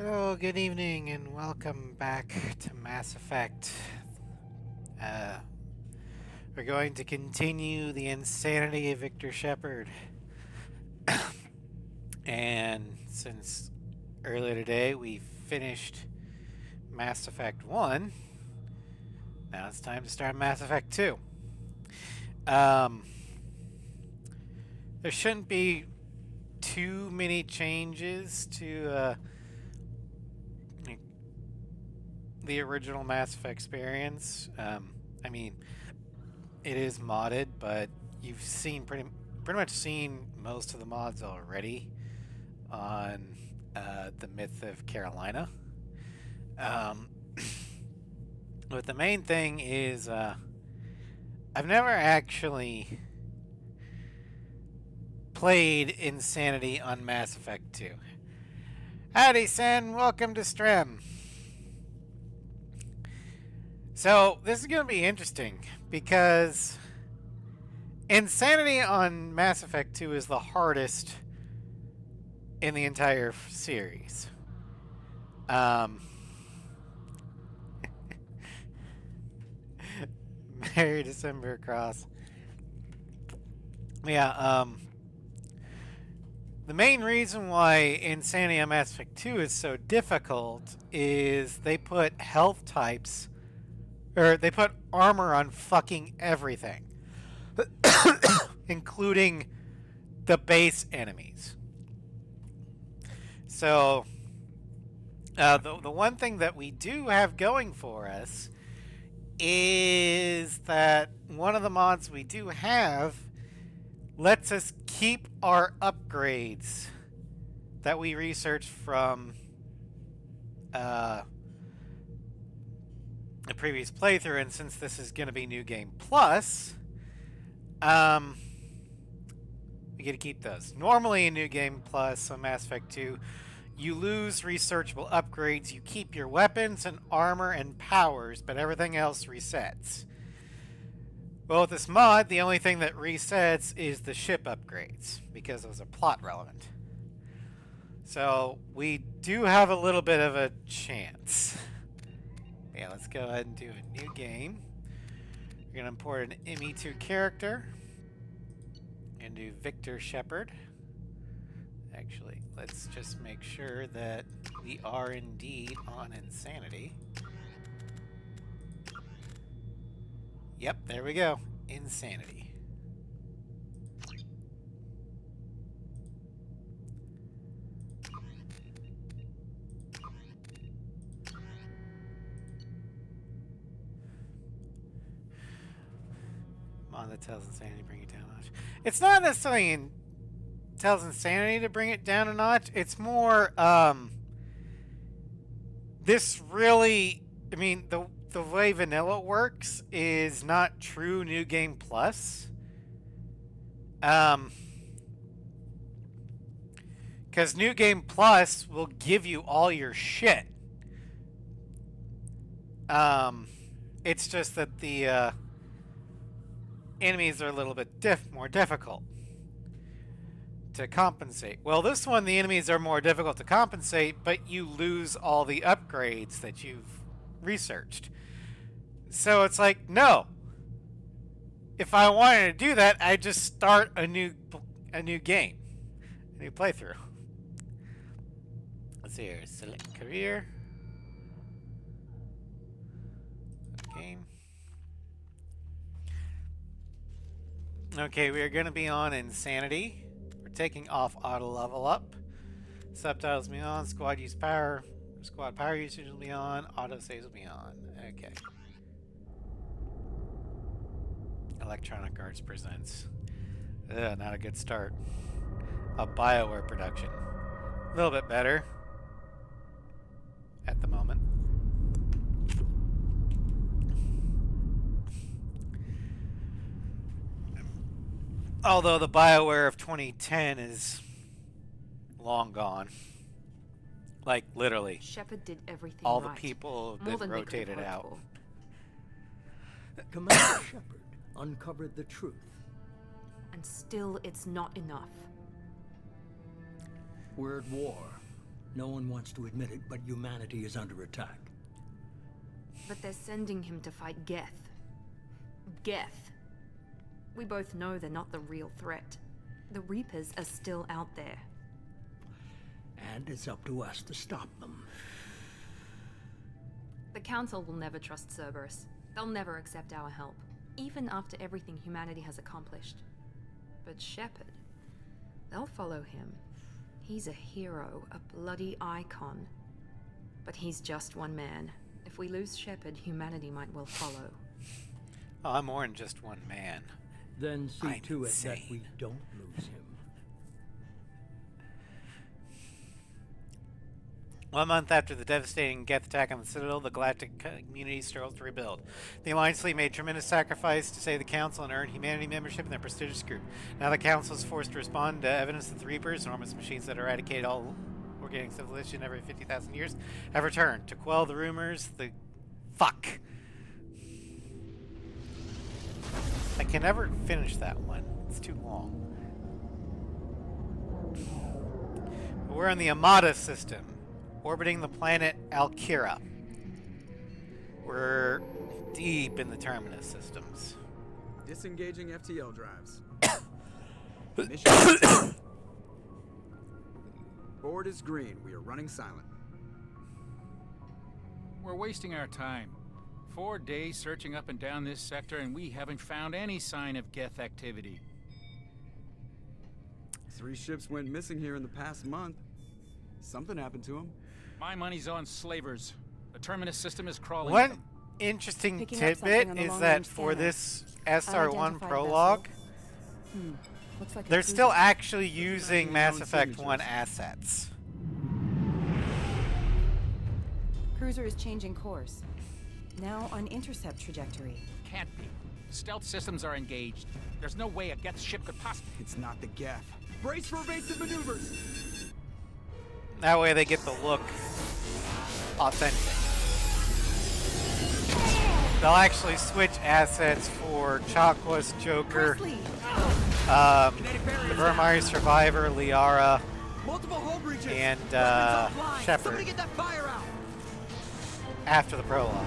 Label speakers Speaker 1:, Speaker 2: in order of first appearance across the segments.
Speaker 1: Hello, good evening, and welcome back to Mass Effect. Uh, we're going to continue the insanity of Victor Shepard. And since earlier today we finished Mass Effect 1, now it's time to start Mass Effect 2. Um, there shouldn't be too many changes to the original Mass Effect experience. I mean, it is modded, but you've seen pretty much seen most of the mods already on the Myth of Carolina. Um, but the main thing is I've never actually played Insanity on Mass Effect 2. Howdy, Sen. Welcome to Strem. So this is going to be interesting because Insanity on Mass Effect 2 is the hardest in the entire series. Merry December Cross. Yeah, the main reason why Insanity on Mass Effect 2 is so difficult is they put health types, or they put armor on fucking everything, including the base enemies. So, the one thing that we do have going for us is that one of the mods we do have lets us keep our upgrades that we researched from a previous playthrough, and since this is going to be New Game Plus, we get to keep those. Normally in New Game Plus on Mass Effect 2, you lose researchable upgrades. You keep your weapons and armor and powers, but everything else resets. Well, with this mod, the only thing that resets is the ship upgrades, because those are plot relevant. So we do have a little bit of a chance. Yeah, let's go ahead and do a new game. We're going to import an LE2 character and do Victor Shepard. Actually, let's just make sure that we are indeed on Insanity. Yep, there we go. Insanity. Mod that tells Insanity to bring it down a notch. It's not necessarily tells Insanity to bring it down a notch. It's more, this really, I mean, the way vanilla works is not true New Game Plus. Because New Game Plus will give you all your shit. It's just that the enemies are a little bit more difficult to compensate. Well, this one, the enemies are more difficult to compensate, but you lose all the upgrades that you've researched. So it's like, no. If I wanted to do that, I'd just start a new game, a new playthrough. Let's see here. Select career. Game. Okay, we are going to be on Insanity. We're taking off auto level up. Subtitles will be on. Squad use power. Squad power usage will be on. Auto saves will be on. Okay. Electronic Arts presents. Ugh, not a good start. A BioWare production. A little bit better. At the moment. Although the BioWare of 2010 is long gone. Like, literally.
Speaker 2: Shepard did everything
Speaker 1: all
Speaker 2: right.
Speaker 1: the people have
Speaker 2: More
Speaker 1: been
Speaker 2: than they could have
Speaker 1: rotated
Speaker 2: hoped
Speaker 1: out.
Speaker 2: for.
Speaker 3: Commander Shepard uncovered the truth.
Speaker 2: And still, it's not enough.
Speaker 3: We're at war. No one wants to admit it, but humanity is under attack.
Speaker 2: But they're sending him to fight Geth. Geth. We both know they're not the real threat. The Reapers are still out there.
Speaker 3: And it's up to us to stop them.
Speaker 2: The Council will never trust Cerberus. They'll never accept our help, even after everything humanity has accomplished. But Shepard, they'll follow him. He's a hero, a bloody icon. But he's just one man. If we lose Shepard, humanity might well follow.
Speaker 1: Oh, I'm more than just one man.
Speaker 3: Then see
Speaker 1: I'm
Speaker 3: to it that
Speaker 1: insane.
Speaker 3: we don't lose him.
Speaker 1: 1 month after the devastating Geth attack on the Citadel, the galactic community struggles to rebuild. The Alliance fleet made tremendous sacrifice to save the Council and earn humanity membership in their prestigious group. Now the Council is forced to respond to evidence that the Reapers, enormous machines that eradicate all organic civilization every 50,000 years, have returned. To quell the rumors, the... Fuck! I can never finish that one. It's too long. We're in the Amada system, orbiting the planet Alkira. We're deep in the Terminus systems.
Speaker 4: Disengaging FTL drives. Mission. Board is green. We are running silent.
Speaker 5: We're wasting our time. 4 days searching up and down this sector, and we haven't found any sign of Geth activity.
Speaker 4: 3 ships went missing here in the past month. Something happened to them.
Speaker 5: My money's on slavers. The Terminus system is crawling.
Speaker 1: One
Speaker 5: with them.
Speaker 1: interesting
Speaker 6: Picking up
Speaker 1: tidbit
Speaker 6: something on the
Speaker 1: is
Speaker 6: long-range
Speaker 1: that for
Speaker 6: scanner.
Speaker 1: this SR1
Speaker 6: Unidentified
Speaker 1: prologue,
Speaker 6: Looks like a
Speaker 1: they're
Speaker 6: cruiser.
Speaker 1: still actually using Mass
Speaker 4: own
Speaker 1: Effect
Speaker 4: signatures.
Speaker 1: 1 assets.
Speaker 6: Cruiser is changing course. Now on intercept trajectory.
Speaker 5: Can't be. Stealth systems are engaged. There's no way a Geth ship could possibly...
Speaker 4: It's not the Geth. Brace for evasive maneuvers.
Speaker 1: That way they get the look authentic. They'll actually switch assets for Chakwas, Joker,
Speaker 6: Presley!
Speaker 1: the Vermeer Survivor, Liara,
Speaker 4: Multiple hull breaches.
Speaker 1: and
Speaker 4: Weapons offline.
Speaker 1: Shepard
Speaker 4: Somebody get that fire out.
Speaker 1: after the prologue.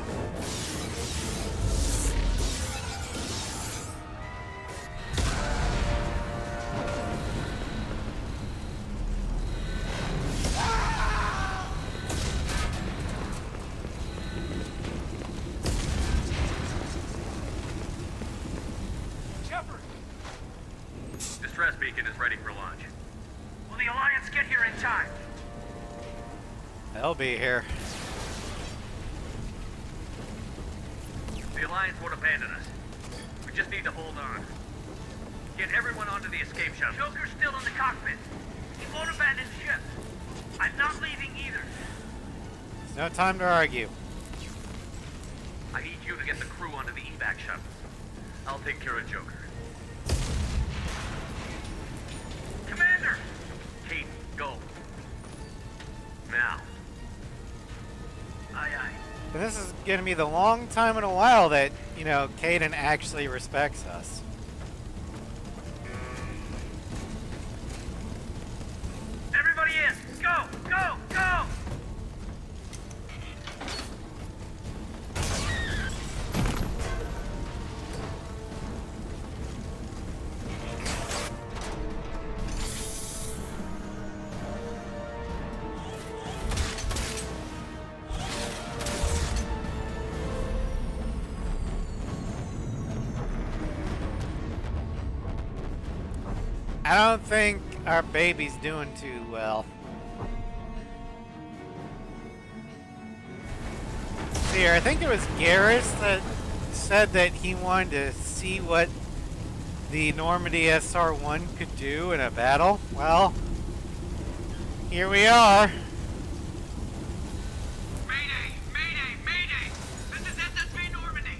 Speaker 5: Shepard!
Speaker 7: Distress beacon is ready for launch. Will the Alliance get here in time?
Speaker 1: They'll be here.
Speaker 7: The Alliance won't abandon us. We just need to hold on. Get everyone onto the escape shuttle. Joker's still in the cockpit. He won't abandon ship. I'm not leaving either.
Speaker 1: There's no time to argue.
Speaker 7: I need you to get the crew onto the evac shuttle. I'll take care of Joker. Commander! Kate, go. Now. Aye, aye.
Speaker 1: And this is going to be the long time in a while that, you know, Caden actually respects us.
Speaker 7: Everybody in! Go! Go! Go!
Speaker 1: I don't think our baby's doing too well. See here, I think it was Garrus that said that he wanted to see what the Normandy SR1 could do in a battle. Well, here we are.
Speaker 7: Mayday! Mayday! Mayday! This is SSV Normandy!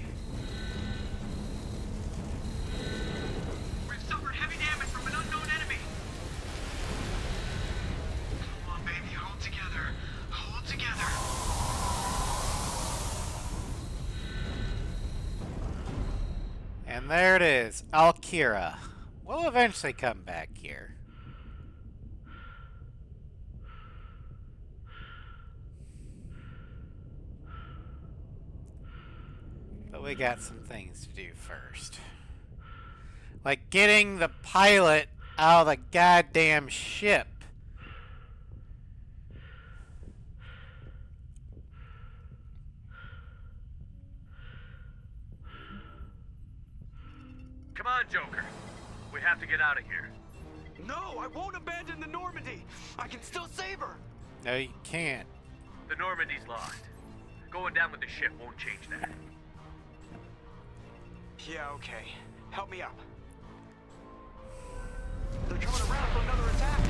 Speaker 7: We've suffered heavy damage from an unknown enemy. Come on, baby, hold together. Hold together.
Speaker 1: And there it is, Alkira. We'll eventually come back here. we got some things to do first. Like getting the pilot out of the goddamn ship.
Speaker 7: Come on, Joker. We have to get out of here.
Speaker 8: No, I won't abandon the Normandy. I can still save her.
Speaker 1: No, you can't.
Speaker 7: The Normandy's lost. Going down with the ship won't change that.
Speaker 8: Yeah, okay. Help me up. They're coming around for another attack.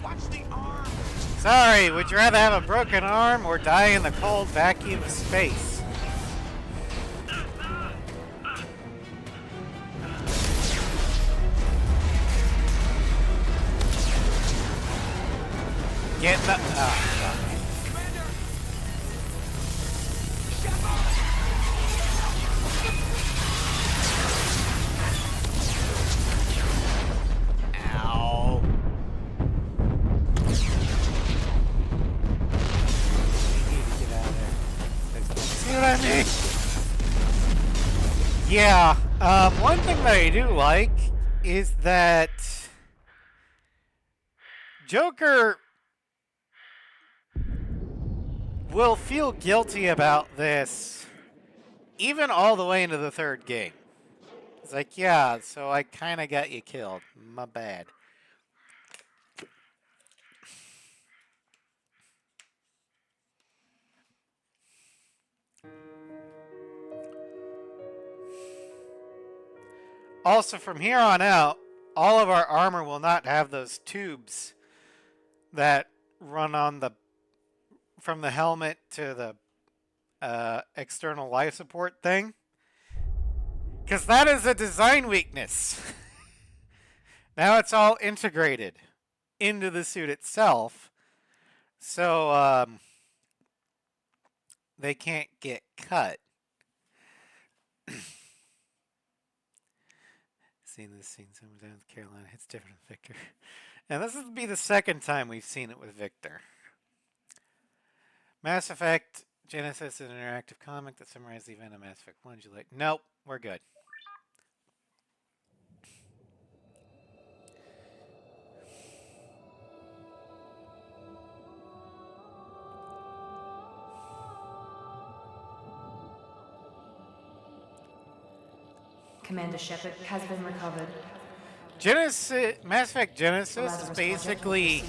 Speaker 8: Watch the arm.
Speaker 1: Sorry, would you rather have a broken arm or die in the cold vacuum of space? Get the...
Speaker 8: Commander! Shepard!
Speaker 1: Ow. Get out of there. See what I mean? Yeah, one thing that I do like is that Joker will feel guilty about this even all the way into the third game. It's like, yeah, so I kind of got you killed. My bad. Also, from here on out, all of our armor will not have those tubes that run on the from the helmet to the external life support thing. Because that is a design weakness. Now it's all integrated into the suit itself. So they can't get cut. Seen this scene somewhere down with Carolina. It's different with Victor. And this will be the second time we've seen it with Victor. Mass Effect Genesis is an interactive comic that summarizes the event of Mass Effect 1. Like, nope, we're good.
Speaker 2: Commander Shepard has been recovered.
Speaker 1: Genesis, Mass Effect Genesis is basically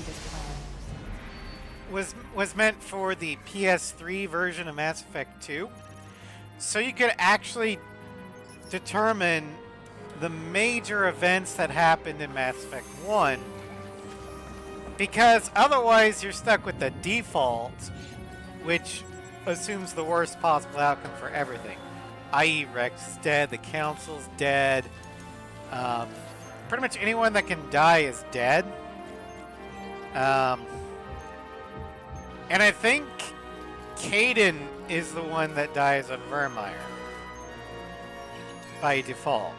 Speaker 1: was meant for the PS3 version of Mass Effect 2, so you could actually determine the major events that happened in Mass Effect 1, because otherwise you're stuck with the default, which assumes the worst possible outcome for everything, i.e. Rex is dead, the Council's dead, pretty much anyone that can die is dead. And I think Kaidan is the one that dies on Vermeer by default.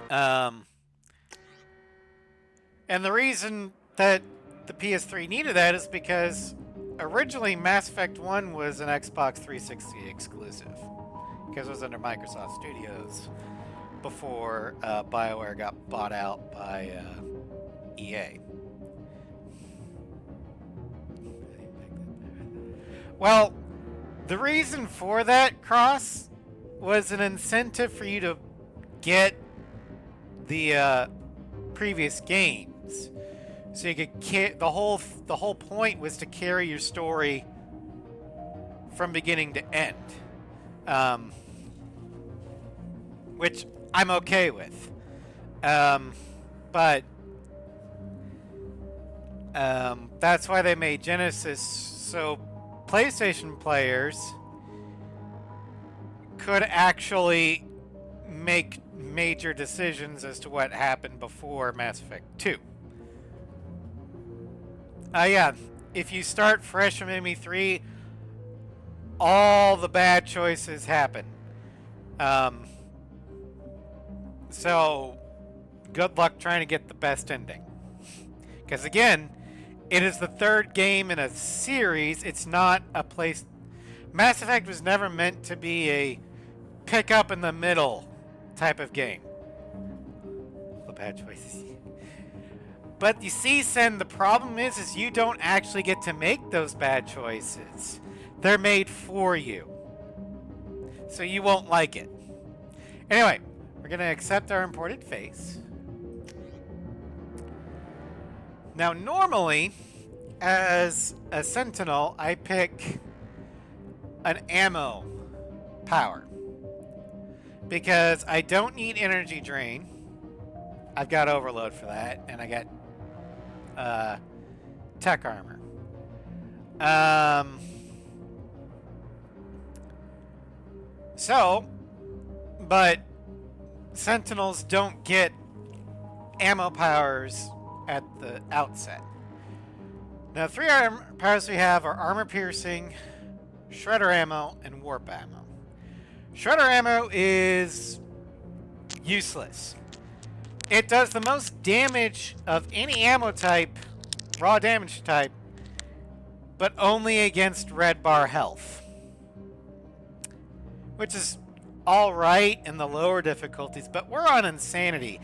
Speaker 1: And the reason that the PS3 needed that is because originally Mass Effect 1 was an Xbox 360 exclusive, because it was under Microsoft Studios before BioWare got bought out by EA. Well, the reason for that, Cross, was an incentive for you to get the previous games, so you could the whole point was to carry your story from beginning to end, which I'm okay with, but that's why they made Genesis so PlayStation players could actually make major decisions as to what happened before Mass Effect 2. Yeah, if you start fresh from ME3, all the bad choices happen. So, good luck trying to get the best ending. Because again, it is the third game in a series. It's not a place... Mass Effect was never meant to be a pick up in the middle type of game. The bad choices. But you see, Sen, the problem is you don't actually get to make those bad choices. They're made for you. So you won't like it. Anyway, we're going to accept our imported face. Now, normally, as a Sentinel, I pick an ammo power. Because I don't need energy drain. I've got overload for that, and I got tech armor. But Sentinels don't get ammo powers at the outset. Now, 3 armor powers we have are armor piercing, shredder ammo, and warp ammo. Shredder ammo is useless. It does the most damage of any ammo type, raw damage type, but only against red bar health. Which is alright in the lower difficulties, but we're on Insanity.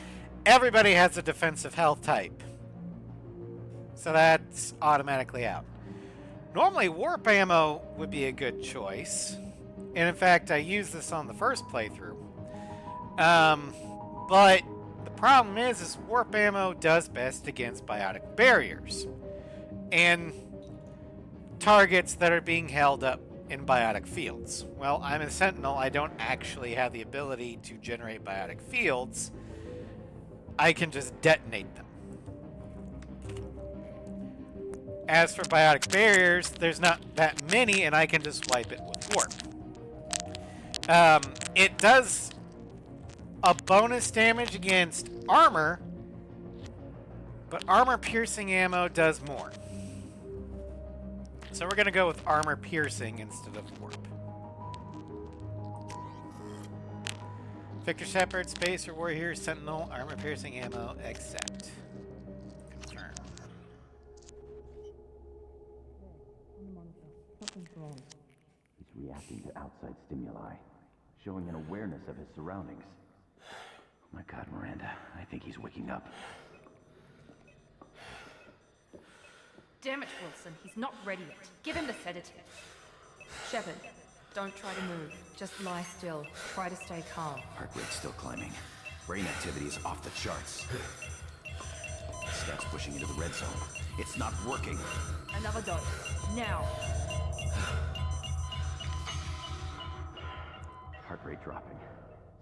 Speaker 1: Everybody has a defensive health type. So that's automatically out. Normally, warp ammo would be a good choice. And in fact, I used this on the first playthrough. But the problem is warp ammo does best against biotic barriers. And targets that are being held up in biotic fields. Well, I'm a Sentinel. I don't actually have the ability to generate biotic fields. I can just detonate them. As for biotic barriers, there's not that many, and I can just wipe it with warp. It does a bonus damage against armor, but armor piercing ammo does more. So we're going to go with armor piercing instead of warp. Victor Shepard, Space or Warrior, Sentinel, armor piercing ammo, accept. Confirm.
Speaker 9: He's reacting to outside stimuli, showing an awareness of his surroundings. Oh my God, Miranda, I think he's waking up.
Speaker 10: Damn it, Wilson. He's not ready yet. Give him the sedative. Shepard, don't try to move. Just lie still. Try to stay calm.
Speaker 9: Heart rate's still climbing. Brain activity is off the charts. Scout's pushing into the red zone. It's not working.
Speaker 10: Another dose. Now.
Speaker 9: Heart rate dropping.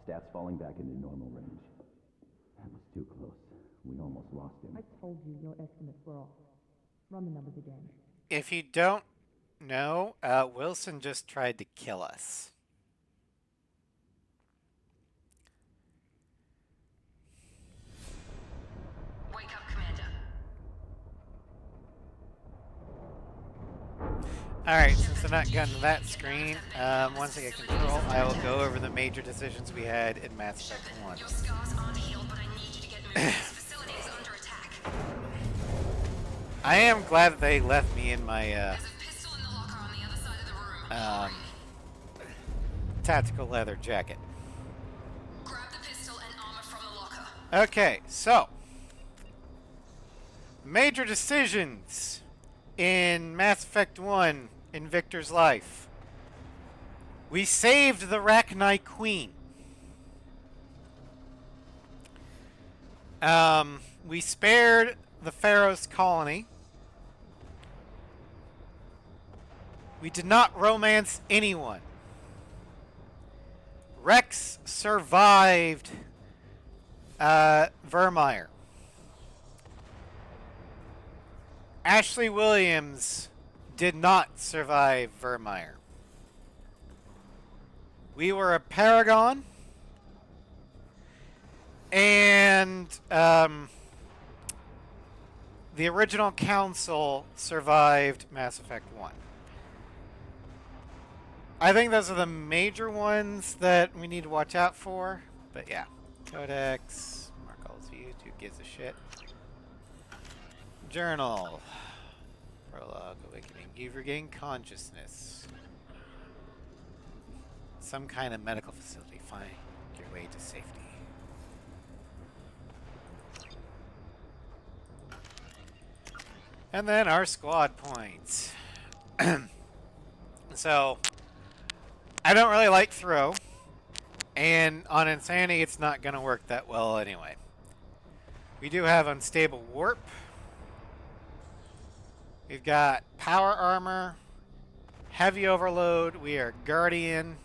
Speaker 9: Stats falling back into normal range. That was too close. We almost lost him.
Speaker 10: I told you your estimates were off. Run the numbers again.
Speaker 1: If you don't know, Wilson just tried to kill us.
Speaker 10: Wake up, Commander.
Speaker 1: Alright, since I'm not getting to that screen, once I get control, I will go over the major decisions we had in Mass Effect 1.
Speaker 10: Your scars aren't healed, but I need you to get moving. This facility is under attack.
Speaker 1: I am glad that they left me in my
Speaker 10: There's a pistol in the locker on the other side of the room.
Speaker 1: tactical leather jacket.
Speaker 10: Grab the pistol and armor from the locker.
Speaker 1: Okay, so major decisions in Mass Effect 1 in Victor's life. We saved the Rachni Queen. We spared the Pharaoh's colony. We did not romance anyone. Rex survived Vermeer. Ashley Williams did not survive Vermeer. We were a paragon. And the original council survived Mass Effect 1. I think those are the major ones that we need to watch out for. But yeah, Codex, mark all as viewed. Who gives a shit? Journal. Prologue, awakening. You've regained consciousness. Some kind of medical facility. Find your way to safety. And then our squad points. So, I don't really like throw. And on Insanity, it's not going to work that well anyway. We do have unstable warp. We've got power armor, heavy overload. We are guardian.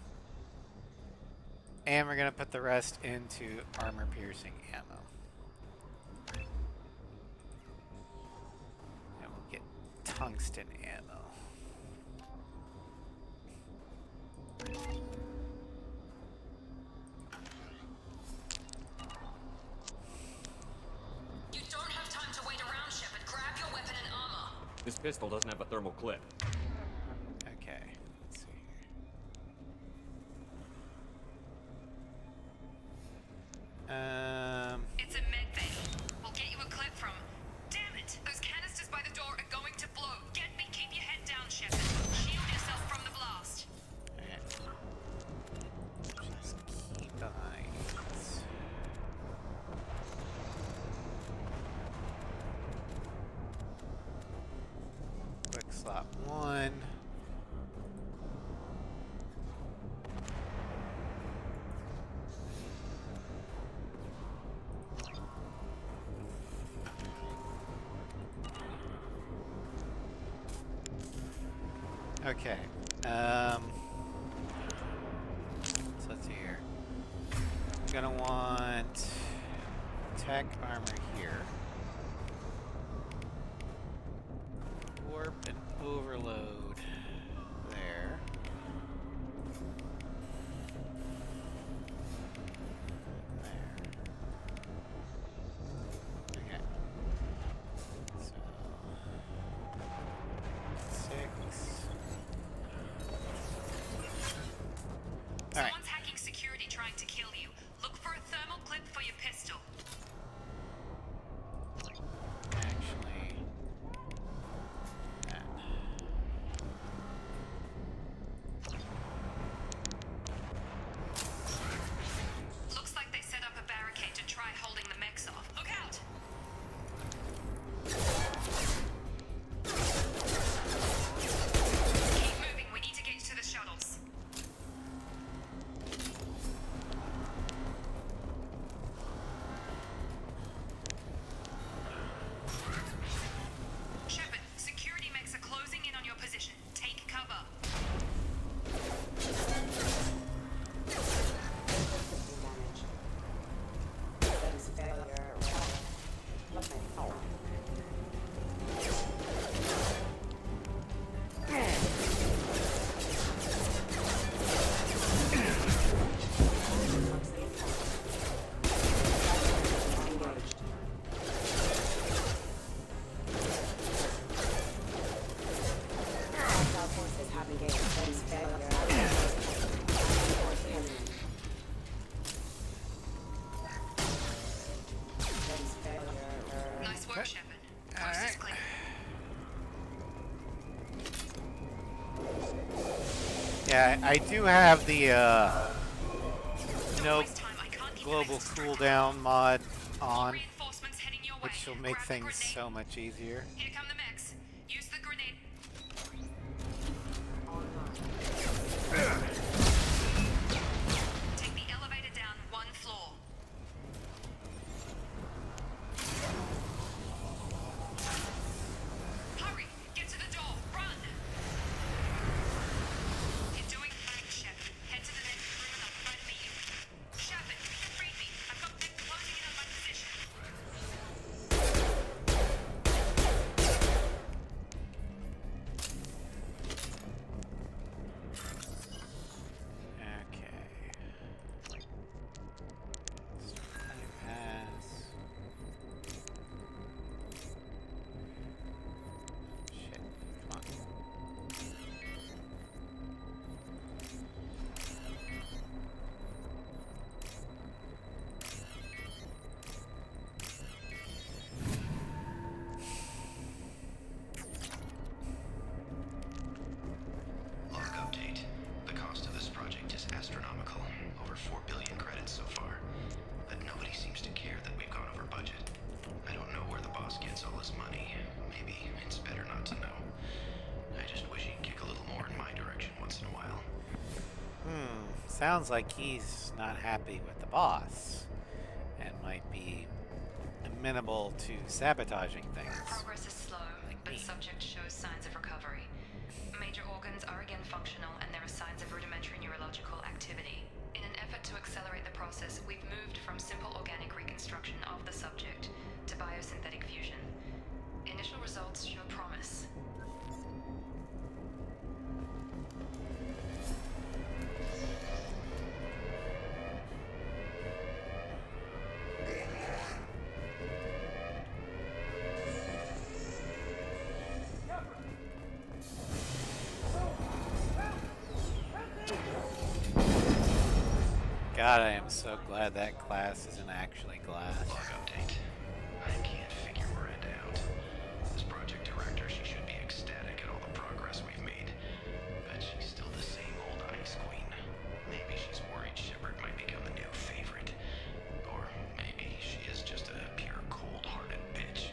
Speaker 1: And we're going to put the rest into armor piercing ammo. And we'll get tungsten ammo.
Speaker 11: You don't have time to wait around, Shepard. Grab your weapon and armor.
Speaker 12: This pistol doesn't have a thermal clip.
Speaker 1: Okay, let's see here.
Speaker 11: It's a med bay. We'll get you a clip from. Damn it! Those canisters by the door are going to blow. Get me. Keep your head down, Shepard. Shield yourself from the blast.
Speaker 1: Okay. Just keep behind. Quick slot 1. Okay. So let's see here. I'm gonna want tech armor here. Warp and overload there. There. Okay. So 6. All right.
Speaker 11: Someone's hacking security trying to kill you. Look for a thermal clip for your pistol.
Speaker 1: Actually, that.
Speaker 11: Looks like they set up a barricade to try holding the mechs off. Look out! Keep moving. We need to get to the shuttles. Shepard, security mechs are closing in on your position. Take cover. Nice work, Shepard. Coast is clear.
Speaker 1: Yeah, I do have the no
Speaker 11: Waste time. I can't keep the
Speaker 1: global
Speaker 11: mechs distracted.
Speaker 1: cooldown mod on,
Speaker 11: Reinforcements heading your way.
Speaker 1: which will make
Speaker 11: Grab the
Speaker 1: things
Speaker 11: grenade.
Speaker 1: so much easier.
Speaker 11: Here come the mechs. Use the grenade. Take the elevator down 1 floor. Hurry! Get to the door! Run! You're doing fine, Shepard. Head to the next room and I'll try to meet you. Shepard, read me. I've got them closing in on my position.
Speaker 1: Sounds like he's not happy with the boss and might be amenable to sabotaging things.
Speaker 2: Progress is slow, but subject shows signs of recovery. Major organs are again functional, and there are signs of rudimentary neurological activity. In an effort to accelerate the process, we've moved from simple organic reconstruction of the subject to biosynthetic fusion. Initial results show promise.
Speaker 1: God, I am so glad that glass isn't actually glass.
Speaker 9: Log update. I can't figure Miranda out. As project director, she should be ecstatic at all the progress we've made. But she's still the same old ice queen. Maybe she's worried Shepard might become the new favorite. Or maybe she is just a pure cold-hearted bitch.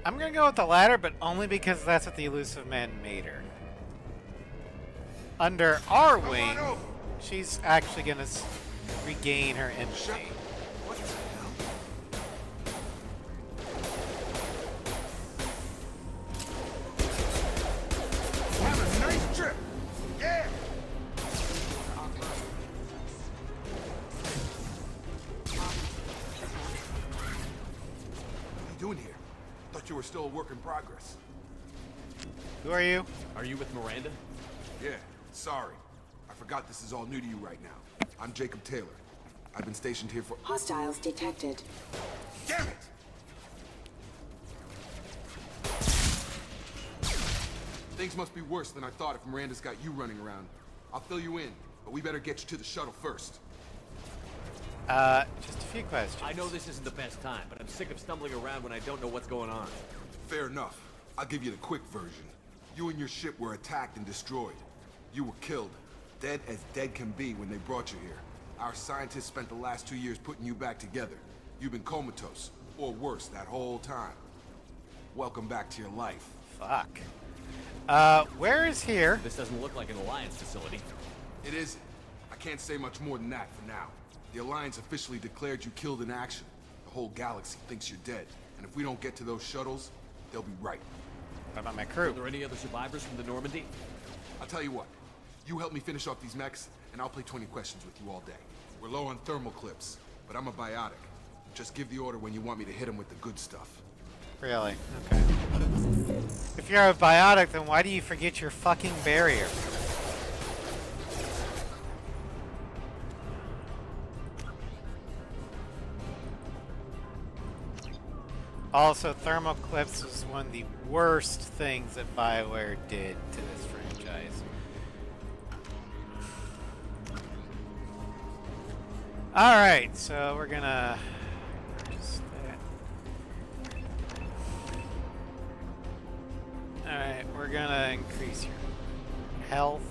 Speaker 1: I'm gonna go with the latter, but only because that's what the elusive man made her. Under our wing, she's actually gonna regain her empathy.
Speaker 8: What the hell? Have a nice trip. Yeah.
Speaker 13: What are you doing here? Thought you were still a work in progress.
Speaker 1: Who are you?
Speaker 12: Are you with Miranda?
Speaker 13: Yeah, sorry. I forgot this is all new to you right now. I'm Jacob Taylor. I've been stationed here for—
Speaker 14: Hostiles detected.
Speaker 13: Damn it! Things must be worse than I thought if Miranda's got you running around. I'll fill you in, but we better get you to the shuttle first.
Speaker 1: Just a few questions.
Speaker 12: I know this isn't the best time, but I'm sick of stumbling around when I don't know what's going on.
Speaker 13: Fair enough. I'll give you the quick version. You and your ship were attacked and destroyed. You were killed, dead as dead can be when they brought you here. Our scientists spent the last 2 years putting you back together. You've been comatose, or worse, that whole time. Welcome back to your life.
Speaker 1: Fuck. Where is here?
Speaker 12: This doesn't look like an Alliance facility.
Speaker 13: It isn't. I can't say much more than that for now. The Alliance officially declared you killed in action. The whole galaxy thinks you're dead, and if we don't get to those shuttles, they'll be right.
Speaker 1: What about my crew?
Speaker 12: Are there any other survivors from the Normandy?
Speaker 13: I'll tell you what. You help me finish off these mechs, and I'll play 20 questions with you all day. We're low on thermal clips, but I'm a biotic. Just give the order when you want me to hit them with the good stuff.
Speaker 1: Really? Okay. If you're a biotic, then why do you forget your fucking barrier? Also, thermal clips was one of the worst things that BioWare did to this franchise. Alright, so we're gonna purchase that. Alright, we're gonna increase your health.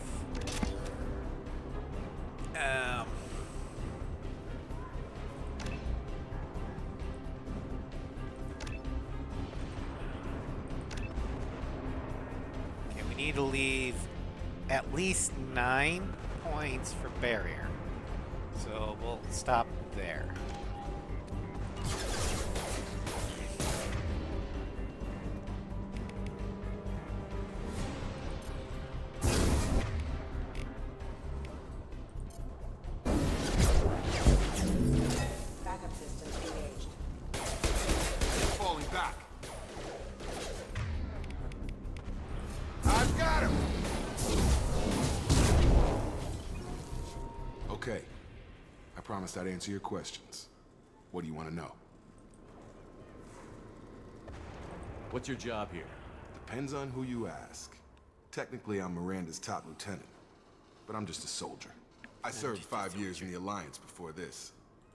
Speaker 1: Okay, we need to leave at least 9 points for barrier. So we'll stop there.
Speaker 14: Backup systems engaged.
Speaker 13: Falling back. I've got him! Okay. I promised I'd answer your questions. What do you want to know?
Speaker 12: What's your job here?
Speaker 13: Depends on who you ask. Technically, I'm Miranda's top lieutenant, but I'm just a soldier. I served 5 years in the Alliance before this.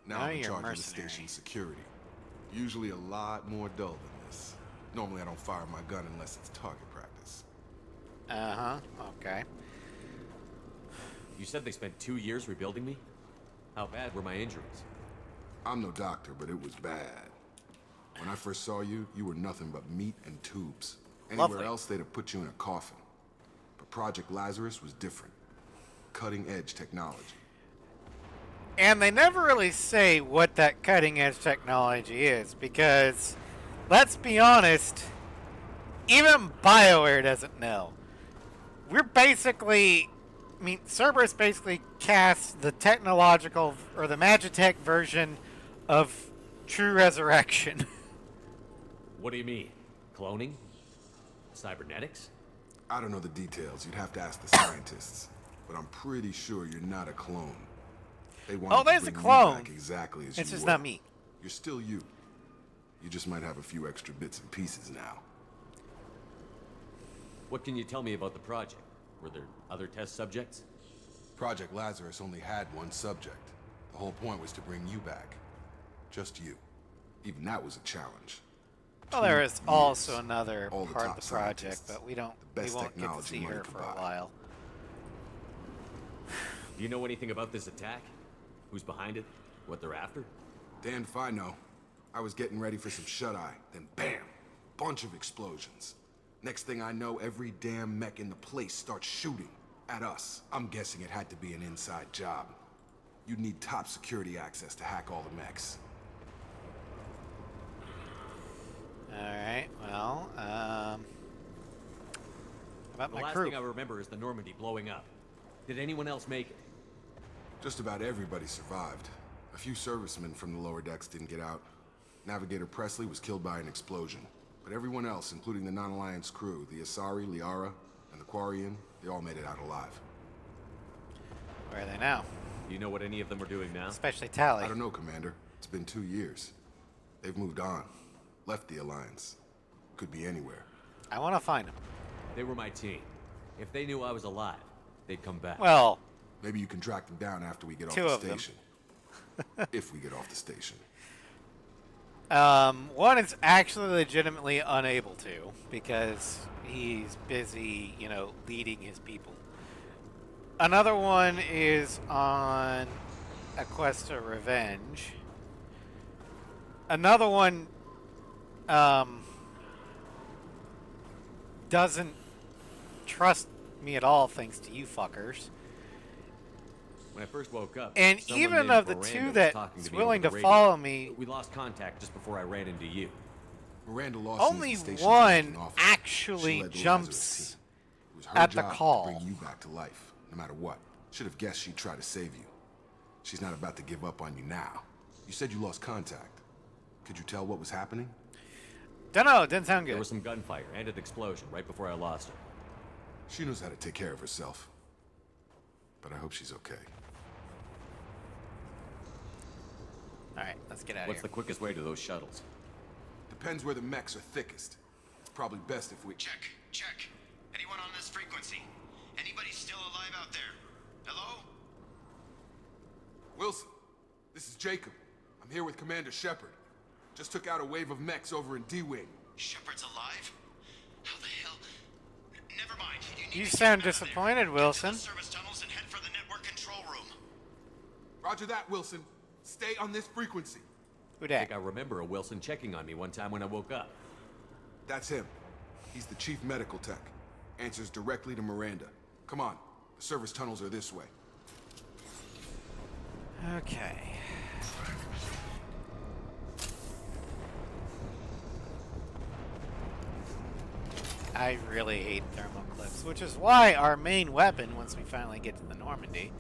Speaker 13: Now I'm in
Speaker 1: you're a
Speaker 13: charge of the
Speaker 1: mercenary.
Speaker 13: station's security. Usually a lot more dull than this. Normally I don't fire my gun unless it's target practice.
Speaker 1: Uh-huh, okay.
Speaker 12: You said they spent 2 years rebuilding me? How bad were my injuries?
Speaker 13: I'm no doctor, but it was bad. When I first saw you, you were nothing but meat and tubes. Anywhere
Speaker 1: Lovely.
Speaker 13: else, they'd have put you in a coffin. But Project Lazarus was different. Cutting-edge technology.
Speaker 1: And they never really say what that cutting edge technology is because, let's be honest, even BioWare doesn't know. We're basically, I mean, Cerberus basically casts the technological or the Magitech version of True Resurrection.
Speaker 12: What do you mean? Cloning? Cybernetics?
Speaker 13: I don't know the details. You'd have to ask the scientists. But I'm pretty sure you're not a clone. They want
Speaker 1: there's
Speaker 13: to
Speaker 1: a
Speaker 13: bring
Speaker 1: clone.
Speaker 13: you back exactly as
Speaker 1: It's
Speaker 13: you
Speaker 1: just
Speaker 13: were.
Speaker 1: not me.
Speaker 13: You're still you. You just might have a few extra bits and pieces now.
Speaker 12: What can you tell me about the project? Were there other test subjects?
Speaker 13: Project Lazarus only had one subject. The whole point was to bring you back. Just you. Even that was a challenge.
Speaker 1: Well, there is also another
Speaker 13: all the
Speaker 1: part of
Speaker 13: top
Speaker 1: the project,
Speaker 13: scientists,
Speaker 1: but we won't
Speaker 13: best
Speaker 1: get to
Speaker 13: technology
Speaker 1: see
Speaker 13: money
Speaker 1: her
Speaker 13: could
Speaker 1: for a
Speaker 13: buy.
Speaker 1: while.
Speaker 12: Do you know anything about this attack? Who's behind it? What they're after?
Speaker 13: Damned if I know. I was getting ready for some shut-eye, then bam! Bunch of explosions. Next thing I know, every damn mech in the place starts shooting at us. I'm guessing it had to be an inside job. You'd need top security access to hack all the mechs.
Speaker 1: Alright, well, about
Speaker 12: The
Speaker 1: my
Speaker 12: last
Speaker 1: crew.
Speaker 12: thing I remember is the Normandy blowing up. Did anyone else make it?
Speaker 13: Just about everybody survived. A few servicemen from the lower decks didn't get out. Navigator Presley was killed by an explosion. But everyone else, including the non-Alliance crew, the Asari, Liara, and the Quarian, they all made it out alive.
Speaker 1: Where are they now?
Speaker 12: Do you know what any of them are doing now?
Speaker 1: Especially Tally.
Speaker 13: I don't know, Commander. It's been 2 years. They've moved on. Left the Alliance. Could be anywhere.
Speaker 1: I want to find them.
Speaker 12: They were my team. If they knew I was alive, they'd come back.
Speaker 1: Well,
Speaker 13: maybe you can track them down after we get off
Speaker 1: two
Speaker 13: the
Speaker 1: of them.
Speaker 13: station. If we get off the station.
Speaker 1: One is actually legitimately unable to because he's busy, leading his people. Another one is on a quest of revenge. Another one doesn't trust me at all thanks to you fuckers.
Speaker 12: When I first woke up,
Speaker 1: And
Speaker 12: someone
Speaker 1: even
Speaker 12: named
Speaker 1: of the
Speaker 12: Miranda
Speaker 1: two
Speaker 12: was
Speaker 1: that's
Speaker 12: talking to me
Speaker 1: willing
Speaker 12: over
Speaker 1: to
Speaker 12: the radio.
Speaker 1: follow me,
Speaker 12: We lost contact just before I ran into you.
Speaker 13: Miranda lost
Speaker 1: only
Speaker 13: the station
Speaker 1: one
Speaker 13: tracking officer. She
Speaker 1: actually
Speaker 13: led the Lazarus
Speaker 1: jumps
Speaker 13: team. It was her
Speaker 1: at the
Speaker 13: job
Speaker 1: call.
Speaker 13: to bring you back to life, no matter what. Should have guessed she'd try to save you. She's not about to give up on you now. You said you lost contact. Could you tell what was happening?
Speaker 1: Dunno, didn't sound good.
Speaker 12: There was some gunfire and an explosion right before I lost her.
Speaker 13: She knows how to take care of herself. But I hope she's okay.
Speaker 1: Alright, let's get out of
Speaker 12: What's
Speaker 1: here.
Speaker 12: the quickest way to those shuttles?
Speaker 13: Depends where the mechs are thickest. It's probably best if we...
Speaker 15: Check. Anyone on this frequency? Anybody still alive out there? Hello?
Speaker 13: Wilson, this is Jacob. I'm here with Commander Shepard. Just took out a wave of mechs over in D-Wing.
Speaker 15: Shepard's alive? How the hell? Never mind.
Speaker 1: You sound disappointed, Wilson.
Speaker 15: Service tunnels and head for the network control room.
Speaker 13: Roger that, Wilson. Stay on this frequency.
Speaker 1: Who
Speaker 12: I
Speaker 1: dat?
Speaker 12: think I remember a Wilson checking on me one time when I woke up.
Speaker 13: That's him. He's the chief medical tech. Answers directly to Miranda. Come on. The service tunnels are this way.
Speaker 1: Okay. I really hate thermal clips, which is why our main weapon, once we finally get to the Normandy,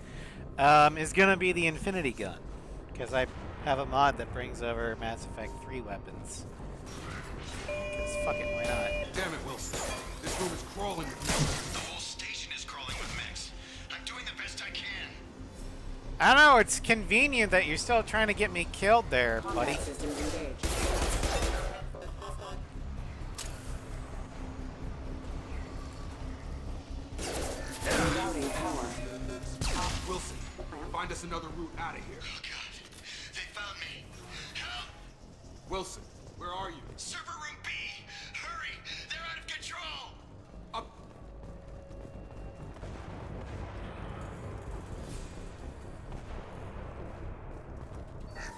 Speaker 1: is going to be the Infinity Gun. Because I have a mod that brings over Mass Effect 3 weapons. Because fuck it, why not?
Speaker 13: Damn it, Wilson. This room is crawling with mechs.
Speaker 15: The whole station is crawling with mechs. I'm doing the best I can.
Speaker 1: I don't know, it's convenient that you're still trying to get me killed there, buddy.
Speaker 14: Combat systems engaged. Routing power.
Speaker 13: Wilson, find us another route out of here.
Speaker 15: Oh god. They found me. Help!
Speaker 13: Wilson, where are you?
Speaker 15: Server room B! Hurry! They're out of control!
Speaker 13: Up.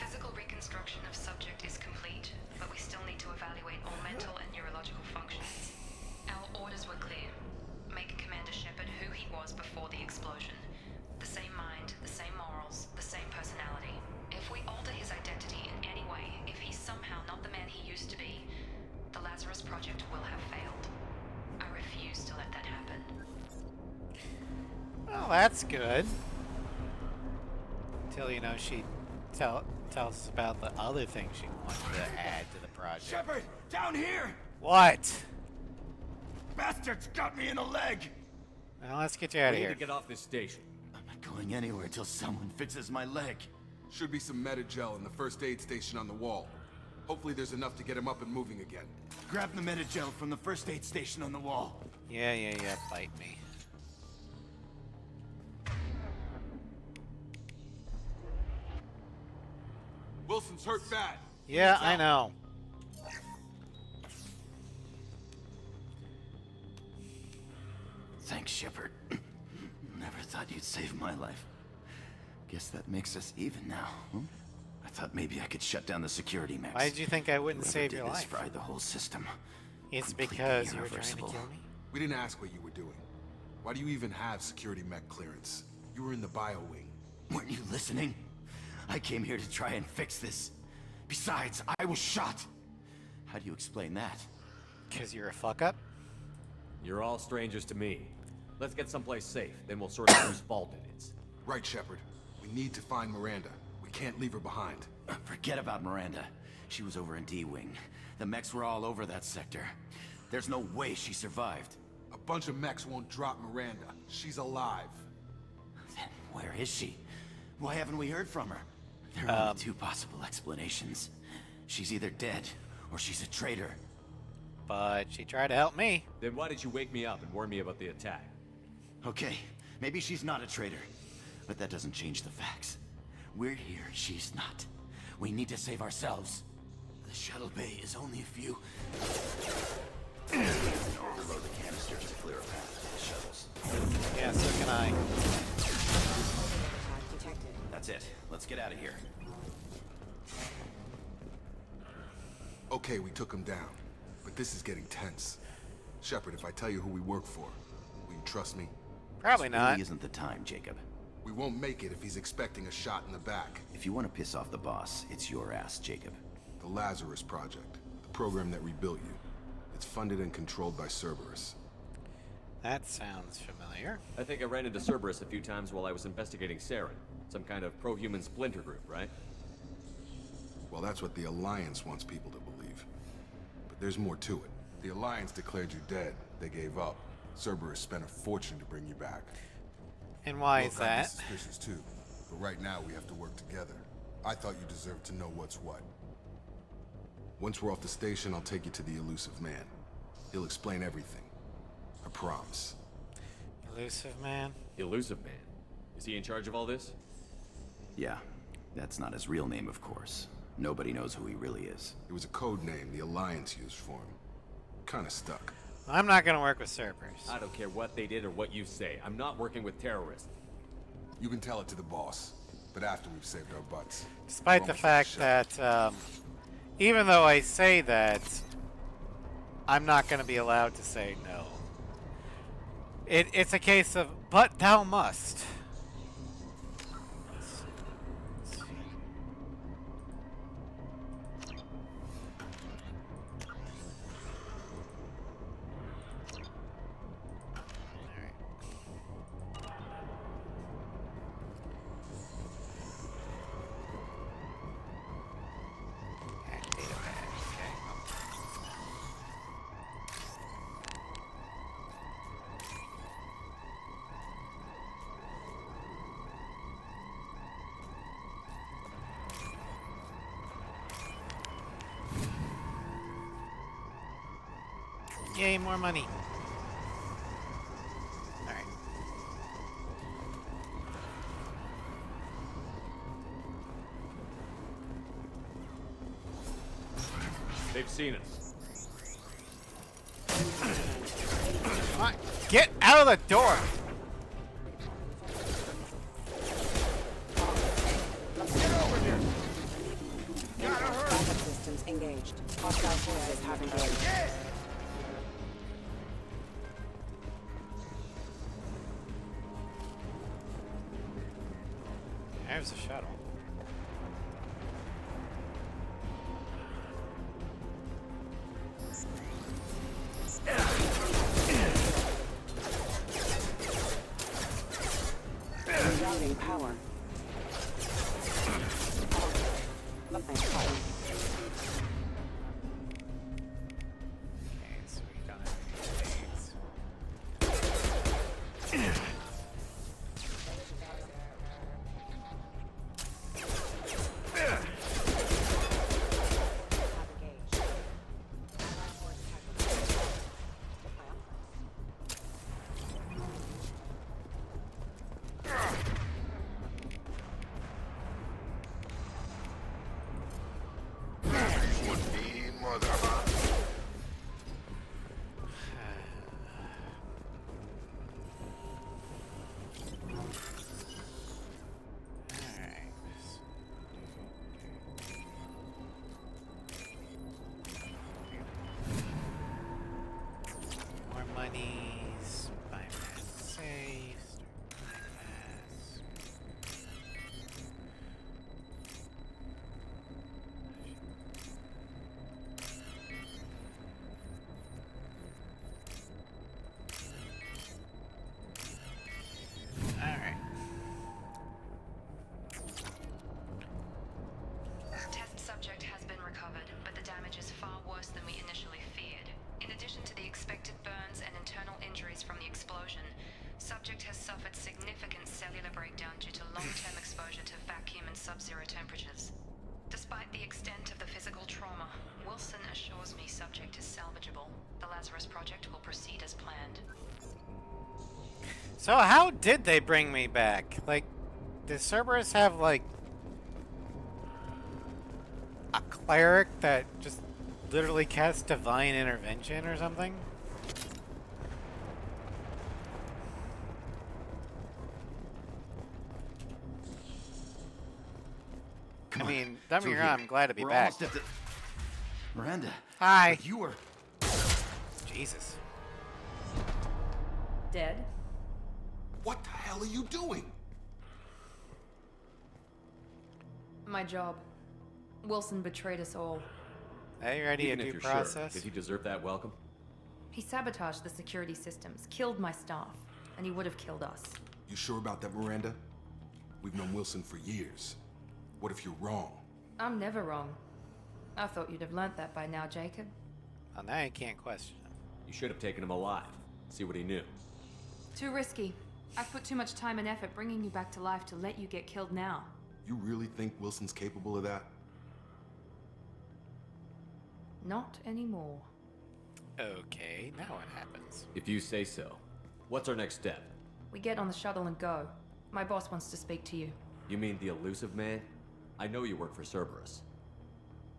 Speaker 11: Physical reconstruction of subject is complete, but we still need to evaluate all mental and neurological functions. Our orders were clear. Make Commander Shepard who he was before the explosion. The same mind, the same morals, the same personality. Cerberus project will have failed. I refuse to let that happen.
Speaker 1: Well, that's good. Until, you know, she tells us about the other thing she wanted to add to the project.
Speaker 8: Shepard, down here!
Speaker 1: What?
Speaker 8: Bastards got me in the leg!
Speaker 1: Well, let's get you out of
Speaker 12: We
Speaker 1: here.
Speaker 12: need to get off this station.
Speaker 8: I'm not going anywhere until someone fixes my leg.
Speaker 13: Should be some Medi-gel in the first aid station on the wall. Hopefully there's enough to get him up and moving again.
Speaker 8: Grab the Medi-gel from the first aid station on the wall.
Speaker 1: Yeah, bite me.
Speaker 13: Wilson's hurt bad.
Speaker 1: Yeah, I know.
Speaker 8: Thanks, Shepard. Never thought you'd save my life. Guess that makes us even now. I thought maybe I could shut down the security mechs.
Speaker 1: Why did you think I wouldn't
Speaker 8: Whoever
Speaker 1: save
Speaker 8: did
Speaker 1: your
Speaker 8: this
Speaker 1: life?
Speaker 8: fried the whole system.
Speaker 1: It's
Speaker 8: Completely
Speaker 1: because you were trying to
Speaker 8: irreversible.
Speaker 1: kill me?
Speaker 13: We didn't ask what you were doing. Why do you even have security mech clearance? You were in the bio wing.
Speaker 8: Weren't you listening? I came here to try and fix this. Besides, I was shot. How do you explain that?
Speaker 1: Because you're a fuck-up?
Speaker 12: You're all strangers to me. Let's get someplace safe, then we'll sort out whose fault it is.
Speaker 13: Right, Shepard. We need to find Miranda. We can't leave her behind.
Speaker 8: Forget about Miranda. She was over in D-Wing. The mechs were all over that sector. There's no way she survived.
Speaker 13: A bunch of mechs won't drop Miranda. She's alive.
Speaker 8: Then where is she? Why haven't we heard from her? There are only two possible explanations. She's either dead, or she's a traitor.
Speaker 1: But she tried to help me.
Speaker 12: Then why did you wake me up and warn me about the attack?
Speaker 8: Okay, maybe she's not a traitor. But that doesn't change the facts. We're here, she's not. We need to save ourselves. The shuttle bay is only a few... Overload the canisters to clear a path to the shuttles.
Speaker 1: Yeah, so can I.
Speaker 8: That's it. Let's get out of here.
Speaker 13: Okay, we took him down. But this is getting tense. Shepard, if I tell you who we work for, will you trust me?
Speaker 1: Probably
Speaker 8: This
Speaker 1: not.
Speaker 8: really isn't the time, Jacob.
Speaker 13: We won't make it if he's expecting a shot in the back.
Speaker 8: If you want to piss off the boss, it's your ass, Jacob.
Speaker 13: The Lazarus Project, the program that rebuilt you. It's funded and controlled by Cerberus.
Speaker 1: That sounds familiar.
Speaker 12: I think I ran into Cerberus a few times while I was investigating Saren. Some kind of pro-human splinter group, right?
Speaker 13: Well, that's what the Alliance wants people to believe. But there's more to it. The Alliance declared you dead. They gave up. Cerberus spent a fortune to bring you back.
Speaker 1: And why
Speaker 13: We'll
Speaker 1: is
Speaker 13: have
Speaker 1: that?
Speaker 13: the suspicious too. But right now we have to work together. I thought you deserved to know what's what. Once we're off the station, I'll take you to the elusive man. He'll explain everything. I promise.
Speaker 1: Elusive man?
Speaker 12: Elusive Man? Is he in charge of all this?
Speaker 8: Yeah, that's not his real name, of course. Nobody knows who he really is.
Speaker 13: It was a code name the Alliance used for him. Kinda stuck.
Speaker 1: I'm not gonna work with Cerberus.
Speaker 12: I don't care what they did or what you say. I'm not working with terrorists.
Speaker 13: You can tell it to the boss, but after we've saved our butts.
Speaker 1: Despite the fact that, even though I say that, I'm not gonna be allowed to say no. It's a case of, but thou must. Yay, more money. Alright.
Speaker 12: They've seen us.
Speaker 1: Come on, get out of the door!
Speaker 14: Backup systems engaged. Hostile forces have engaged.
Speaker 1: There's a shuttle.
Speaker 14: power.
Speaker 1: Okay, so we don't have any blades. More monies, buy fast save, start fast. Alright.
Speaker 11: Test subject has been recovered, but the damage is far worse than we initially feared. In addition to the expected burns and internal injuries from the explosion, subject has suffered significant cellular breakdown due to long-term exposure to vacuum and sub-zero temperatures. Despite the extent of the physical trauma, Wilson assures me subject is salvageable. The Lazarus Project will proceed as planned.
Speaker 1: So how did they bring me back? Like, does Cerberus have, like, a cleric that just literally casts divine intervention or something? I mean, don't get me wrong, I'm glad to be
Speaker 8: We're
Speaker 1: back.
Speaker 8: almost at the... Miranda.
Speaker 1: Hi.
Speaker 8: But you were...
Speaker 1: Jesus.
Speaker 10: Dead?
Speaker 13: What the hell are you doing?
Speaker 10: My job. Wilson betrayed us all.
Speaker 1: Hey, ready
Speaker 12: Even
Speaker 1: a
Speaker 12: if
Speaker 1: due
Speaker 12: you're
Speaker 1: process?
Speaker 12: sure, did he deserve that welcome?
Speaker 10: He sabotaged the security systems, killed my staff, and he would have killed us.
Speaker 13: You sure about that, Miranda? We've known Wilson for years. What if you're wrong?
Speaker 10: I'm never wrong. I thought you'd have learnt that by now, Jacob.
Speaker 1: Well, now you can't question him.
Speaker 12: You should have taken him alive. See what he knew.
Speaker 10: Too risky. I've put too much time and effort bringing you back to life to let you get killed now.
Speaker 13: You really think Wilson's capable of that?
Speaker 10: Not anymore.
Speaker 1: Okay, now what happens?
Speaker 12: If you say so. What's our next step?
Speaker 10: We get on the shuttle and go. My boss wants to speak to you.
Speaker 12: You mean the elusive man? I know you work for Cerberus.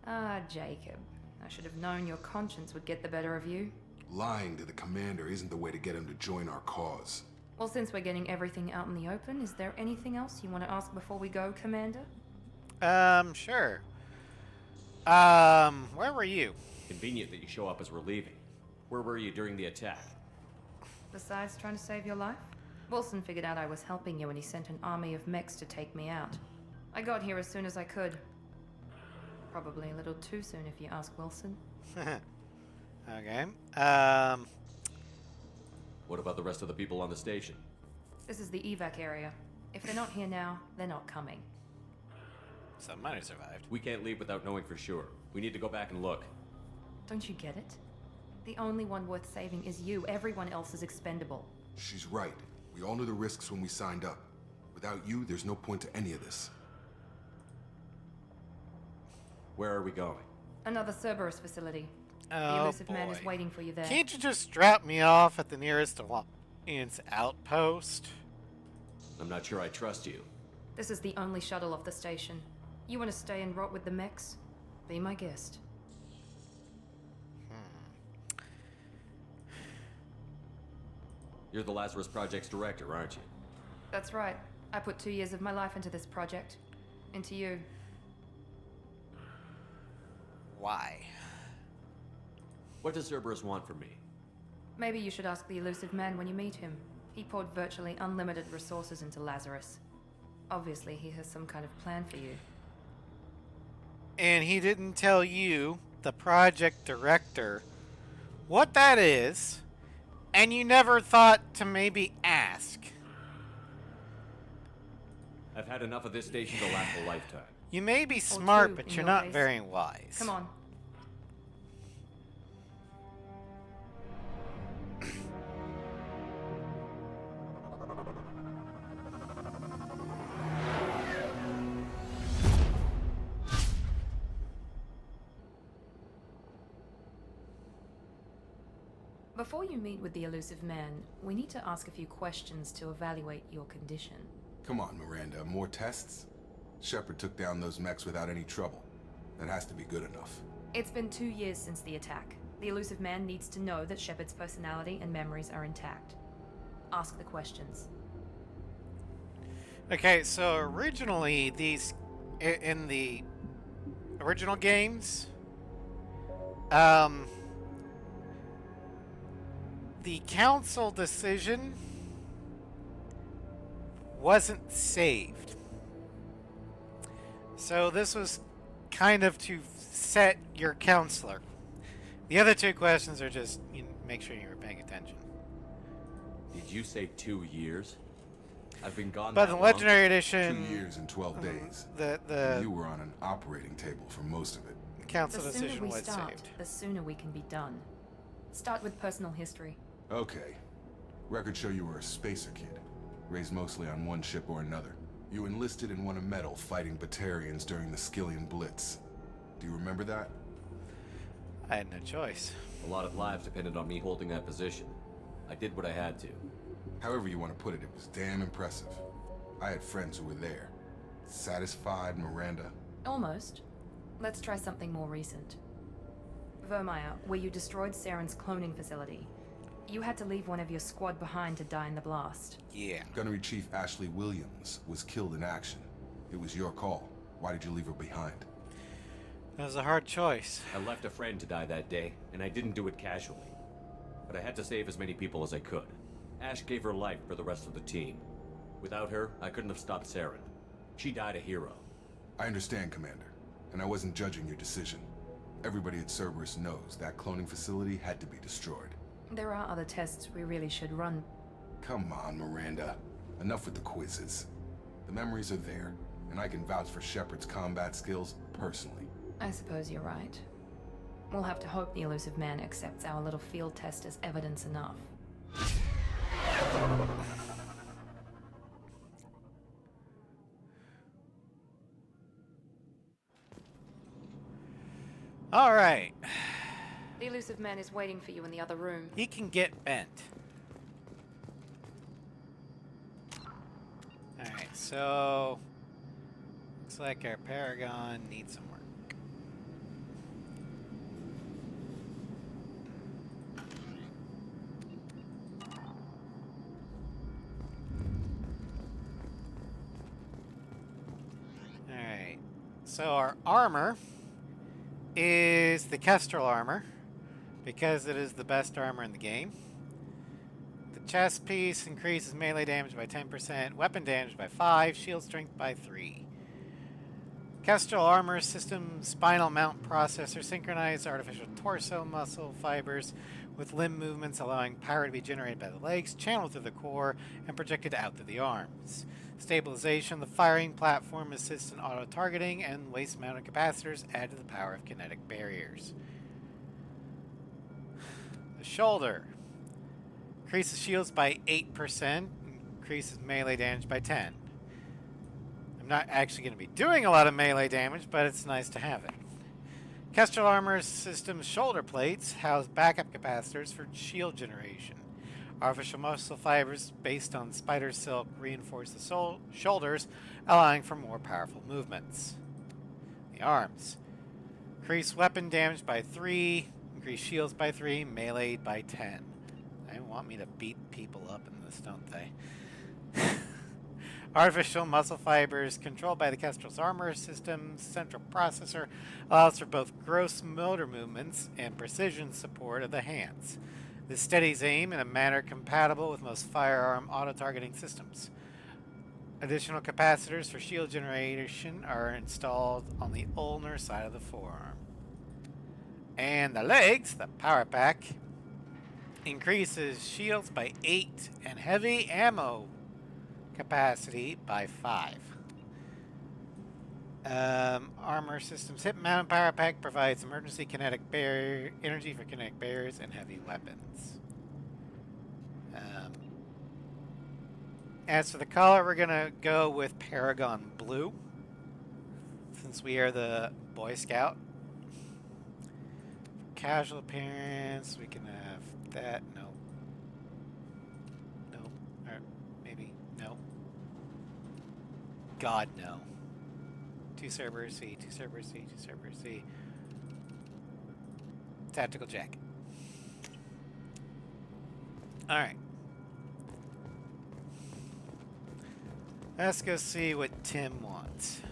Speaker 10: Ah, Jacob. I should have known your conscience would get the better of you.
Speaker 13: Lying to the commander isn't the way to get him to join our cause.
Speaker 10: Well, since we're getting everything out in the open, is there anything else you want to ask before we go, Commander?
Speaker 1: Sure. Where were you?
Speaker 12: Convenient that you show up as we're leaving. Where were you during the attack?
Speaker 10: Besides trying to save your life? Wilson figured out I was helping you and he sent an army of mechs to take me out. I got here as soon as I could. Probably a little too soon if you ask Wilson.
Speaker 1: Okay.
Speaker 12: What about the rest of the people on the station?
Speaker 10: This is the evac area. If they're not here now, they're not coming.
Speaker 1: Some might have survived.
Speaker 12: We can't leave without knowing for sure. We need to go back and look.
Speaker 10: Don't you get it? The only one worth saving is you. Everyone else is expendable.
Speaker 13: She's right. We all knew the risks when we signed up. Without you, there's no point to any of this.
Speaker 12: Where are we going?
Speaker 10: Another Cerberus facility. The
Speaker 1: Oh,
Speaker 10: elusive man is
Speaker 1: boy.
Speaker 10: waiting for you there.
Speaker 1: Can't you just drop me off at the nearest alliance outpost?
Speaker 12: I'm not sure I trust you.
Speaker 10: This is the only shuttle off the station. You want to stay and rot with the mechs? Be my guest.
Speaker 12: You're the Lazarus Project's director, aren't you?
Speaker 10: That's right. I put 2 years of my life into this project. Into you.
Speaker 1: Why?
Speaker 12: What does Cerberus want from me?
Speaker 10: Maybe you should ask the elusive man when you meet him. He poured virtually unlimited resources into Lazarus. Obviously, he has some kind of plan for you.
Speaker 1: And he didn't tell you, the project director, what that is, and you never thought to maybe ask.
Speaker 12: I've had enough of this station to last a lifetime.
Speaker 1: You may be
Speaker 10: Or
Speaker 1: smart,
Speaker 10: two,
Speaker 1: but
Speaker 10: in
Speaker 1: you're
Speaker 10: your
Speaker 1: not
Speaker 10: case.
Speaker 1: very wise.
Speaker 10: Come on. Before you meet with the elusive man, we need to ask a few questions to evaluate your condition.
Speaker 13: Come on, Miranda, more tests? Shepard took down those mechs without any trouble. That has to be good enough.
Speaker 10: It's been 2 years since the attack. The elusive man needs to know that Shepard's personality and memories are intact. Ask the questions.
Speaker 1: Okay, so originally in the original games, the council decision wasn't saved. So this was kind of to set your counselor. The other two questions are just make sure you were paying attention.
Speaker 12: Did you say 2 years? I've been gone
Speaker 1: But
Speaker 12: that
Speaker 1: the
Speaker 12: long?
Speaker 1: Legendary Edition...
Speaker 13: 2 years and 12 days.
Speaker 1: The
Speaker 13: You were on an operating table for most of it.
Speaker 1: council
Speaker 10: The sooner
Speaker 1: decision
Speaker 10: we
Speaker 1: was
Speaker 10: start,
Speaker 1: saved.
Speaker 10: the sooner we can be done. Start with personal history.
Speaker 13: Okay. Records show you were a spacer kid. Raised mostly on one ship or another. You enlisted and won a medal fighting Batarians during the Skillian Blitz. Do you remember that?
Speaker 1: I had no choice.
Speaker 12: A lot of lives depended on me holding that position. I did what I had to.
Speaker 13: However you want to put it, it was damn impressive. I had friends who were there. Satisfied, Miranda?
Speaker 10: Almost. Let's try something more recent. Vermeer, where you destroyed Saren's cloning facility. You had to leave one of your squad behind to die in the blast.
Speaker 1: Yeah.
Speaker 13: Gunnery Chief Ashley Williams was killed in action. It was your call. Why did you leave her behind?
Speaker 1: That was a hard choice.
Speaker 12: I left a friend to die that day, and I didn't do it casually. But I had to save as many people as I could. Ash gave her life for the rest of the team. Without her, I couldn't have stopped Saren. She died a hero.
Speaker 13: I understand, Commander, and I wasn't judging your decision. Everybody at Cerberus knows that cloning facility had to be destroyed.
Speaker 10: There are other tests we really should run.
Speaker 13: Come on, Miranda. Enough with the quizzes. The memories are there, and I can vouch for Shepard's combat skills personally.
Speaker 10: I suppose you're right. We'll have to hope the elusive man accepts our little field test as evidence enough.
Speaker 1: All right.
Speaker 10: The elusive man is waiting for you in the other room.
Speaker 1: He can get bent. Alright, so... looks like our Paragon needs some work. Alright, so our armor is the Kestrel armor, because it is the best armor in the game. The chest piece increases melee damage by 10%, weapon damage by 5, shield strength by 3. Kestrel armor system spinal mount processor synchronized artificial torso muscle fibers with limb movements, allowing power to be generated by the legs, channeled through the core, and projected out through the arms. Stabilization, the firing platform assists in auto-targeting, and waist-mounted capacitors add to the power of kinetic barriers. The shoulder increases shields by 8%, increases melee damage by 10. I'm not actually going to be doing a lot of melee damage, but it's nice to have it. Kestrel Armor System's shoulder plates house backup capacitors for shield generation. Artificial muscle fibers based on spider silk reinforce the shoulders, allowing for more powerful movements. The arms increase weapon damage by 3, increase shields by 3, melee by 10. They want me to beat people up in this, don't they? Artificial muscle fibers controlled by the Kestrel's armor system's central processor allows for both gross motor movements and precision support of the hands. This steadies aim in a manner compatible with most firearm auto-targeting systems. Additional capacitors for shield generation are installed on the ulnar side of the forearm. And the legs, the power pack, increases shields by 8 and heavy ammo capacity by 5. Armor systems. Hip mount power pack provides emergency kinetic barrier energy for kinetic barriers and heavy weapons. As for the color, we're gonna go with Paragon Blue, since we are the Boy Scout. Casual appearance, we can have that. No. No. Or maybe. No. God, no. 2 Cerberus C, 2 Cerberus C, 2 Cerberus C. Tactical jacket. Alright. Let's go see what Tim wants.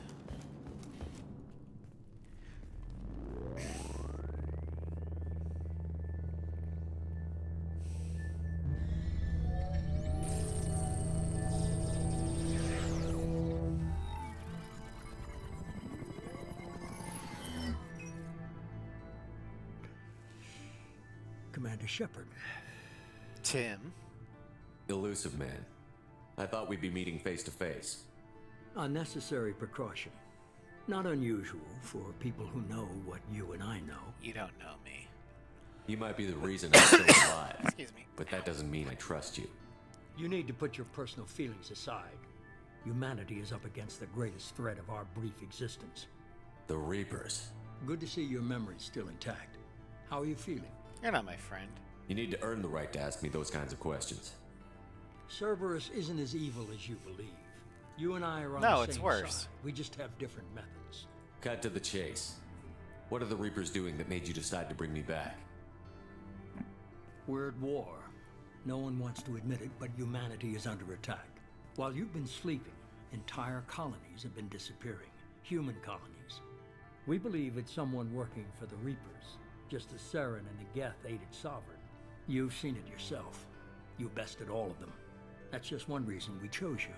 Speaker 3: Commander Shepard.
Speaker 1: Tim.
Speaker 12: Elusive man. I thought we'd be meeting face to face.
Speaker 3: Unnecessary precaution. Not unusual for people who know what you and I know.
Speaker 1: You don't know me.
Speaker 12: You might be the reason I'm still alive.
Speaker 1: Excuse me.
Speaker 12: But that doesn't mean I trust you.
Speaker 3: You need to put your personal feelings aside. Humanity is up against the greatest threat of our brief existence.
Speaker 12: The Reapers.
Speaker 3: Good to see your memory's still intact. How are you feeling?
Speaker 1: You're not my friend.
Speaker 12: You need to earn the right to ask me those kinds of questions.
Speaker 3: Cerberus isn't as evil as you believe. You and I are on
Speaker 1: No,
Speaker 3: the
Speaker 1: it's
Speaker 3: same
Speaker 1: worse.
Speaker 3: side. We just have different methods.
Speaker 12: Cut to the chase. What are the Reapers doing that made you decide to bring me back?
Speaker 3: We're at war. No one wants to admit it, but humanity is under attack. While you've been sleeping, entire colonies have been disappearing. Human colonies. We believe it's someone working for the Reapers, just as Saren and the Geth aided Sovereign. You've seen it yourself. You bested all of them. That's just one reason we chose you.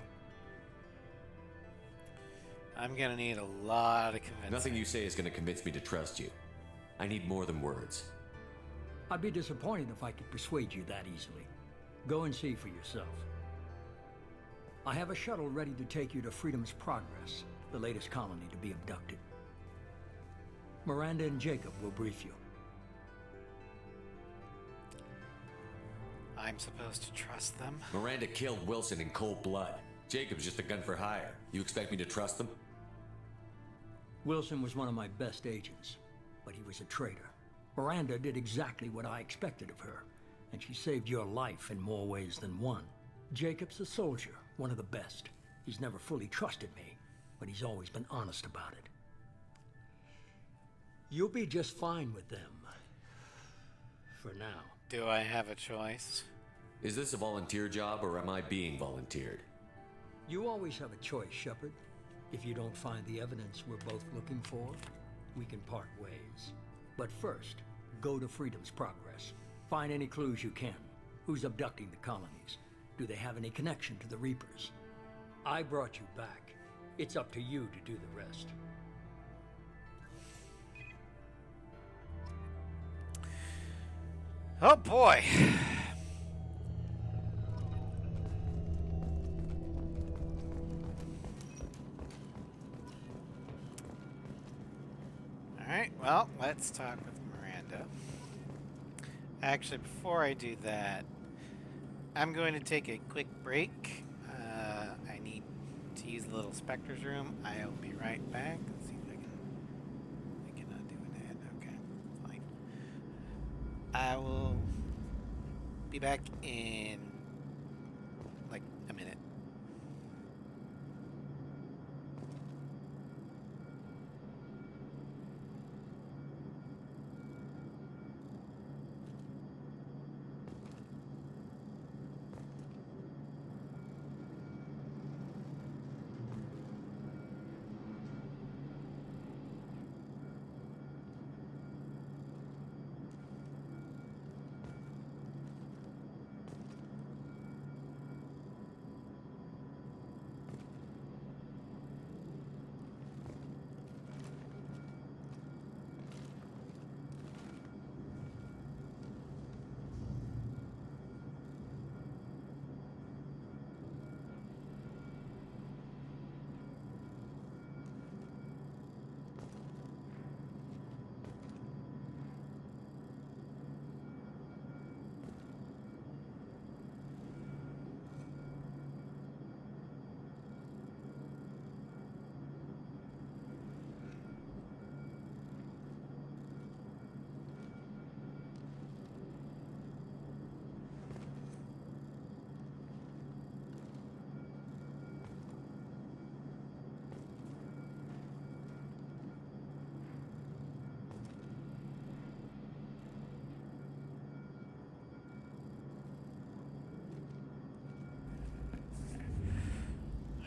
Speaker 1: I'm gonna need a lot of convincing.
Speaker 12: Nothing you say is going to convince me to trust you. I need more than words.
Speaker 3: I'd be disappointed if I could persuade you that easily. Go and see for yourself. I have a shuttle ready to take you to Freedom's Progress, the latest colony to be abducted. Miranda and Jacob will brief you.
Speaker 1: I'm supposed to trust them?
Speaker 12: Miranda killed Wilson in cold blood. Jacob's just a gun for hire. You expect me to trust them?
Speaker 3: Wilson was one of my best agents, but he was a traitor. Miranda did exactly what I expected of her, and she saved your life in more ways than one. Jacob's a soldier, one of the best. He's never fully trusted me, but he's always been honest about it. You'll be just fine with them. For now.
Speaker 1: Do I have a choice?
Speaker 12: Is this a volunteer job, or am I being volunteered?
Speaker 3: You always have a choice, Shepard. If you don't find the evidence we're both looking for, we can part ways. But first, go to Freedom's Progress. Find any clues you can. Who's abducting the colonies? Do they have any connection to the Reapers? I brought you back. It's up to you to do the rest.
Speaker 1: Oh boy. Alright, well, let's talk with Miranda. Actually, before I do that, I'm going to take a quick break. I need to use the little Spectre's room. I'll be right back. Let's see if I cannot do that. Okay, fine. I will be back in like a minute.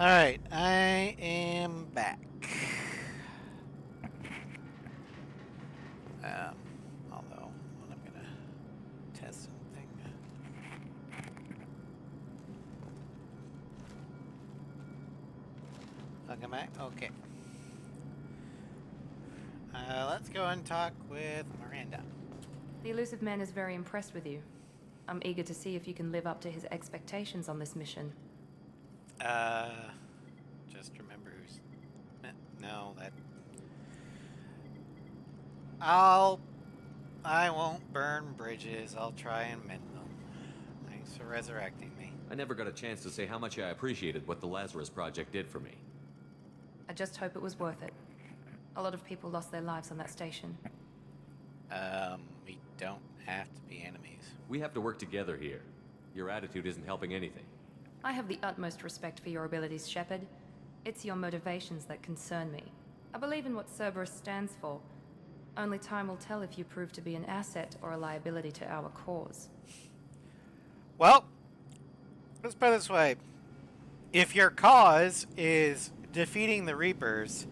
Speaker 1: Alright, I am back. Although, I'm gonna test something. Welcome back? Okay. Let's go and talk with Miranda.
Speaker 10: The elusive man is very impressed with you. I'm eager to see if you can live up to his expectations on this mission.
Speaker 1: Just remember who's... No, that... I won't burn bridges. I'll try and mend them. Thanks for resurrecting me.
Speaker 12: I never got a chance to say how much I appreciated what the Lazarus Project did for me.
Speaker 10: I just hope it was worth it. A lot of people lost their lives on that station.
Speaker 1: We don't have to be enemies.
Speaker 12: We have to work together here. Your attitude isn't helping anything.
Speaker 10: I have the utmost respect for your abilities, Shepard. It's your motivations that concern me. I believe in what Cerberus stands for. Only time will tell if you prove to be an asset or a liability to our cause.
Speaker 1: Well, let's put it this way. If your cause is defeating the Reapers,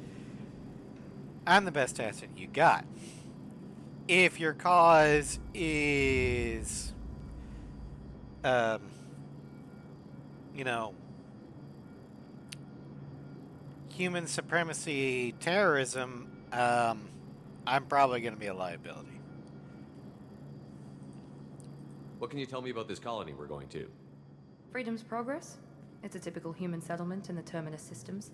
Speaker 1: I'm the best asset you got. If your cause is, human supremacy, terrorism, I'm probably going to be a liability.
Speaker 12: What can you tell me about this colony we're going to?
Speaker 10: Freedom's Progress? It's a typical human settlement in the Terminus systems.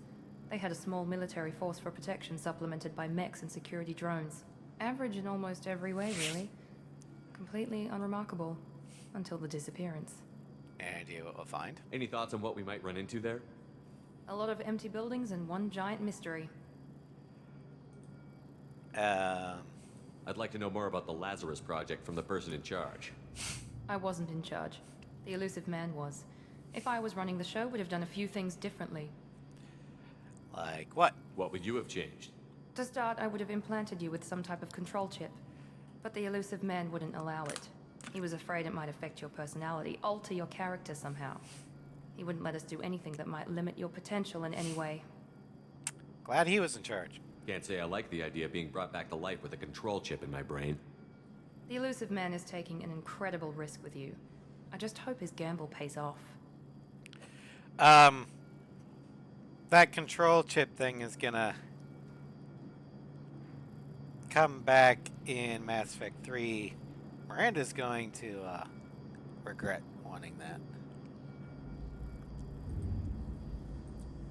Speaker 10: They had a small military force for protection supplemented by mechs and security drones. Average in almost every way, really. Completely unremarkable. Until the disappearance.
Speaker 1: Any idea what we'll find?
Speaker 12: Any thoughts on what we might run into there?
Speaker 10: A lot of empty buildings and one giant mystery.
Speaker 12: I'd like to know more about the Lazarus Project from the person in charge.
Speaker 10: I wasn't in charge. The elusive man was. If I was running the show, would have done a few things differently.
Speaker 1: Like what?
Speaker 12: What would you have changed?
Speaker 10: To start, I would have implanted you with some type of control chip. But the elusive man wouldn't allow it. He was afraid it might affect your personality, alter your character somehow. He wouldn't let us do anything that might limit your potential in any way.
Speaker 1: Glad he was in charge.
Speaker 12: Can't say I like the idea of being brought back to life with a control chip in my brain.
Speaker 10: The elusive man is taking an incredible risk with you. I just hope his gamble pays off.
Speaker 1: That control chip thing is gonna come back in Mass Effect 3. Miranda's going to regret wanting that.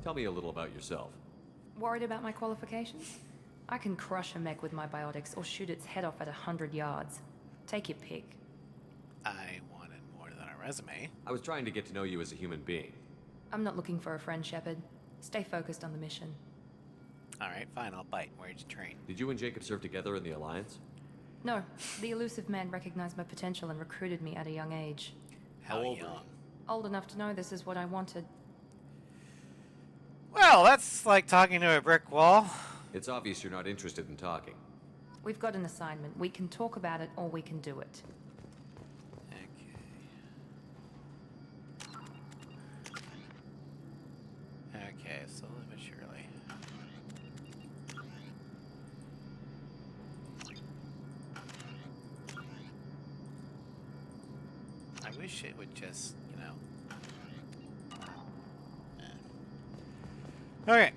Speaker 12: Tell me a little about yourself.
Speaker 10: Worried about my qualifications? I can crush a mech with my biotics or shoot its head off at 100 yards. Take your pick.
Speaker 1: I wanted more than a resume.
Speaker 12: I was trying to get to know you as a human being.
Speaker 10: I'm not looking for a friend, Shepard. Stay focused on the mission.
Speaker 1: Alright, fine, I'll bite. Where'd you train?
Speaker 12: Did you and Jacob serve together in the Alliance?
Speaker 10: No, the elusive man recognized my potential and recruited me at a young age.
Speaker 1: How
Speaker 12: old?
Speaker 1: young?
Speaker 10: Old enough to know this is what I wanted.
Speaker 1: Well, that's like talking to a brick wall.
Speaker 12: It's obvious you're not interested in talking.
Speaker 10: We've got an assignment. We can talk about it or we can do it.
Speaker 1: Okay, slowly but surely. I wish it would just, Okay.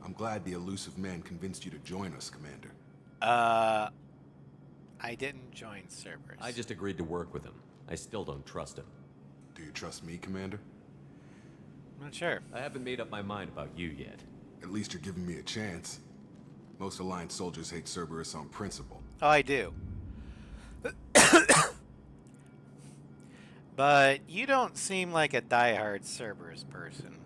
Speaker 13: I'm glad the elusive man convinced you to join us, Commander.
Speaker 1: I didn't join Cerberus.
Speaker 12: I just agreed to work with him. I still don't trust him.
Speaker 13: Do you trust me, Commander?
Speaker 1: I'm not sure.
Speaker 12: I haven't made up my mind about you yet.
Speaker 13: At least you're giving me a chance. Most Alliance soldiers hate Cerberus on principle.
Speaker 1: Oh, I do. But you don't seem like a diehard Cerberus person.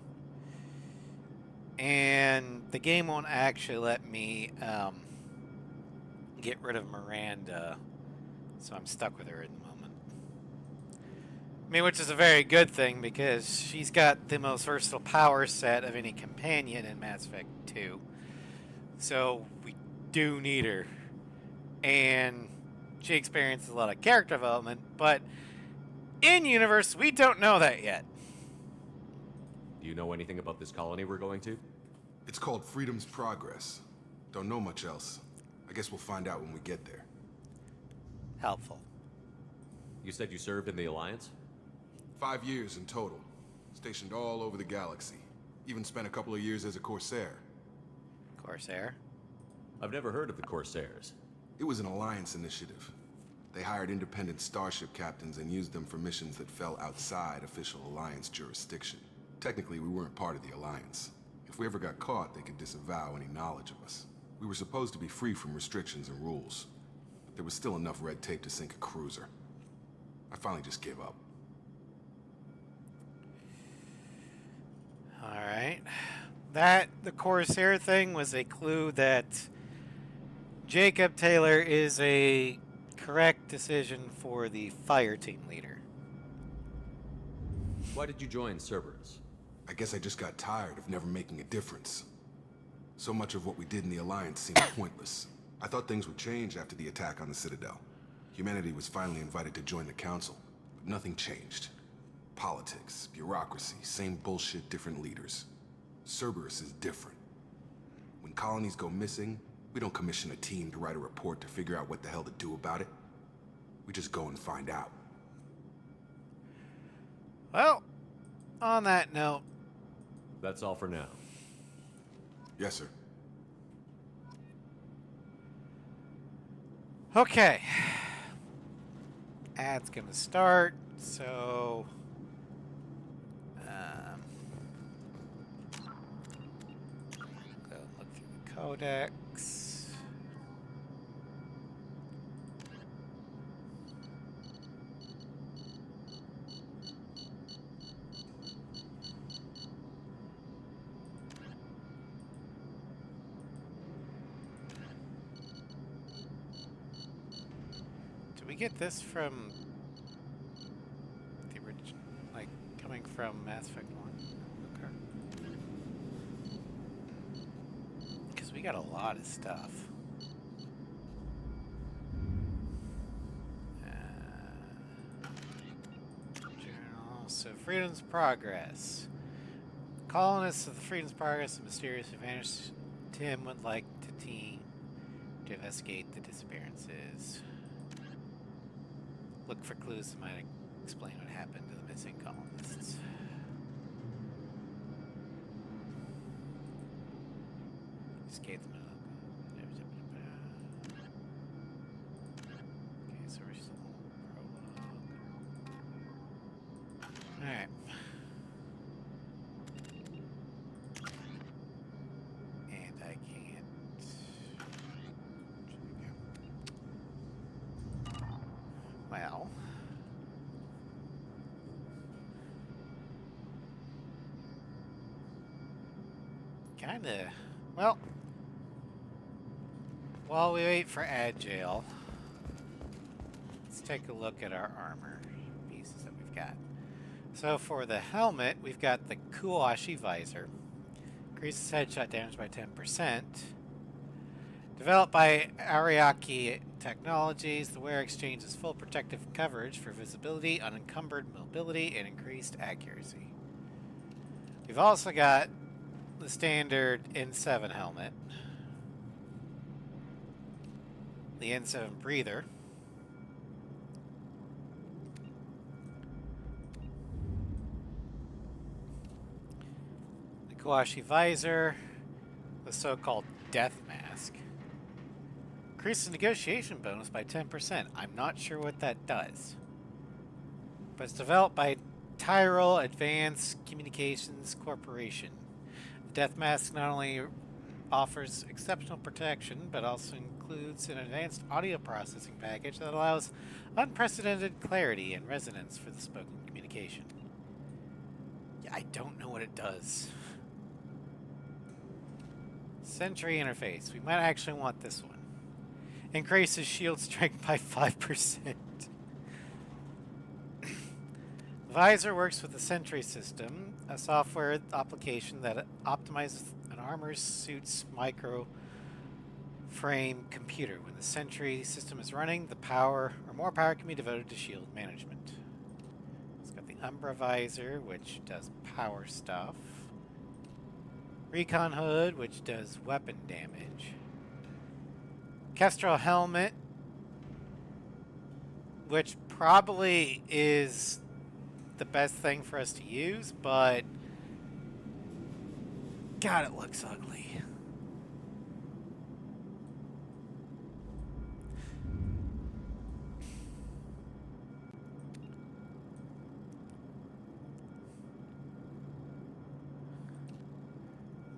Speaker 1: And the game won't actually let me get rid of Miranda, so I'm stuck with her at the moment. I mean, which is a very good thing because she's got the most versatile power set of any companion in Mass Effect 2. So we do need her. And she experiences a lot of character development, but in universe, we don't know that yet.
Speaker 12: Do you know anything about this colony we're going to?
Speaker 13: It's called Freedom's Progress. Don't know much else. I guess we'll find out when we get there.
Speaker 1: Helpful.
Speaker 12: You said you served in the Alliance?
Speaker 13: 5 years in total. Stationed all over the galaxy. Even spent a couple of years as a Corsair.
Speaker 1: Corsair?
Speaker 12: I've never heard of the Corsairs.
Speaker 13: It was an Alliance initiative. They hired independent starship captains and used them for missions that fell outside official Alliance jurisdiction. Technically, we weren't part of the Alliance. If we ever got caught, they could disavow any knowledge of us. We were supposed to be free from restrictions and rules. But there was still enough red tape to sink a cruiser. I finally just gave up.
Speaker 1: Alright. The Corsair thing was a clue that Jacob Taylor is a correct decision for the fire team leader.
Speaker 12: Why did you join Cerberus?
Speaker 13: I guess I just got tired of never making a difference. So much of what we did in the Alliance seemed pointless. I thought things would change after the attack on the Citadel. Humanity was finally invited to join the Council, but nothing changed. Politics, bureaucracy, same bullshit, different leaders. Cerberus is different. When colonies go missing, we don't commission a team to write a report to figure out what the hell to do about it. We just go and find out.
Speaker 1: Well, on that note...
Speaker 12: That's all for now.
Speaker 13: Yes, sir.
Speaker 1: Okay. Ad's gonna start, so... go look through the codex. Did we get this from the original, like coming from Mass Effect 1? Okay. Because we got a lot of stuff. Journal. So Freedom's Progress. Colonists of the Freedom's Progress, a mysterious advantage Tim would like to team to investigate the disappearances. Look for clues that might explain what happened to the missing colonists. Escape them. Okay, so we're still prologue. Alright. And I can't. Well. Kinda. Well. While we wait for Agile, let's take a look at our armor pieces that we've got. So for the helmet, we've got the Kuwashi visor. Increases headshot damage by 10%. Developed by Ariake Technologies, the wearer exchanges full protective coverage for visibility, unencumbered mobility, and increased accuracy. We've also got the standard N7 helmet, the N7 breather, the Kawashi visor, the so-called death mask. Increases negotiation bonus by 10%. I'm not sure what that does. But it's developed by Tyrol Advanced Communications Corporation. The death mask not only offers exceptional protection, but also includes an advanced audio processing package that allows unprecedented clarity and resonance for the spoken communication. Yeah, I don't know what it does. Sentry interface. We might actually want this one. Increases shield strength by 5%. Visor works with the Sentry system, a software application that optimizes an armor suit's micro frame computer. When the Sentry system is running, the power or more power can be devoted to shield management. It's got The Umbra Visor, which does power stuff. Recon Hood, which does weapon damage. Kestrel Helmet, which probably is the best thing for us to use, but God, it looks ugly.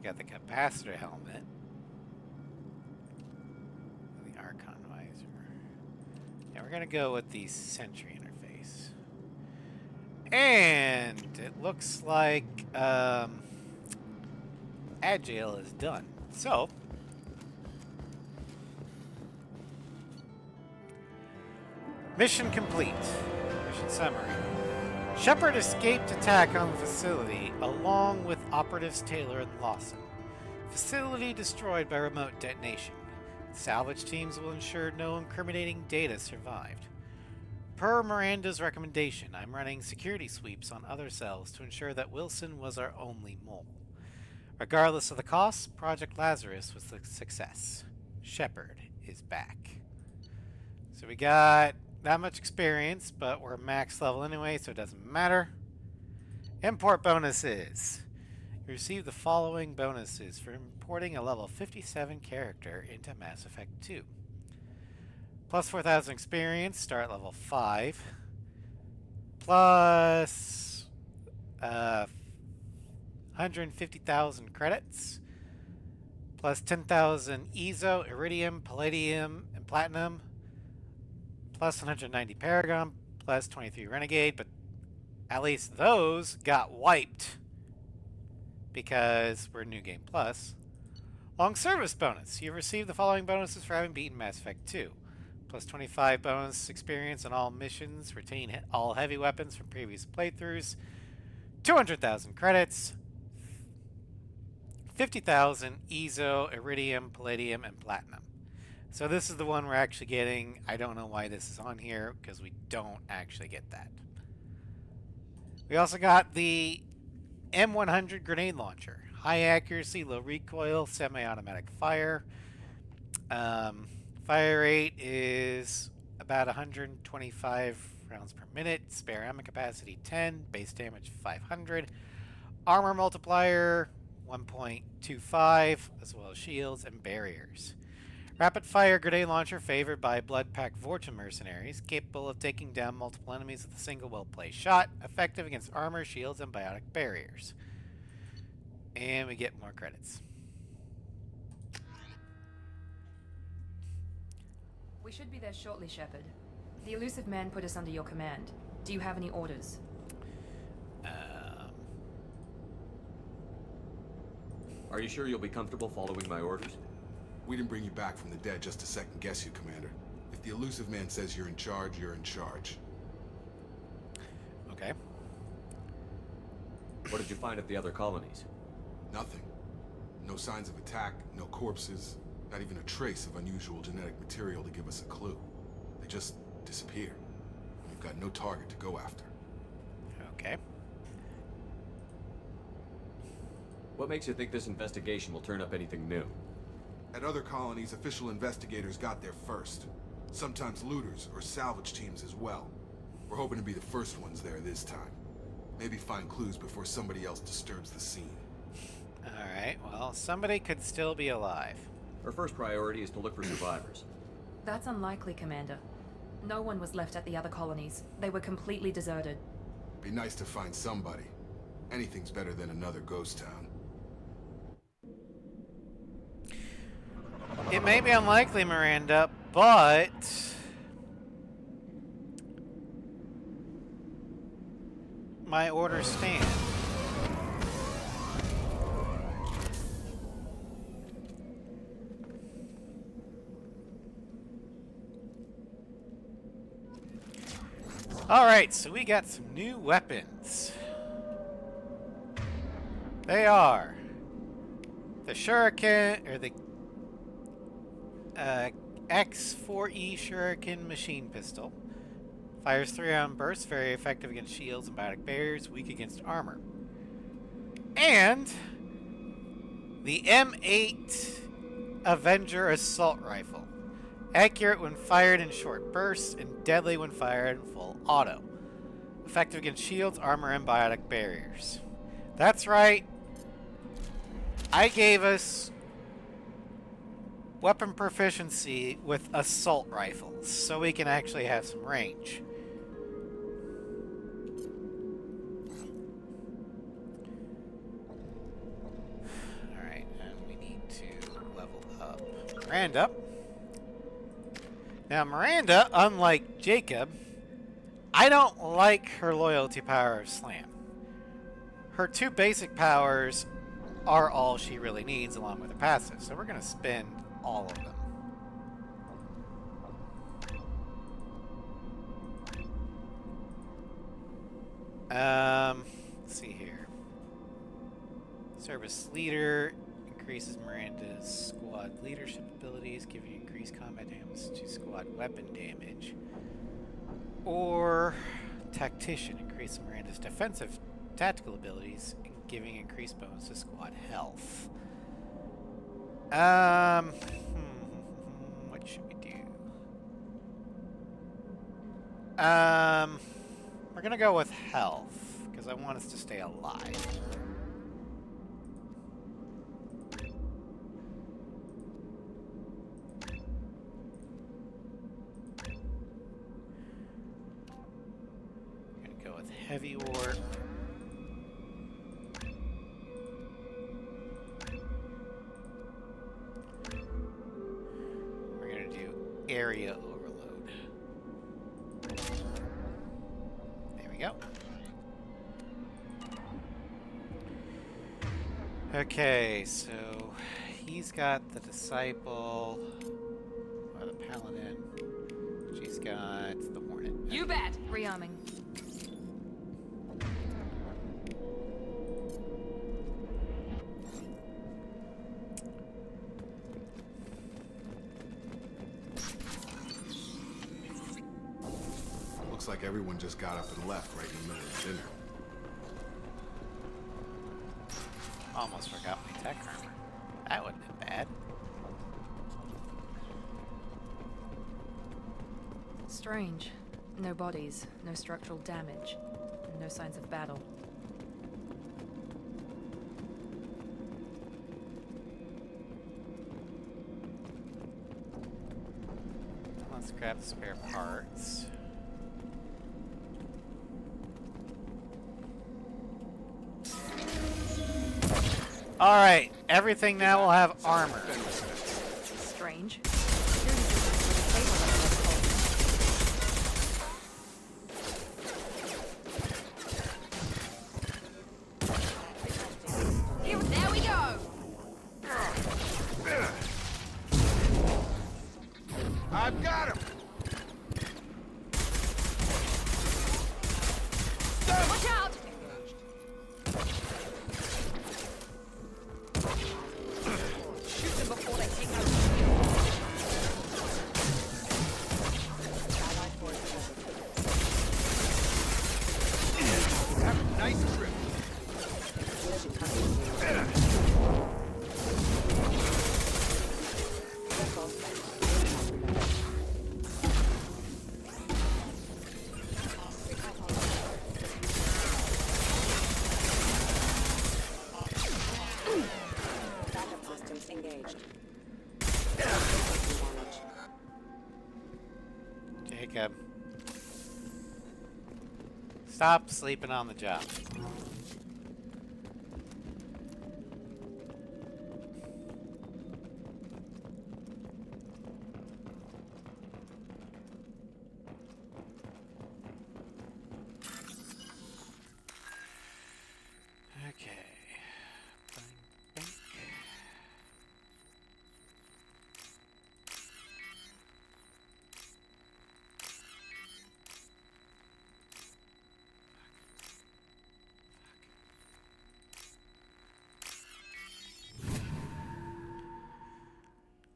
Speaker 1: Got the capacitor helmet. The Archon visor. Yeah, we're gonna go with the Sentry interface. And it looks like Agile is done. So mission complete. Mission summary. Shepard escaped attack on the facility, along with operatives Taylor and Lawson. Facility destroyed by remote detonation. Salvage teams will ensure no incriminating data survived. Per Miranda's recommendation, I'm running security sweeps on other cells to ensure that Wilson was our only mole. Regardless of the costs, Project Lazarus was a success. Shepard is back. So we got that much experience, but we're max level anyway, so it doesn't matter. Import bonuses. You receive the following bonuses for importing a level 57 character into Mass Effect 2. Plus 4,000 experience, start at level 5. Plus 150,000 credits. Plus 10,000 EZO, Iridium, Palladium, and Platinum. Plus 190 Paragon, plus 23 Renegade, but at least those got wiped because we're New Game Plus. Long Service bonus. You've received the following bonuses for having beaten Mass Effect 2. Plus 25 bonus experience on all missions. Retain all heavy weapons from previous playthroughs. 200,000 credits. 50,000 EZO, Iridium, Palladium, and Platinum. So this is the one we're actually getting. I don't know why this is on here, because we don't actually get that. We also got the M100 grenade launcher. High accuracy, low recoil, semi-automatic fire. Fire rate is about 125 rounds per minute. Spare ammo capacity 10. Base damage 500. Armor multiplier 1.25, as well as shields and barriers. Rapid fire grenade launcher favored by Blood Pack Vorta mercenaries, capable of taking down multiple enemies with a single well-placed shot, effective against armor, shields, and biotic barriers. And we get more credits.
Speaker 10: We should be there shortly, Shepard. The elusive man put us under your command. Do you have any orders?
Speaker 12: Are you sure you'll be comfortable following my orders?
Speaker 13: We didn't bring you back from the dead just to second guess you, Commander. If the elusive man says you're in charge, you're in charge.
Speaker 1: Okay.
Speaker 12: What did you find at the other colonies?
Speaker 13: Nothing. No signs of attack, no corpses, not even a trace of unusual genetic material to give us a clue. They just disappear. We've got no target to go after.
Speaker 1: Okay.
Speaker 12: What makes you think this investigation will turn up anything new?
Speaker 13: At other colonies, official investigators got there first. Sometimes looters or salvage teams as well. We're hoping to be the first ones there this time. Maybe find clues before somebody else disturbs the scene.
Speaker 1: Alright, well, somebody could still be alive.
Speaker 12: Our first priority is to look for survivors.
Speaker 10: That's unlikely, Commander. No one was left at the other colonies. They were completely deserted.
Speaker 13: Be nice to find somebody. Anything's better than another ghost town.
Speaker 1: It may be unlikely, Miranda, but my orders stand. Alright, so we got some new weapons. They are the Shuriken, or the X4E Shuriken machine pistol, Fires 3-round bursts, very effective against shields and biotic barriers, weak against armor. And the M8 Avenger Assault Rifle. Accurate when fired in short bursts and deadly when fired in full auto. Effective against shields, armor, and biotic barriers. That's right. I gave us weapon proficiency with assault rifles, so we can actually have some range. Alright, and we need to level up Miranda. Now Miranda, unlike Jacob, I don't like her loyalty power of Slam. Her two basic powers are all she really needs along with her passive, so we're going to spend all of them. Let's see here. Service Leader increases Miranda's squad leadership abilities, giving increased combat damage to squad weapon damage. Or Tactician increases Miranda's defensive tactical abilities, giving increased bonus to squad health. What should we do? We're gonna go with health, because I want us to stay alive. Gonna go with heavy warp. Area overload. There we go. Okay, so he's got the Disciple, or the Paladin. She's got the Hornet.
Speaker 10: You bet! Rearming.
Speaker 13: Looks like everyone just got up and left right in the middle of dinner.
Speaker 1: Almost forgot my tech armor. That wouldn't have been bad.
Speaker 10: Strange. No bodies, no structural damage, and no signs of battle.
Speaker 1: Let's grab the spare parts. Alright, everything now will have armor.
Speaker 10: Strange.
Speaker 2: There we go!
Speaker 13: I've got him!
Speaker 2: Watch out! Shoot them before they take out
Speaker 13: Have a nice trip.
Speaker 1: Jacob. Stop sleeping on the job. Okay. Bang, bang.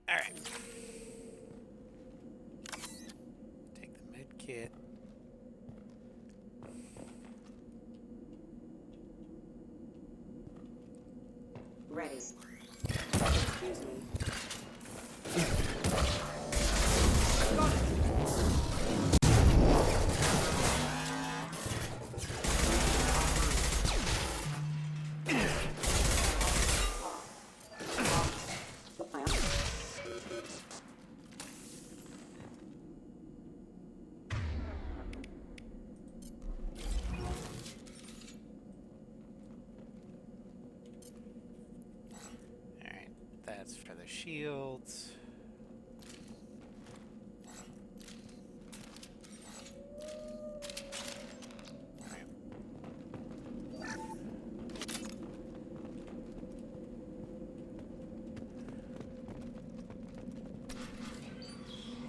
Speaker 1: Alright. Take the med kit.
Speaker 14: Wait. Excuse me.
Speaker 1: Alright, that's for the shields.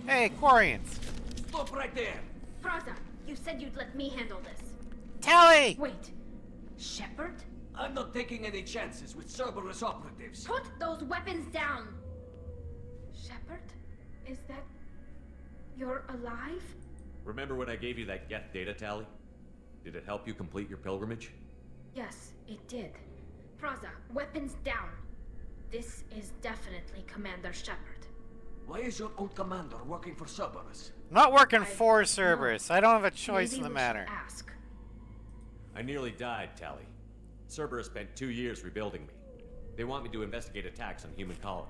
Speaker 1: Hey, Quarians!
Speaker 16: Stop right there!
Speaker 17: Praza, you said you'd let me handle this.
Speaker 1: Tally!
Speaker 17: Wait. Shepard?
Speaker 16: I'm not taking any chances with Cerberus operatives.
Speaker 17: Put those weapons down! Shepard? Is that... you're alive?
Speaker 12: Remember when I gave you that Geth data tally? Did it help you complete your pilgrimage?
Speaker 17: Yes, it did. Praza, weapons down. This is definitely Commander Shepard.
Speaker 16: Why is your old commander working for Cerberus?
Speaker 1: I'm not working for Cerberus. I don't have a choice
Speaker 17: Maybe
Speaker 1: in the
Speaker 17: we
Speaker 1: matter.
Speaker 17: should ask.
Speaker 12: I nearly died, Tally. Cerberus spent 2 years rebuilding me. They want me to investigate attacks on human colonies.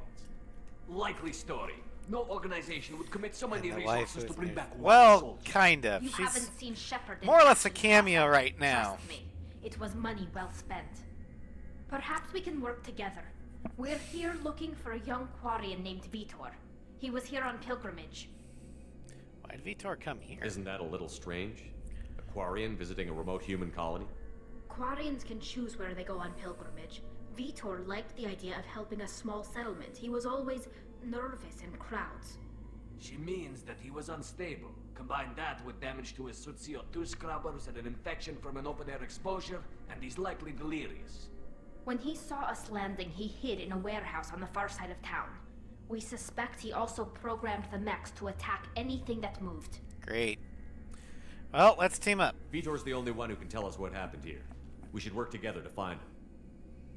Speaker 16: Likely story. No organization would commit so many
Speaker 1: And the wife
Speaker 16: resources to
Speaker 1: was
Speaker 16: bring
Speaker 1: new.
Speaker 16: back one
Speaker 1: Well,
Speaker 16: soldier.
Speaker 1: kind of.
Speaker 17: You
Speaker 1: She's
Speaker 17: haven't seen Shepard in
Speaker 1: more or less a
Speaker 17: action,
Speaker 1: cameo
Speaker 17: Praza.
Speaker 1: right now.
Speaker 17: Trust me, it was money well spent. Perhaps we can work together. We're here looking for a young Quarian named Vitor. He was here on pilgrimage.
Speaker 1: Why'd Vitor come here?
Speaker 12: Isn't that a little strange? A Quarian visiting a remote human colony?
Speaker 17: Quarians can choose where they go on pilgrimage. Vitor liked the idea of helping a small settlement. He was always nervous in crowds.
Speaker 16: She means that he was unstable. Combine that with damage to his CO2 scrubbers and an infection from an open-air exposure, and he's likely delirious.
Speaker 17: When he saw us landing, he hid in a warehouse on the far side of town. We suspect he also programmed the mechs to attack anything that moved.
Speaker 1: Great. Well, let's team up.
Speaker 12: Vitor's the only one who can tell us what happened here. We should work together to find him.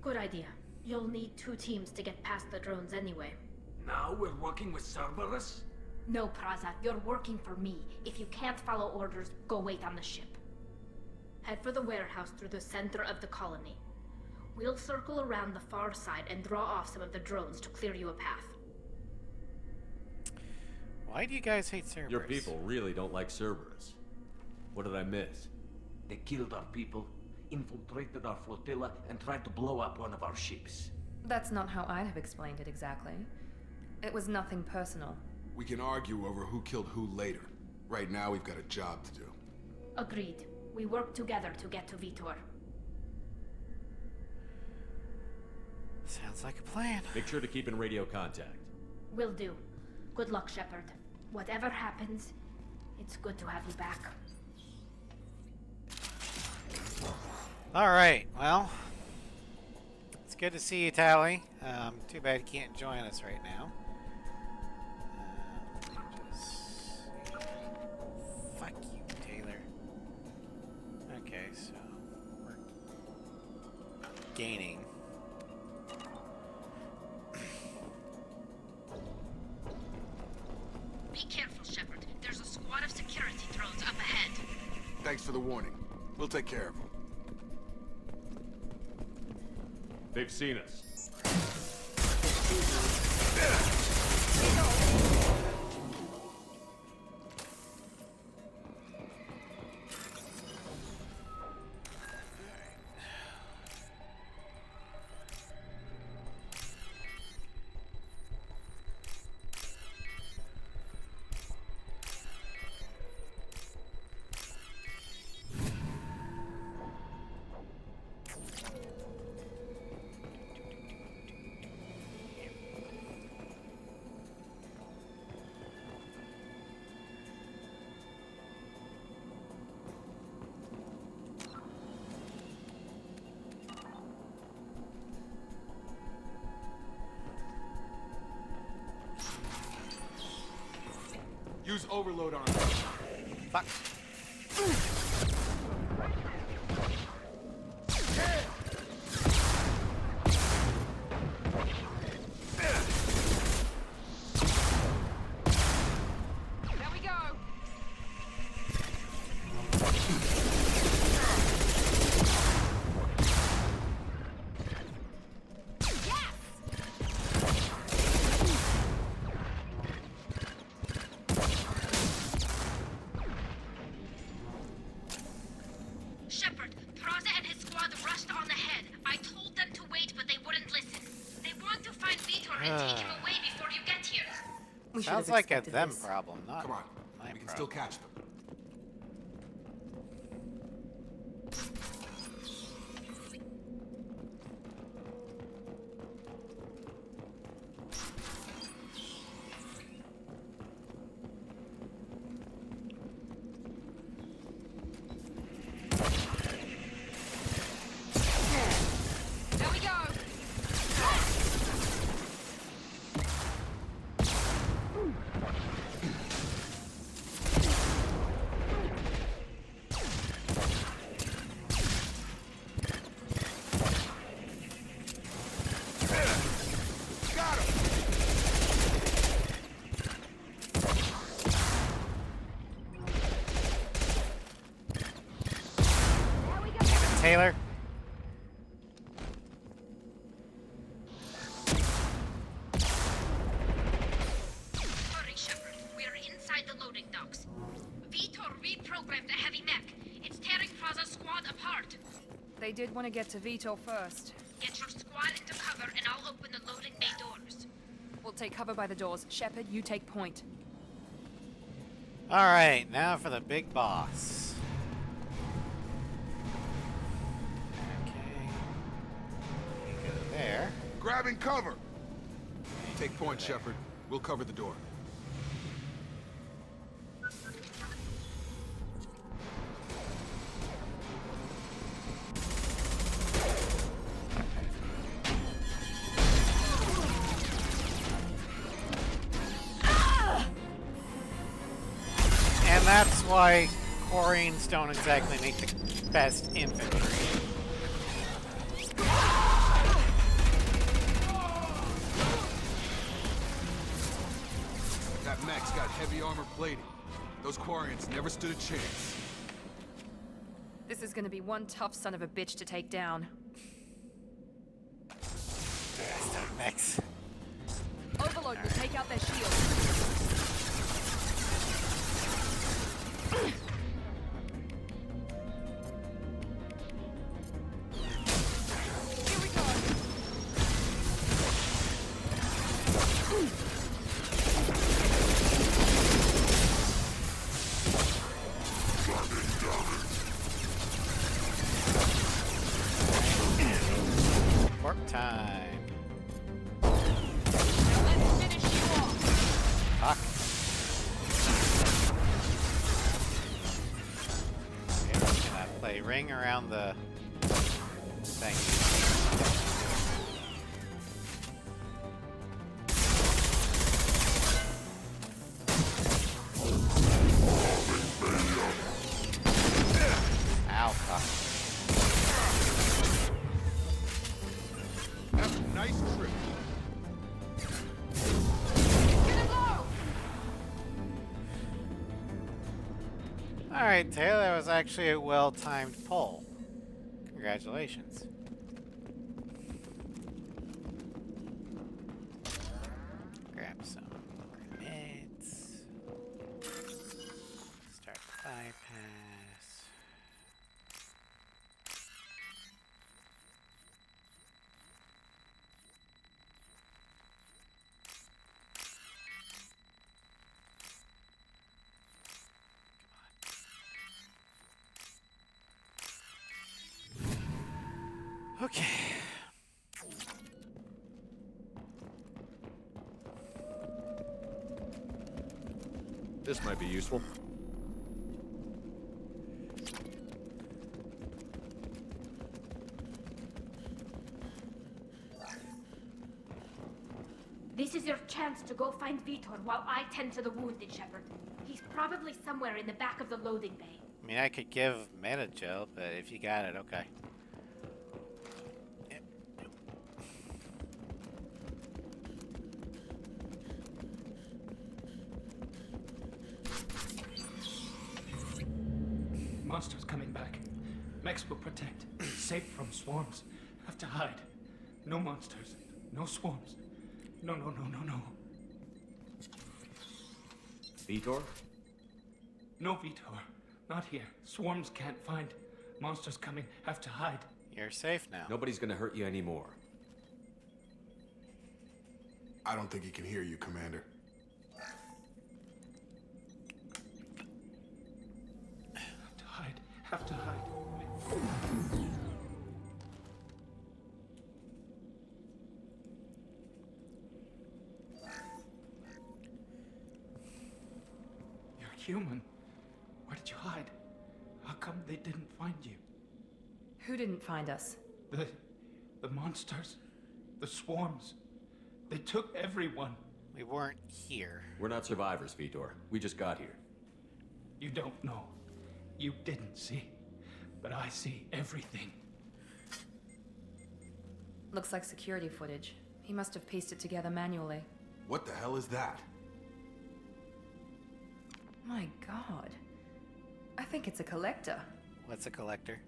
Speaker 17: Good idea. You'll need 2 teams to get past the drones anyway.
Speaker 16: Now we're working with Cerberus?
Speaker 17: No, Praza, you're working for me. If you can't follow orders, go wait on the ship. Head for the warehouse through the center of the colony. We'll circle around the far side and draw off some of the drones to clear you a path.
Speaker 1: Why do you guys hate Cerberus?
Speaker 12: Your people really don't like Cerberus. What did I miss?
Speaker 16: They killed our people, infiltrated our flotilla, and tried to blow up one of our ships.
Speaker 10: That's not how I'd have explained it exactly. It was nothing personal.
Speaker 13: We can argue over who killed who later. Right now, we've got a job to do.
Speaker 17: Agreed. We work together to get to Vitor.
Speaker 1: Sounds like a plan.
Speaker 12: Make sure to keep in radio contact.
Speaker 17: Will do. Good luck, Shepard. Whatever happens, it's good to have you back.
Speaker 1: Alright, well. It's good to see you, Tally. Too bad you can't join us right now. Fuck you, Taylor. Okay, so we're gaining.
Speaker 17: Be careful, Shepard. There's a squad of security drones up ahead.
Speaker 13: Thanks for the warning. We'll take care of them.
Speaker 12: They've seen us.
Speaker 13: Use overload on them.
Speaker 1: Fuck.
Speaker 17: Shepard, Praza and his squad rushed on ahead. I told them to wait, but they wouldn't listen. They want to find Vitor and take him away before you get here.
Speaker 1: Sounds like a them problem, not
Speaker 13: Come on,
Speaker 1: my
Speaker 13: we can
Speaker 1: problem.
Speaker 13: still catch them.
Speaker 2: There we go.
Speaker 1: Taylor.
Speaker 17: Hurry, Shepard. We are inside the loading docks. Vitor reprogrammed a heavy mech. It's tearing Praza's squad apart.
Speaker 6: They did want to get to Vito first.
Speaker 17: Get your squad into cover and I'll open the loading bay doors.
Speaker 6: We'll take cover by the doors. Shepard, you take point.
Speaker 1: Alright, now for the big boss. Okay. You go there.
Speaker 13: Grabbing cover! Take point, Shepard. We'll cover the door.
Speaker 1: And that's why Quarians don't exactly make the best infantry.
Speaker 13: That mech's got heavy armor plating. Those Quarians never stood a chance.
Speaker 6: This is gonna be one tough son of a bitch to take down.
Speaker 1: Next.
Speaker 6: Overload will take out their shields. Here we go.
Speaker 1: Warp time.
Speaker 6: Let's finish you off.
Speaker 1: Fuck. Okay, we're just gonna play ring around the thing. Ow, fuck.
Speaker 13: Have a nice trip.
Speaker 1: Alright, Taylor, that was actually a well-timed pull. Congratulations. Grab some grenades. Start the bypass. Okay.
Speaker 12: This might be useful.
Speaker 17: This is your chance to go find Vitor while I tend to the wounded, Shepard. He's probably somewhere in the back of the loading bay.
Speaker 1: I mean, I could give Meta-Gel, but if you got it, okay.
Speaker 16: Monsters coming back. Mechs will protect. Safe from swarms. Have to hide. No monsters. No swarms. No, no, no, no, no.
Speaker 12: Vitor?
Speaker 16: No, Vitor. Not here. Swarms can't find Monsters coming. Have to hide.
Speaker 1: You're safe now.
Speaker 12: Nobody's gonna hurt you anymore.
Speaker 13: I don't think he can hear you, Commander.
Speaker 16: Have to hide. Have to hide. You're human. Where did you hide? How come they didn't find you?
Speaker 6: Who didn't find us?
Speaker 16: The monsters. The swarms. They took everyone.
Speaker 1: We weren't here.
Speaker 12: We're not survivors, Vitor. We just got here.
Speaker 16: You don't know. You didn't see. But I see everything.
Speaker 6: Looks like security footage. He must have pieced it together manually.
Speaker 13: What the hell is that?
Speaker 6: My god. I think it's a collector.
Speaker 1: What's a collector?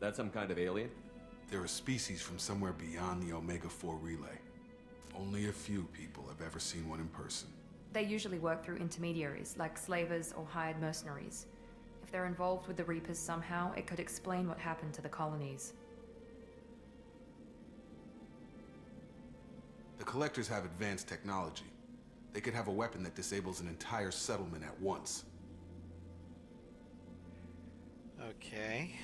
Speaker 12: That some kind of alien?
Speaker 13: They're a species from somewhere beyond the Omega-4 relay. Only a few people have ever seen one in person.
Speaker 6: They usually work through intermediaries, like slavers or hired mercenaries. If they're involved with the Reapers somehow, it could explain what happened to the colonies.
Speaker 13: The Collectors have advanced technology. They could have a weapon that disables an entire settlement at once.
Speaker 1: Okay.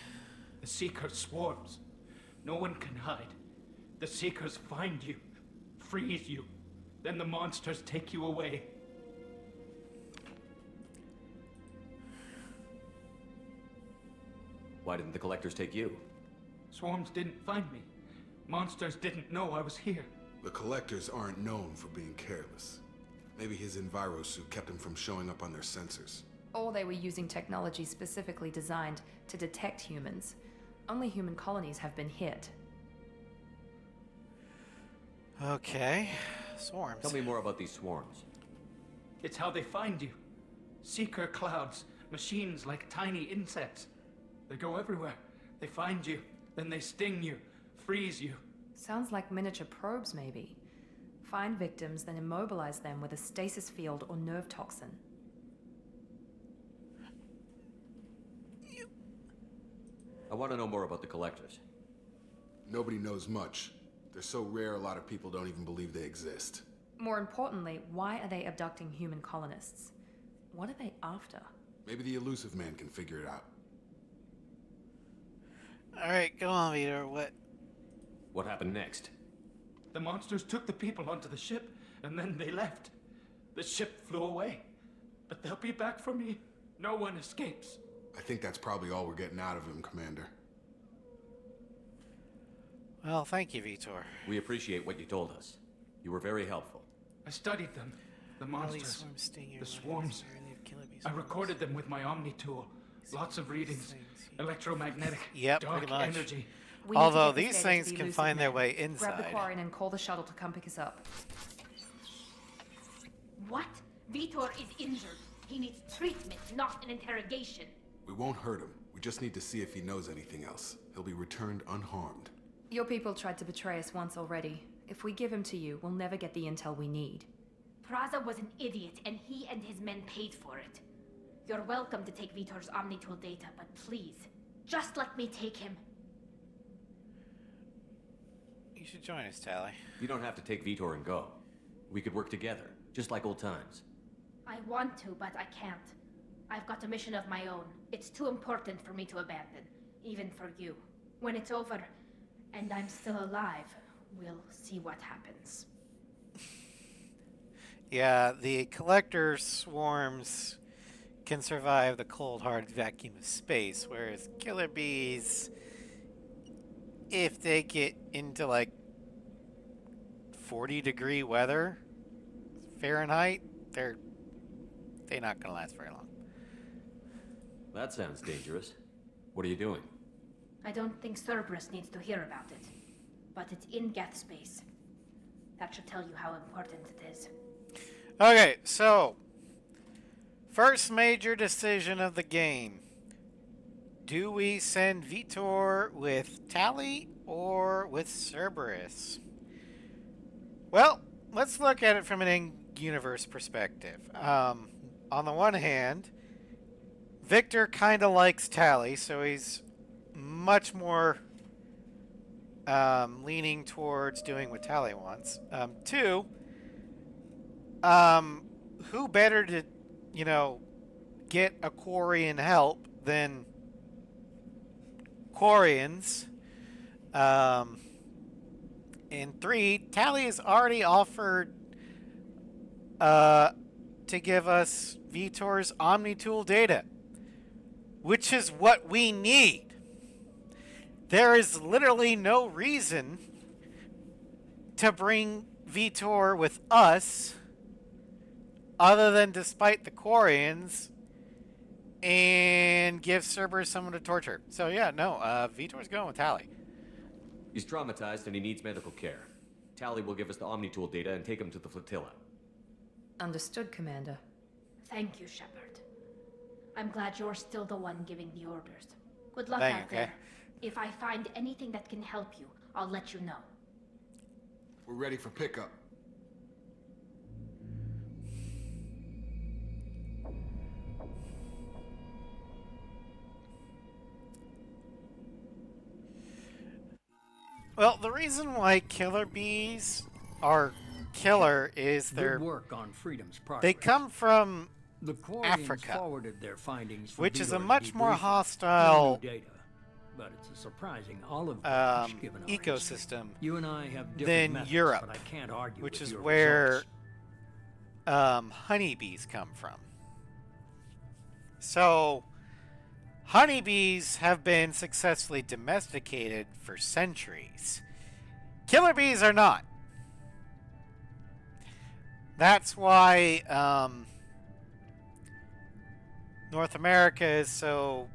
Speaker 16: The Seekers swarms. No one can hide. The Seekers find you, freeze you. Then the monsters take you away.
Speaker 12: Why didn't the Collectors take you?
Speaker 16: Swarms didn't find me. Monsters didn't know I was here.
Speaker 13: The Collectors aren't known for being careless. Maybe his envirosuit kept him from showing up on their sensors.
Speaker 6: Or they were using technology specifically designed to detect humans. Only human colonies have been hit.
Speaker 1: Okay. Swarms.
Speaker 12: Tell me more about these swarms.
Speaker 16: It's how they find you. Seeker clouds, machines like tiny insects. They go everywhere. They find you, then they sting you, freeze you.
Speaker 6: Sounds like miniature probes, maybe. Find victims, then immobilize them with a stasis field or nerve toxin.
Speaker 12: I want to know more about the Collectors.
Speaker 13: Nobody knows much. They're so rare a lot of people don't even believe they exist.
Speaker 6: More importantly, why are they abducting human colonists? What are they after?
Speaker 13: Maybe the elusive man can figure it out.
Speaker 1: Alright, go on, Vitor.
Speaker 12: What happened next?
Speaker 16: The monsters took the people onto the ship, and then they left. The ship flew away. But they'll be back for me. No one escapes.
Speaker 13: I think that's probably all we're getting out of him, Commander.
Speaker 1: Well, thank you, Vitor.
Speaker 12: We appreciate what you told us. You were very helpful.
Speaker 16: I studied them. The monsters. The swarms. I recorded them with my Omni tool. Lots of readings. Electromagnetic.
Speaker 1: Yep,
Speaker 16: dark
Speaker 1: pretty much.
Speaker 16: energy.
Speaker 1: Although these things can find their way
Speaker 6: Grab
Speaker 1: inside.
Speaker 6: the Quarian and call the shuttle to come pick us up.
Speaker 17: What? Vitor is injured. He needs treatment, not an interrogation.
Speaker 13: We won't hurt him. We just need to see if he knows anything else. He'll be returned unharmed.
Speaker 6: Your people tried to betray us once already. If we give him to you, we'll never get the intel we need.
Speaker 17: Praza was an idiot, and he and his men paid for it. You're welcome to take Vitor's Omnitool data, but please, just let me take him.
Speaker 1: You should join us, Tally.
Speaker 12: You don't have to take Vitor and go. We could work together, just like old times.
Speaker 17: I want to, but I can't. I've got a mission of my own. It's too important for me to abandon, even for you. When it's over, and I'm still alive, we'll see what happens.
Speaker 1: Yeah, the collector swarms can survive the cold, hard vacuum of space, whereas killer bees, if they get into like 40-degree weather Fahrenheit, they're not gonna last very long.
Speaker 12: That sounds dangerous. What are you doing?
Speaker 17: I don't think Cerberus needs to hear about it, but it's in Geth space. That should tell you how important it is.
Speaker 1: Okay, so first major decision of the game. Do we send Vitor with Tally or with Cerberus? Well, let's look at it from an in-universe perspective. On the one hand, Victor kind of likes Tally, so he's much more leaning towards doing what Tally wants. 2, who better to, get a Quarian help than Quarians? And 3, Tally has already offered to give us Vitor's Omni-Tool data, which is what we need. There is literally no reason to bring Vitor with us other than despite the Quarians and give Cerberus someone to torture. So yeah, no, Vitor's going with Tally.
Speaker 12: He's traumatized and he needs medical care. Tally will give us the Omni-Tool data and take him to the flotilla.
Speaker 6: Understood, Commander.
Speaker 17: Thank you, Shepard. I'm glad you're still the one giving the orders. Good luck
Speaker 1: Thank
Speaker 17: out
Speaker 1: you, okay?
Speaker 17: there. If I find anything that can help you, I'll let you know.
Speaker 13: We're ready for pickup.
Speaker 1: Well, the reason why killer bees are killer is
Speaker 3: Good work on Freedom's progress.
Speaker 1: they come from
Speaker 3: The Quarians
Speaker 1: Africa,
Speaker 3: forwarded their findings for
Speaker 1: which is a
Speaker 3: Vitor's
Speaker 1: much more
Speaker 3: debriefing.
Speaker 1: hostile
Speaker 3: No new data, but it's a surprising olive branch given our history.
Speaker 1: ecosystem
Speaker 3: You and I have different
Speaker 1: than
Speaker 3: methods,
Speaker 1: Europe,
Speaker 3: but I can't argue
Speaker 1: which
Speaker 3: with
Speaker 1: is
Speaker 3: your
Speaker 1: where
Speaker 3: results.
Speaker 1: honeybees come from. So, honeybees have been successfully domesticated for centuries. Killer bees are not. That's why North America is so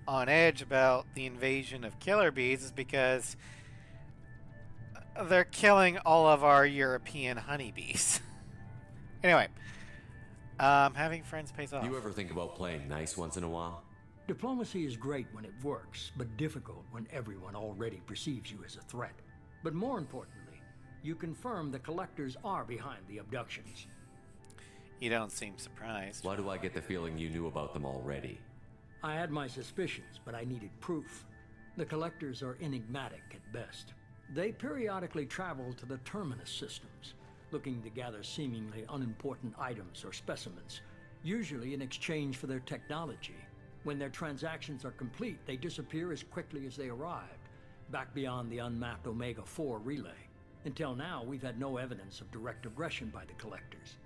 Speaker 1: on edge about the invasion of killer bees, is because they're killing all of our European honeybees. Anyway, having friends pays off.
Speaker 12: Do you ever think about playing nice once in a while?
Speaker 3: Diplomacy is great when it works, but difficult when everyone already perceives you as a threat. But more importantly, you confirm the collectors are behind the abductions.
Speaker 1: You don't seem surprised.
Speaker 12: Why do I get the feeling you knew about them already?
Speaker 3: I had my suspicions, but I needed proof. The collectors are enigmatic at best. They periodically travel to the terminus systems, looking to gather seemingly unimportant items or specimens, usually in exchange for their technology. When their transactions are complete, they disappear as quickly as they arrived, back beyond the unmapped Omega-4 relay. Until now, we've had no evidence of direct aggression by the collectors.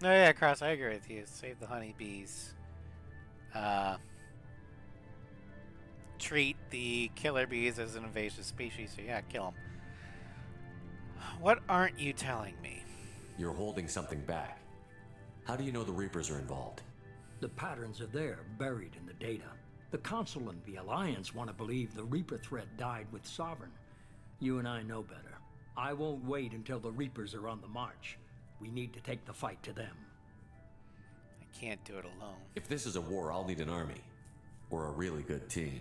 Speaker 1: Oh yeah, Cross, I agree with you. Save the honeybees. Treat the killer bees as an invasive species, so yeah, kill them. What aren't you telling me?
Speaker 12: You're holding something back. How do you know the Reapers are involved?
Speaker 3: The patterns are there, buried in the data. The Council and the Alliance want to believe the Reaper threat died with Sovereign. You and I know better. I won't wait until the Reapers are on the march. We need to take the fight to them.
Speaker 1: I can't do it alone.
Speaker 12: If this is a war, I'll need an army. Or a really good team.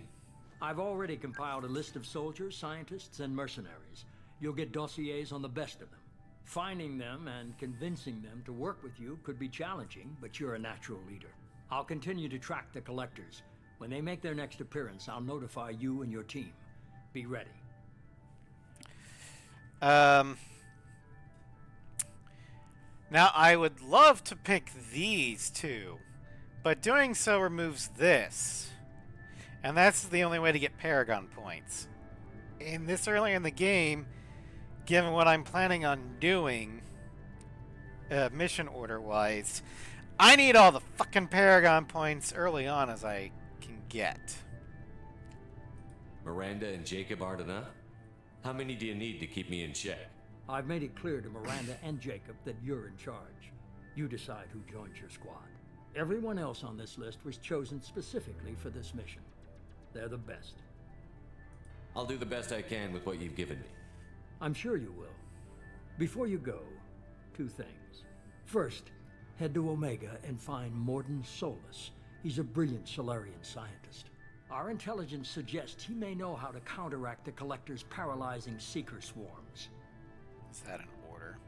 Speaker 3: I've already compiled a list of soldiers, scientists, and mercenaries. You'll get dossiers on the best of them. Finding them and convincing them to work with you could be challenging, but you're a natural leader. I'll continue to track the collectors. When they make their next appearance, I'll notify you and your team. Be ready.
Speaker 1: Now, I would love to pick these two, but doing so removes this. And that's the only way to get Paragon points. In this early in the game, given what I'm planning on doing, mission order-wise, I need all the fucking Paragon points early on as I can get.
Speaker 12: Miranda and Jacob aren't enough? How many do you need to keep me in check?
Speaker 3: I've made it clear to Miranda and Jacob that you're in charge. You decide who joins your squad. Everyone else on this list was chosen specifically for this mission. They're the best.
Speaker 12: I'll do the best I can with what you've given me.
Speaker 3: I'm sure you will. Before you go, 2 things. First, head to Omega and find Morden Solus. He's a brilliant Solarian scientist. Our intelligence suggests he may know how to counteract the Collector's paralyzing Seeker swarms.
Speaker 1: Is that an order?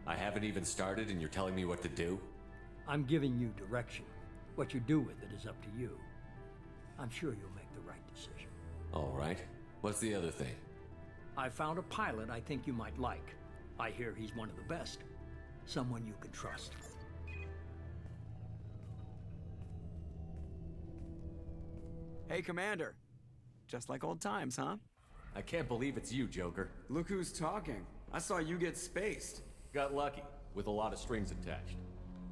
Speaker 12: I haven't even started and you're telling me what to do?
Speaker 3: I'm giving you direction. What you do with it is up to you. I'm sure you'll make the right decision.
Speaker 12: All right. What's the other thing?
Speaker 3: I found a pilot I think you might like. I hear he's one of the best. Someone you can trust.
Speaker 4: Hey, Commander. Just like old times, huh?
Speaker 12: I can't believe it's you, Joker.
Speaker 4: Look who's talking. I saw you get spaced.
Speaker 12: Got lucky, with a lot of strings attached.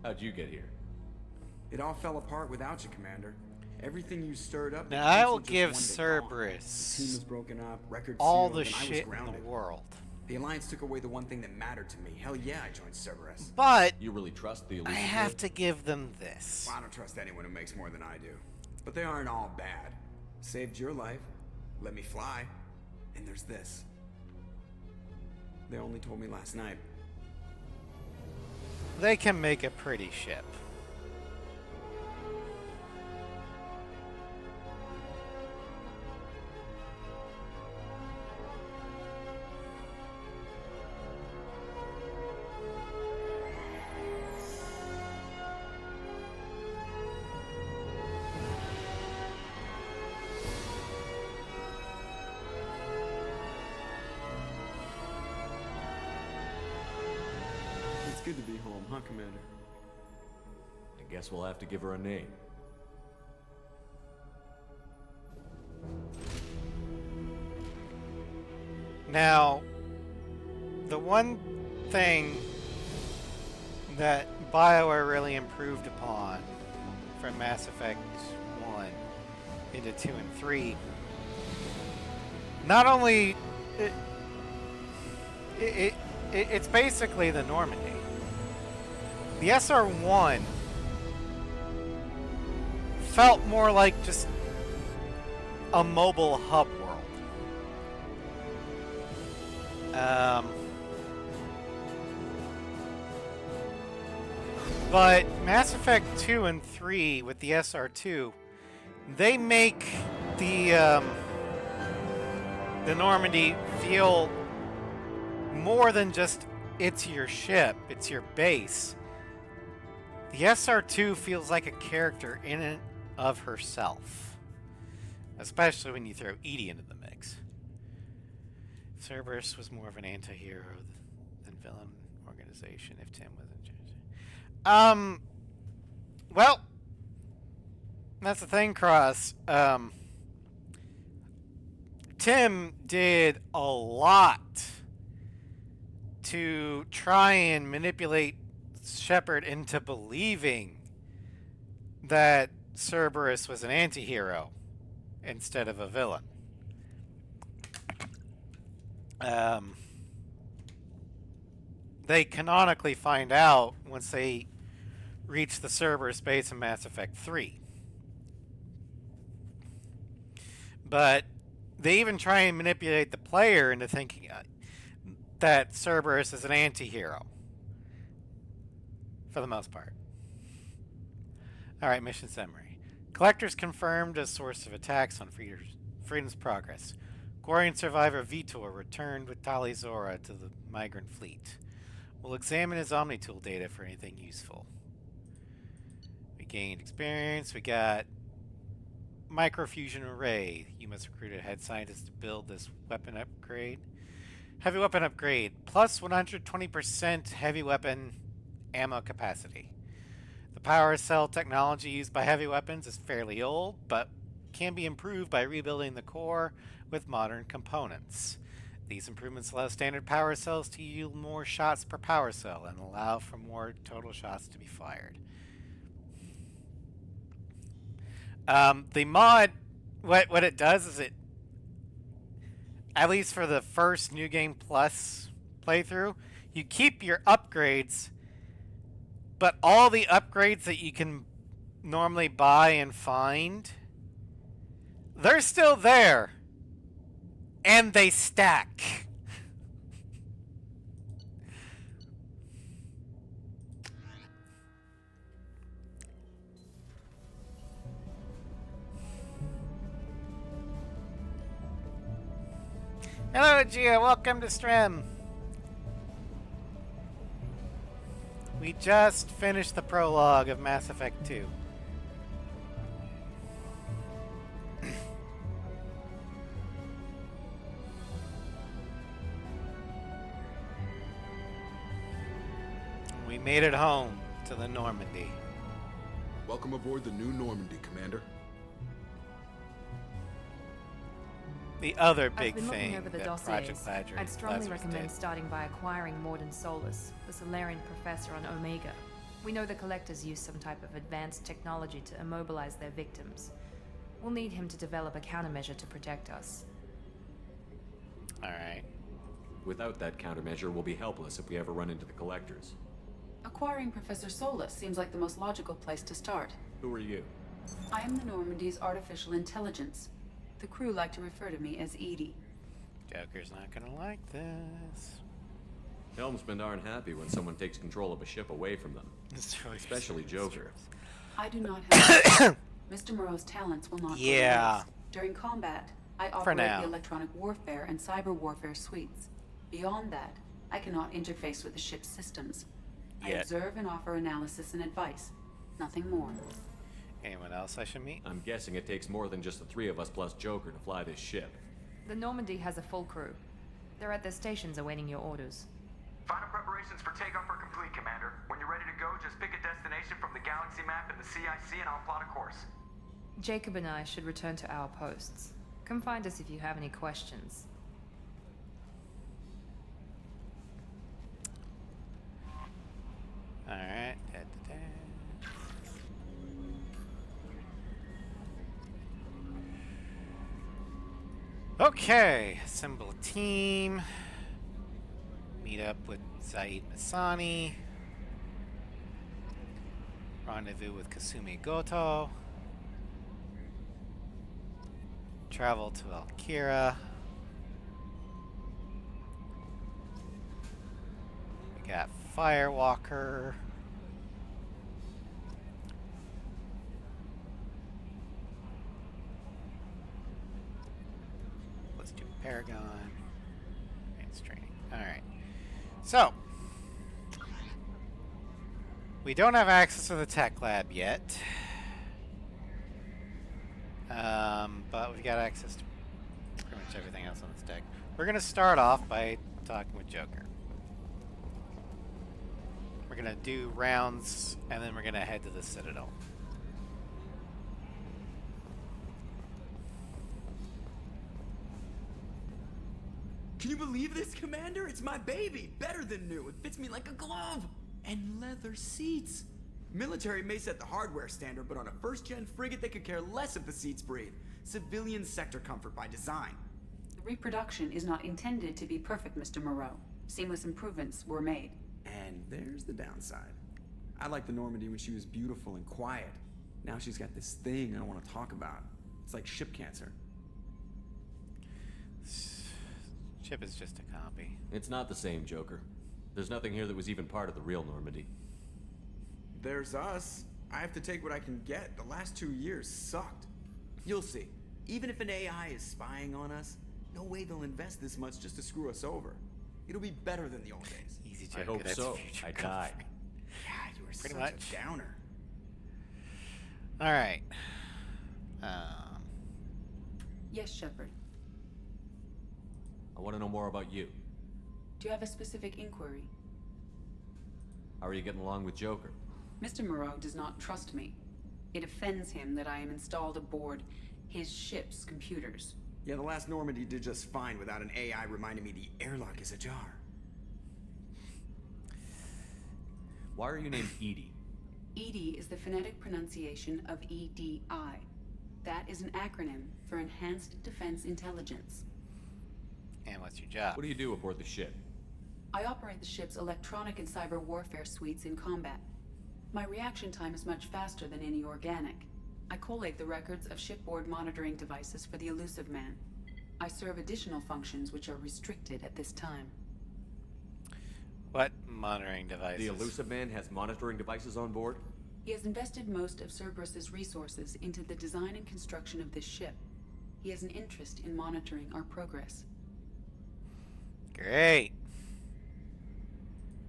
Speaker 12: How'd you get here?
Speaker 4: It all fell apart without you, Commander. Everything you stirred up.
Speaker 1: Now I will give Cerberus
Speaker 4: the team was broken up, records
Speaker 1: all
Speaker 4: sealed,
Speaker 1: the
Speaker 4: and I was
Speaker 1: shit in
Speaker 4: grounded.
Speaker 1: the world.
Speaker 4: The Alliance took away the one thing that mattered to me. Hell yeah, I joined Cerberus.
Speaker 1: But
Speaker 12: you really trust the
Speaker 1: I have to give them this.
Speaker 4: Well, I don't trust anyone who makes more than I do. But they aren't all bad. Saved your life, let me fly, and there's this. They only told me last night.
Speaker 1: They can make a pretty ship.
Speaker 4: It's good to be home, huh, Commander?
Speaker 12: I guess we'll have to give her a name.
Speaker 1: Now, the one thing that BioWare really improved upon from Mass Effect 1 into 2 and 3, not only it's basically the Normandy. The SR1 felt more like just a mobile hub world. But Mass Effect 2 and 3 with the SR2, they make the Normandy feel more than just it's your ship, it's your base. The SR2 feels like a character in and of herself, especially when you throw Edie into the mix. Cerberus was more of an anti-hero than villain organization if Tim was in charge. Well, that's the thing, Cross. Tim did a lot to try and manipulate Shepard into believing that Cerberus was an anti-hero instead of a villain. They canonically find out once they reach the Cerberus base in Mass Effect 3. But they even try and manipulate the player into thinking that Cerberus is an anti-hero. For the most part. Alright, mission summary. Collectors confirmed as source of attacks on Freedom's Progress. Quarian survivor Vitor returned with Tali Zora to the migrant fleet. We'll examine his Omnitool data for anything useful. We gained experience. We got microfusion array. You must recruit a head scientist to build this weapon upgrade. Heavy weapon upgrade. Plus 120% heavy weapon ammo capacity. The power cell technology used by heavy weapons is fairly old, but can be improved by rebuilding the core with modern components. These improvements allow standard power cells to yield more shots per power cell and allow for more total shots to be fired. The mod, what it does is it, at least for the first New Game Plus playthrough, you keep your upgrades, but all the upgrades that you can normally buy and find, they're still there. And they stack. Hello, Gia. Welcome to stream. We just finished the prologue of Mass Effect 2. We made it home to the Normandy.
Speaker 13: Welcome aboard the new Normandy, Commander.
Speaker 1: The other
Speaker 6: I've
Speaker 1: big
Speaker 6: been looking
Speaker 1: thing
Speaker 6: over the
Speaker 1: that
Speaker 6: dossiers.
Speaker 1: Project Lazarus
Speaker 6: I'd strongly recommend
Speaker 1: did.
Speaker 6: starting by acquiring Morden Solus, the Solarian professor on Omega. We know the Collectors use some type of advanced technology to immobilize their victims. We'll need him to develop a countermeasure to protect us.
Speaker 1: Alright.
Speaker 12: Without that countermeasure, we'll be helpless if we ever run into the Collectors.
Speaker 18: Acquiring Professor Solus seems like the most logical place to start.
Speaker 12: Who are you?
Speaker 18: I am the Normandy's artificial intelligence. The crew like to refer to me as Edie.
Speaker 1: Joker's not gonna like this.
Speaker 12: Helmsmen aren't happy when someone takes control of a ship away from them. Especially Joker.
Speaker 18: I do not have... Mr. Moreau's talents will not...
Speaker 1: Yeah.
Speaker 18: During combat, I
Speaker 1: For
Speaker 18: operate
Speaker 1: now.
Speaker 18: the electronic warfare and cyber warfare suites. Beyond that, I cannot interface with the ship's systems. I
Speaker 1: Yet.
Speaker 18: observe and offer analysis and advice. Nothing more.
Speaker 1: Anyone else I should meet?
Speaker 12: I'm guessing it takes more than just the three of us plus Joker to fly this ship.
Speaker 6: The Normandy has a full crew. They're at their stations awaiting your orders.
Speaker 19: Final preparations for takeoff are complete, Commander. When you're ready to go, just pick a destination from the galaxy map in the CIC and I'll plot a course.
Speaker 6: Jacob and I should return to our posts. Come find us if you have any questions.
Speaker 1: Alright. Okay, assemble a team. Meet up with Zaid Masani. Rendezvous with Kasumi Goto. Travel to Alkira. We got Firewalker. Let's do Paragon. Advanced training. Alright. So. We don't have access to the tech lab yet. But we've got access to pretty much everything else on this deck. We're going to start off by talking with Joker. We're going to do rounds, and then we're going to head to the Citadel.
Speaker 4: Can you believe this, Commander? It's my baby! Better than new. It fits me like a glove! And leather seats. Military may set the hardware standard, but on a first-gen frigate, they could care less if the seats breathe. Civilian sector comfort by design.
Speaker 18: The reproduction is not intended to be perfect, Mr. Moreau. Seamless improvements were made.
Speaker 4: And there's the downside. I liked the Normandy when she was beautiful and quiet. Now she's got this thing I don't want to talk about. It's like ship cancer.
Speaker 1: Ship is just a copy.
Speaker 12: It's not the same, Joker. There's nothing here that was even part of the real Normandy.
Speaker 4: There's us. I have to take what I can get. The last 2 years sucked. You'll see. Even if an AI is spying on us, no way they'll invest this much just to screw us over. It'll be better than the old days.
Speaker 1: Easy,
Speaker 12: I hope so. I died.
Speaker 4: Yeah, you were
Speaker 1: Pretty
Speaker 4: such
Speaker 1: much.
Speaker 4: a downer.
Speaker 1: Alright.
Speaker 18: Yes, Shepard.
Speaker 12: I want to know more about you.
Speaker 18: Do you have a specific inquiry?
Speaker 12: How are you getting along with Joker?
Speaker 18: Mr. Moreau does not trust me. It offends him that I am installed aboard his ship's computers.
Speaker 4: Yeah, the last Normandy did just fine without an AI reminding me the airlock is ajar.
Speaker 12: Why are you named Edie?
Speaker 18: EDI is the phonetic pronunciation of EDI. That is an acronym for Enhanced Defense Intelligence.
Speaker 1: And what's your job?
Speaker 12: What do you do aboard the ship?
Speaker 18: I operate the ship's electronic and cyber warfare suites in combat. My reaction time is much faster than any organic. I collate the records of shipboard monitoring devices for the Elusive Man. I serve additional functions which are restricted at this time.
Speaker 1: What monitoring devices?
Speaker 12: The Elusive Man has monitoring devices on board?
Speaker 18: He has invested most of Cerberus's resources into the design and construction of this ship. He has an interest in monitoring our progress.
Speaker 1: Great.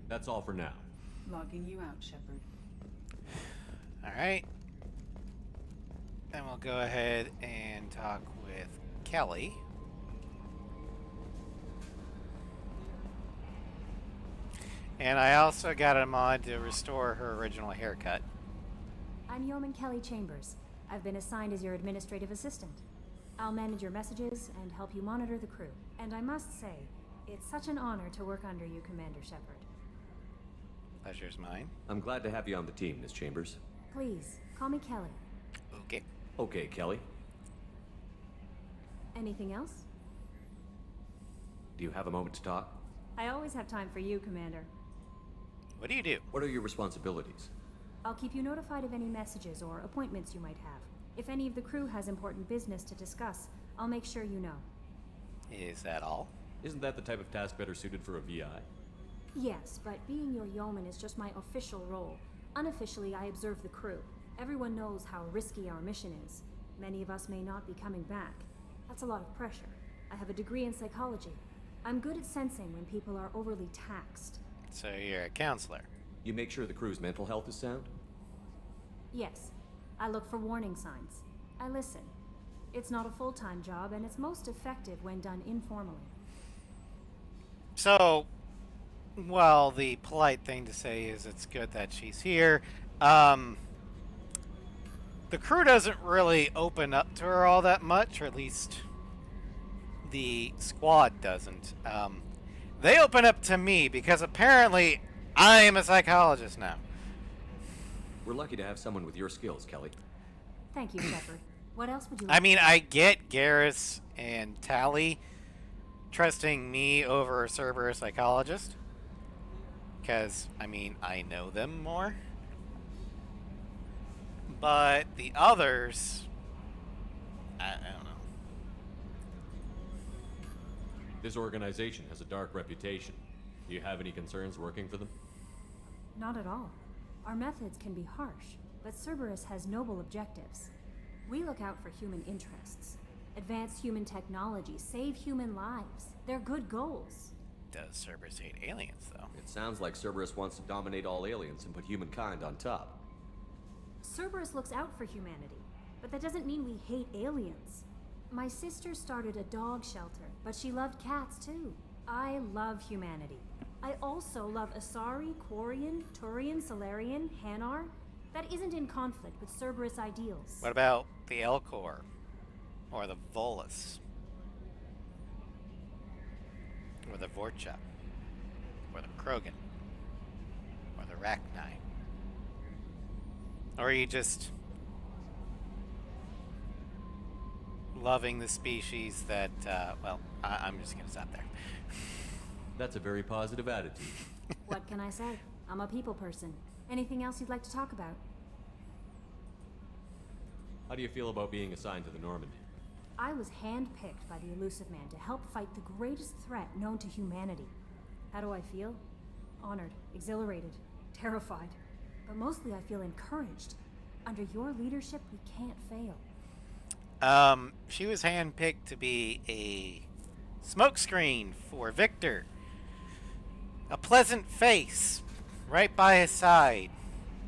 Speaker 12: That's all for now.
Speaker 18: Logging you out, Shepard.
Speaker 1: Alright. Then we'll go ahead and talk with Kelly. And I also got a mod to restore her original haircut.
Speaker 20: I'm Yeoman Kelly Chambers. I've been assigned as your administrative assistant. I'll manage your messages and help you monitor the crew. And I must say, it's such an honor to work under you, Commander Shepard.
Speaker 1: Pleasure's mine.
Speaker 12: I'm glad to have you on the team, Miss Chambers.
Speaker 20: Please, call me Kelly.
Speaker 1: Okay.
Speaker 12: Okay, Kelly.
Speaker 20: Anything else?
Speaker 12: Do you have a moment to talk?
Speaker 20: I always have time for you, Commander.
Speaker 1: What do you do?
Speaker 12: What are your responsibilities?
Speaker 20: I'll keep you notified of any messages or appointments you might have. If any of the crew has important business to discuss, I'll make sure you know.
Speaker 1: Is that all?
Speaker 12: Isn't that the type of task better suited for a VI?
Speaker 20: Yes, but being your yeoman is just my official role. Unofficially, I observe the crew. Everyone knows how risky our mission is. Many of us may not be coming back. That's a lot of pressure. I have a degree in psychology. I'm good at sensing when people are overly taxed.
Speaker 1: So you're a counselor.
Speaker 12: You make sure the crew's mental health is sound?
Speaker 20: Yes. I look for warning signs. I listen. It's not a full-time job, and it's most effective when done informally.
Speaker 1: So, well, the polite thing to say is it's good that she's here. The crew doesn't really open up to her all that much, or at least the squad doesn't. They open up to me because apparently I am a psychologist now.
Speaker 12: We're lucky to have someone with your skills, Kelly.
Speaker 20: Thank you, Shepard. What else would you like?
Speaker 1: I mean, I get Garrus and Tally trusting me over a Cerberus psychologist. Because, I mean, I know them more. But the others, I don't know.
Speaker 12: This organization has a dark reputation. Do you have any concerns working for them?
Speaker 20: Not at all. Our methods can be harsh, but Cerberus has noble objectives. We look out for human interests. Advance human technology, save human lives. They're good goals.
Speaker 1: Does Cerberus hate aliens, though?
Speaker 12: It sounds like Cerberus wants to dominate all aliens and put humankind on top.
Speaker 20: Cerberus looks out for humanity, but that doesn't mean we hate aliens. My sister started a dog shelter, but she loved cats too. I love humanity. I also love Asari, Quarian, Turian, Solarian, Hanar. That isn't in conflict with Cerberus ideals.
Speaker 1: What about the Elcor? Or the Volus? Or the Vorcha? Or the Krogan? Or the Rachni? Or are you just loving the species that, well, I'm just gonna stop there.
Speaker 12: That's a very positive attitude.
Speaker 20: What can I say? I'm a people person. Anything else you'd like to talk about?
Speaker 12: How do you feel about being assigned to the Normandy?
Speaker 20: I was handpicked by the Elusive Man to help fight the greatest threat known to humanity. How do I feel? Honored, exhilarated, terrified. But mostly I feel encouraged. Under your leadership, we can't fail.
Speaker 1: She was handpicked to be a smokescreen for Victor. A pleasant face right by his side.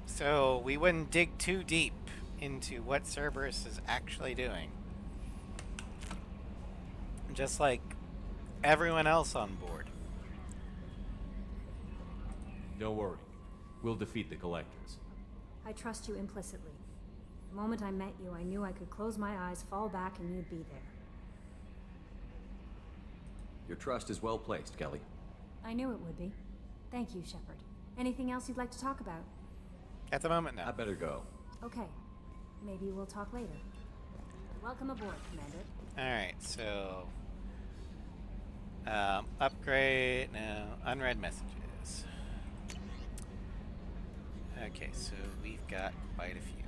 Speaker 1: So we wouldn't dig too deep into what Cerberus is actually doing. Just like everyone else on board.
Speaker 12: Don't worry. We'll defeat the Collectors.
Speaker 20: I trust you implicitly. The moment I met you, I knew I could close my eyes, fall back, and you'd be there.
Speaker 12: Your trust is well placed, Kelly.
Speaker 20: I knew it would be. Thank you, Shepard. Anything else you'd like to talk about?
Speaker 1: At the moment, no.
Speaker 12: I better go.
Speaker 20: Okay. Maybe we'll talk later. Welcome aboard, Commander.
Speaker 1: Alright, so... upgrade... No, unread messages. Okay, so we've got quite a few.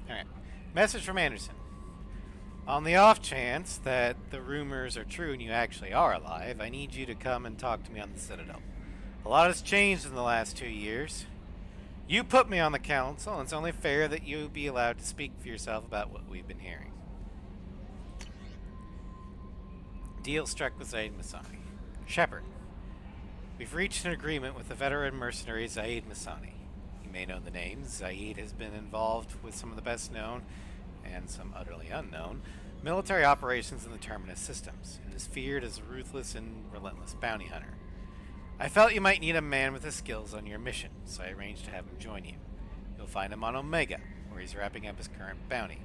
Speaker 1: Alright. Message from Anderson. On the off chance that the rumors are true and you actually are alive, I need you to come and talk to me on the Citadel. A lot has changed in the last 2 years. You put me on the council, and it's only fair that you be allowed to speak for yourself about what we've been hearing. Deal struck with Zaid Masani. Shepard. We've reached an agreement with the veteran mercenary Zaid Masani. You may know the name. Zaid has been involved with some of the best known, and some utterly unknown, military operations in the Terminus systems, and is feared as a ruthless and relentless bounty hunter. I felt you might need a man with the skills on your mission, so I arranged to have him join you. You'll find him on Omega, where he's wrapping up his current bounty.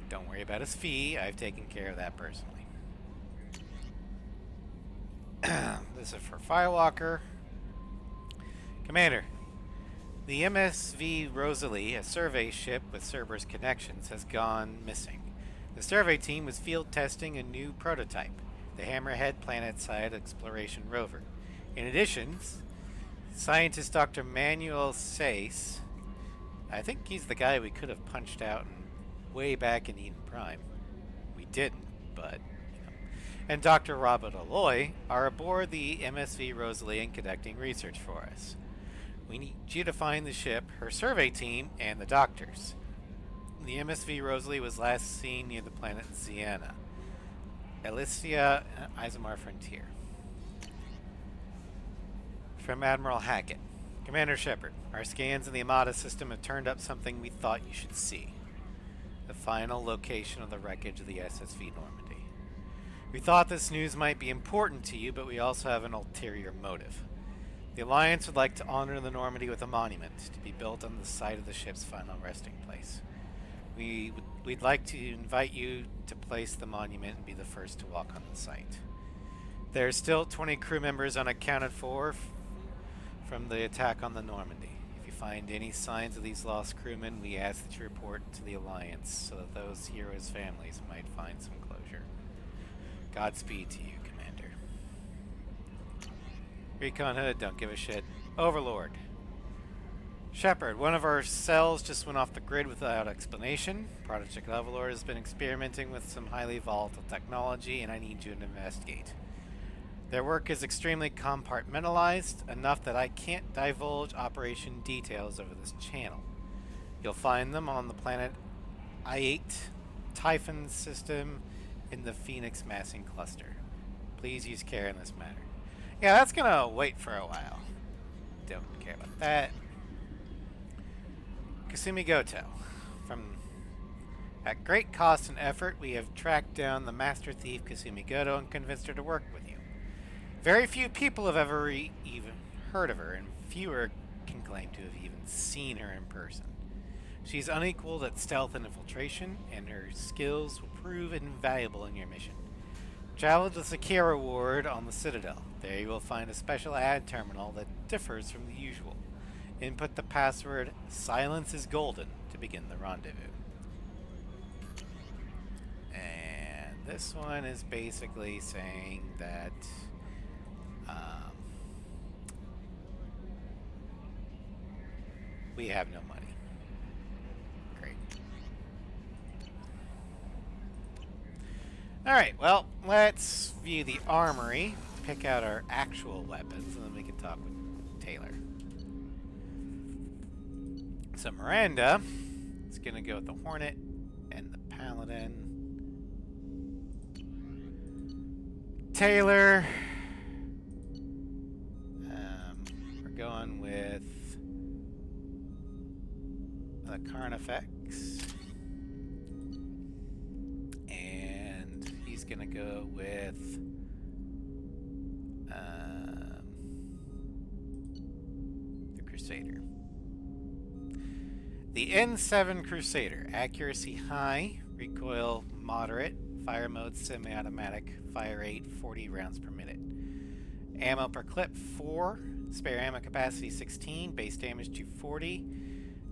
Speaker 1: Don't worry about his fee, I've taken care of that personally. This is for Firewalker. Commander, the MSV Rosalie, a survey ship with Cerberus connections, has gone missing. The survey team was field testing a new prototype, the Hammerhead Planet-side Exploration Rover. In addition, scientist Dr. Manuel Sayce, I think he's the guy we could have punched out way back in Eden Prime. We didn't, but, and Dr. Robert Alloy are aboard the MSV Rosalie and conducting research for us. We need you to find the ship, her survey team, and the doctors. The MSV Rosalie was last seen near the planet Sienna. Elysia, Isomar Frontier. From Admiral Hackett. Commander Shepard, our scans in the Amada system have turned up something we thought you should see. The final location of the wreckage of the SSV Normandy. We thought this news might be important to you, but we also have an ulterior motive. The Alliance would like to honor the Normandy with a monument to be built on the site of the ship's final resting place. We'd like to invite you to place the monument and be the first to walk on the site. There are still 20 crew members unaccounted for from the attack on the Normandy. If you find any signs of these lost crewmen, we ask that you report to the Alliance so that those heroes' families might find some closure. Godspeed to you, Commander. Recon Hood, don't give a shit. Overlord. Shepard, one of our cells just went off the grid without explanation. Project Overlord has been experimenting with some highly volatile technology, and I need you to investigate. Their work is extremely compartmentalized, enough that I can't divulge operation details over this channel. You'll find them on the planet I-8 Typhon system in the Phoenix Massing Cluster. Please use care in this matter. Yeah, that's gonna wait for a while. Don't care about that. Kasumi Goto. At great cost and effort, we have tracked down the master thief Kasumi Goto and convinced her to work with you. Very few people have ever even heard of her, and fewer can claim to have even seen her in person. She's unequaled at stealth and infiltration, and her skills will prove invaluable in your mission. Travel to the Sakira Ward on the Citadel. There you will find a special ad terminal that differs from the usual. Input the password "Silence is Golden" to begin the rendezvous. And this one is basically saying that we have no money. Great. Alright, well, let's view the armory, pick out our actual weapons, and then we can talk with Taylor. So Miranda is going to go with the Hornet and the Paladin. Taylor, we're going with the Carnifex. And he's going to go with the Crusader. The N7 Crusader, accuracy high, recoil moderate, fire mode semi-automatic, fire rate 40 rounds per minute. Ammo per clip 4, spare ammo capacity 16, base damage 240.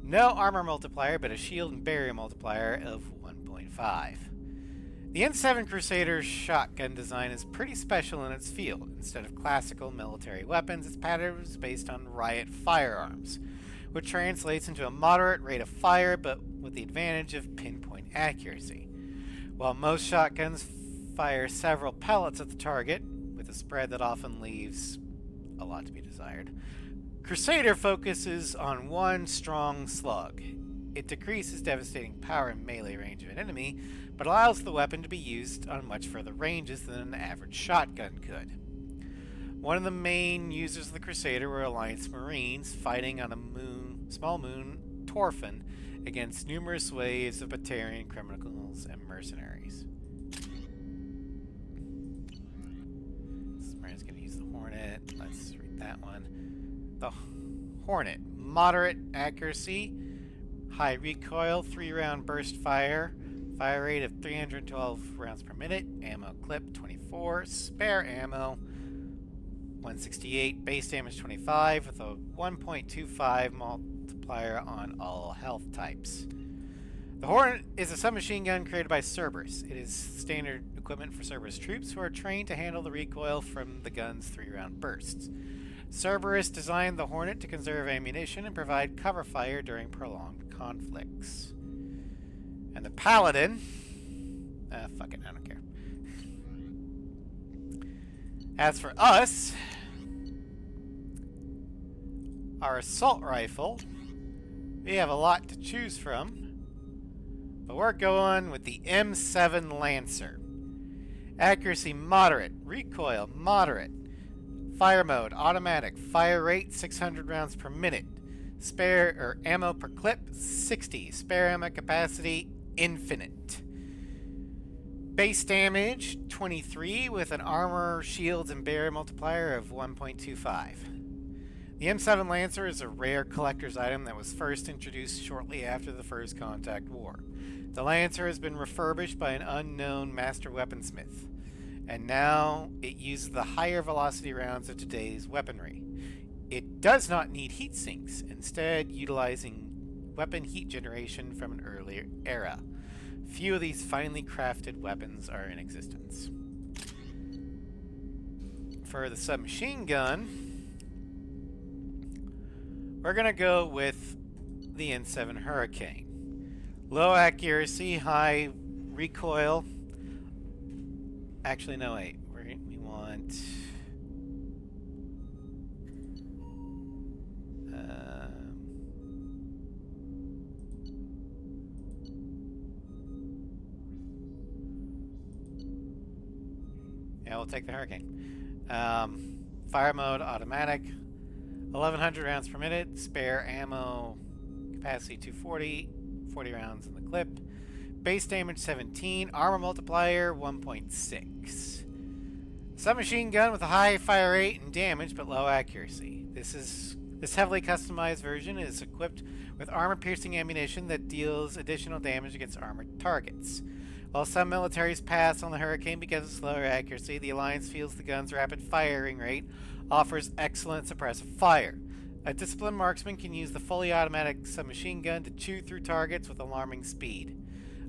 Speaker 1: No armor multiplier, but a shield and barrier multiplier of 1.5. The N7 Crusader's shotgun design is pretty special in its field. Instead of classical military weapons, its pattern is based on riot firearms, which translates into a moderate rate of fire, but with the advantage of pinpoint accuracy. While most shotguns fire several pellets at the target, with a spread that often leaves a lot to be desired, Crusader focuses on one strong slug. It decreases devastating power and melee range of an enemy, but allows the weapon to be used on much further ranges than an average shotgun could. One of the main users of the Crusader were Alliance Marines fighting on a small moon, Torfin, against numerous waves of Batarian criminals and mercenaries. This Marine's going to use the Hornet. Let's read that one. The Hornet. Moderate accuracy, high recoil, 3-round burst fire, fire rate of 312 rounds per minute, ammo clip 24, spare ammo 168, base damage 25 with a 1.25 multiplier on all health types. The Hornet is a submachine gun created by Cerberus. It is standard equipment for Cerberus troops who are trained to handle the recoil from the gun's 3-round bursts. Cerberus designed the Hornet to conserve ammunition and provide cover fire during prolonged conflicts. And the Paladin... fuck it, I don't care. As for us, our assault rifle, we have a lot to choose from. But we're going with the M7 Lancer. Accuracy moderate, recoil moderate, fire mode automatic, fire rate 600 rounds per minute, spare ammo per clip 60, spare ammo capacity infinite. Base damage 23 with an armor, shields, and barrier multiplier of 1.25. The M7 Lancer is a rare collector's item that was first introduced shortly after the First Contact War. The Lancer has been refurbished by an unknown master weaponsmith, and now it uses the higher velocity rounds of today's weaponry. It does not need heat sinks, instead utilizing weapon heat generation from an earlier era. Few of these finely crafted weapons are in existence. For the submachine gun, we're going to go with the N7 Hurricane. Low accuracy, high recoil. Actually, no, wait. We want... yeah, we'll take the Hurricane. Fire mode, automatic. 1,100 rounds per minute. Spare ammo capacity 240. 40 rounds in the clip. Base damage 17. Armor multiplier 1.6. Submachine gun with a high fire rate and damage but low accuracy. This heavily customized version is equipped with armor-piercing ammunition that deals additional damage against armored targets. While some militaries pass on the Hurricane because of its lower accuracy, the Alliance feels the gun's rapid firing rate offers excellent suppressive fire. A disciplined marksman can use the fully automatic submachine gun to chew through targets with alarming speed.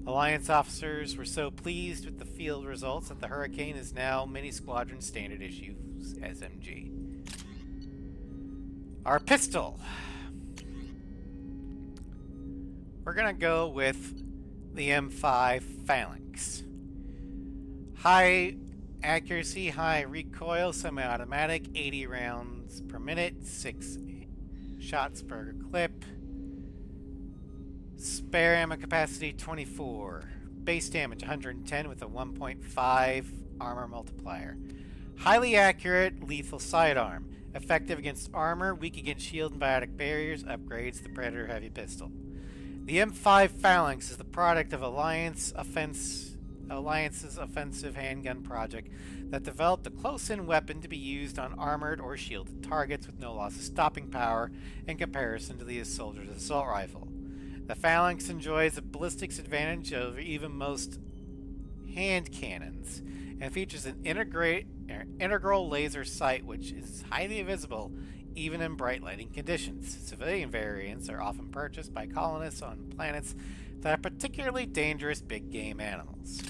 Speaker 1: Alliance officers were so pleased with the field results that the Hurricane is now mini-squadron standard issue SMG. Our pistol. We're gonna go with the M5 Phalanx. High accuracy, high recoil, semi-automatic, 80 rounds per minute, 6 shots per clip. Spare ammo capacity 24. Base damage 110 with a 1.5 armor multiplier. Highly accurate, lethal sidearm. Effective against armor, weak against shield and biotic barriers, upgrades the Predator Heavy Pistol. The M5 Phalanx is the product of Alliance's offensive handgun project that developed a close-in weapon to be used on armored or shielded targets with no loss of stopping power in comparison to the soldier's assault rifle. The Phalanx enjoys a ballistics advantage over even most hand cannons and features an integral laser sight which is highly visible even in bright lighting conditions. Civilian variants are often purchased by colonists on planets that have particularly dangerous big game animals.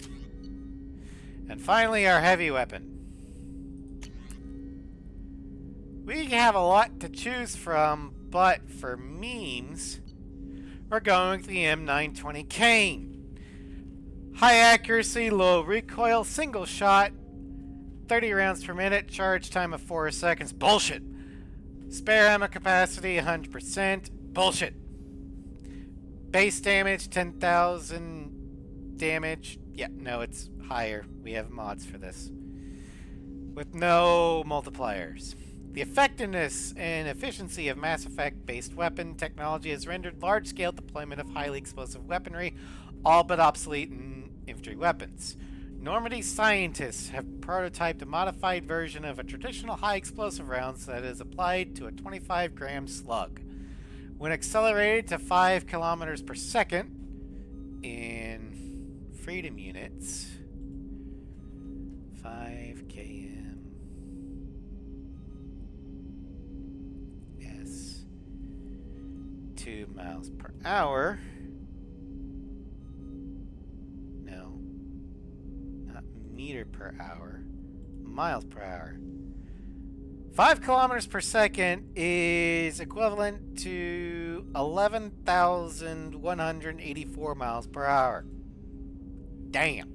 Speaker 1: And finally, our heavy weapon. We have a lot to choose from, but for memes, we're going with the M920 Cane. High accuracy, low recoil, single shot, 30 rounds per minute, charge time of 4 seconds. Bullshit. Spare ammo capacity 100%. Bullshit. Base damage 10,000 damage. Yeah, no, it's higher. We have mods for this. With no multipliers. The effectiveness and efficiency of Mass Effect-based weapon technology has rendered large-scale deployment of highly explosive weaponry all but obsolete in infantry weapons. Normandy scientists have prototyped a modified version of a traditional high explosive rounds that is applied to a 25-gram slug. When accelerated to 5 kilometers per second in freedom units, 5 km s 2 miles per hour. No, not meter per hour, miles per hour. 5 kilometers per second is equivalent to 11,184 miles per hour. Damn.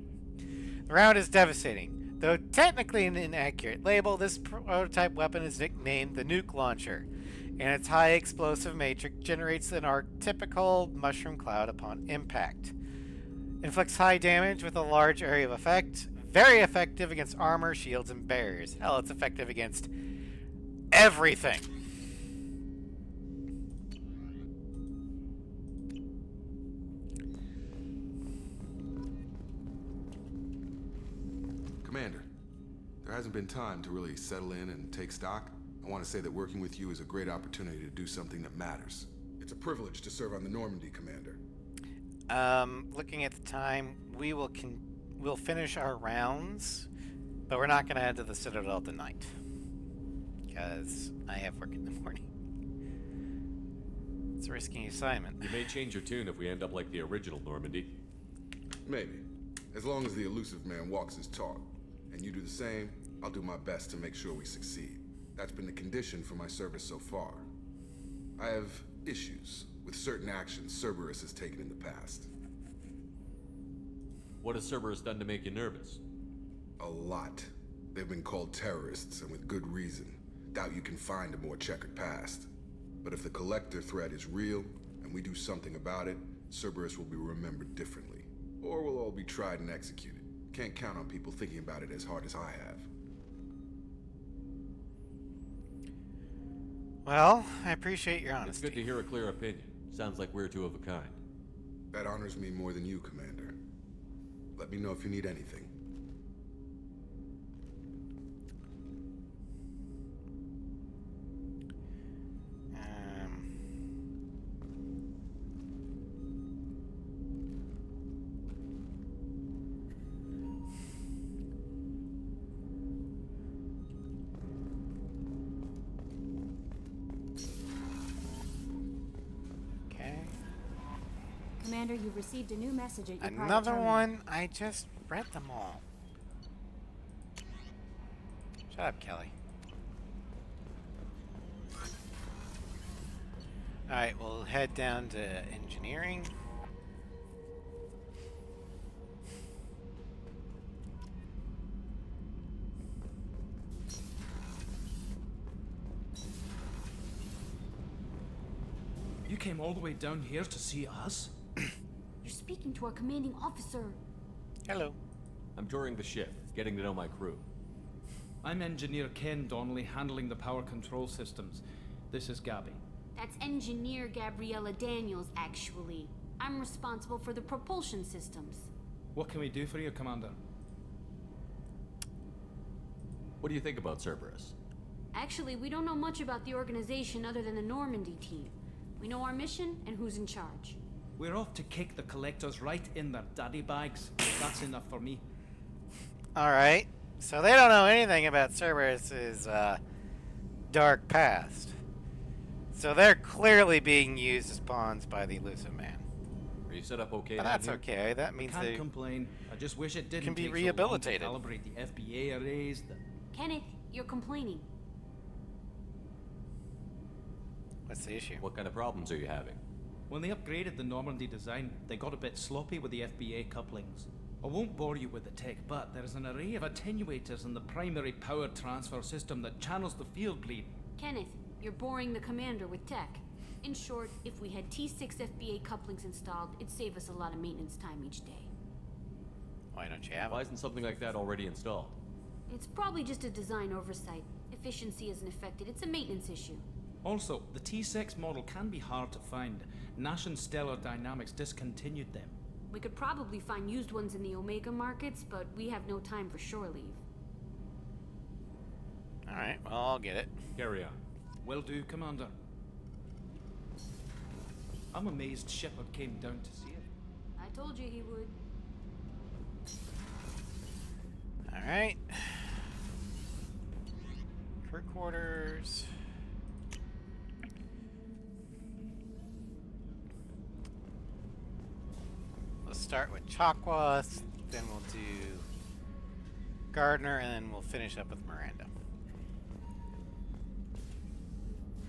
Speaker 1: The round is devastating. Though technically an inaccurate label, this prototype weapon is nicknamed the Nuke Launcher, and its high explosive matrix generates an archetypical mushroom cloud upon impact. Inflicts high damage with a large area of effect. Very effective against armor, shields, and barriers. Hell, it's effective against everything.
Speaker 13: Commander, there hasn't been time to really settle in and take stock. I want to say that working with you is a great opportunity to do something that matters. It's a privilege to serve on the Normandy, Commander.
Speaker 1: Looking at the time, we'll finish our rounds, but we're not going to head to the Citadel tonight, because I have work in the morning. It's a risky assignment.
Speaker 12: You may change your tune if we end up like the original Normandy.
Speaker 13: Maybe. As long as the elusive man walks his talk, and you do the same, I'll do my best to make sure we succeed. That's been the condition for my service so far. I have issues with certain actions Cerberus has taken in the past.
Speaker 12: What has Cerberus done to make you nervous?
Speaker 13: A lot. They've been called terrorists, and with good reason. Doubt you can find a more checkered past. But if the Collector threat is real, and we do something about it, Cerberus will be remembered differently. Or we'll all be tried and executed. Can't count on people thinking about it as hard as I have.
Speaker 1: Well, I appreciate your honesty.
Speaker 12: It's good to hear a clear opinion. Sounds like we're two of a kind.
Speaker 13: That honors me more than you, Commander. Let me know if you need anything.
Speaker 20: Commander, you've received a new message at your private
Speaker 1: Another
Speaker 20: terminal.
Speaker 1: one? I just read them all. Shut up, Kelly. Alright, we'll head down to engineering.
Speaker 16: You came all the way down here to see us?
Speaker 20: You're speaking to our commanding officer.
Speaker 1: Hello.
Speaker 12: I'm touring the ship, getting to know my crew.
Speaker 16: I'm Engineer Ken Donnelly, handling the power control systems. This is Gabby.
Speaker 21: That's Engineer Gabriella Daniels, actually. I'm responsible for the propulsion systems.
Speaker 16: What can we do for you, Commander?
Speaker 12: What do you think about Cerberus?
Speaker 21: Actually, we don't know much about the organization other than the Normandy team. We know our mission and who's in charge.
Speaker 16: We're off to kick the Collectors right in their daddy bags. That's enough for me.
Speaker 1: Alright. So they don't know anything about Cerberus's dark past. So they're clearly being used as pawns by the elusive man.
Speaker 12: Are you set up okay?
Speaker 1: But that's okay. That means
Speaker 16: Can't
Speaker 1: they
Speaker 16: complain. I just wish it didn't
Speaker 1: can be
Speaker 16: take
Speaker 1: rehabilitated.
Speaker 16: so long to calibrate the FBA arrays.
Speaker 21: Kenneth, you're complaining.
Speaker 1: What's the issue?
Speaker 12: What kind of problems are you having?
Speaker 16: When they upgraded the Normandy design, they got a bit sloppy with the FBA couplings. I won't bore you with the tech, but there is an array of attenuators in the primary power transfer system that channels the field bleed.
Speaker 21: Kenneth, you're boring the commander with tech. In short, if we had T6 FBA couplings installed, it'd save us a lot of maintenance time each day.
Speaker 1: Why don't you have
Speaker 12: Why isn't something like that already installed?
Speaker 21: It's probably just a design oversight. Efficiency isn't affected. It's a maintenance issue.
Speaker 16: Also, the T6 model can be hard to find. Nash and Stellar Dynamics discontinued them.
Speaker 21: We could probably find used ones in the Omega markets, but we have no time for shore leave.
Speaker 1: Alright, well, I'll get it.
Speaker 12: Carry on.
Speaker 16: Will do, Commander. I'm amazed Shepard came down to see it.
Speaker 21: I told you he would.
Speaker 1: Alright. Crew quarters. Let's start with Chakwas, then we'll do Gardner, and then we'll finish up with Miranda.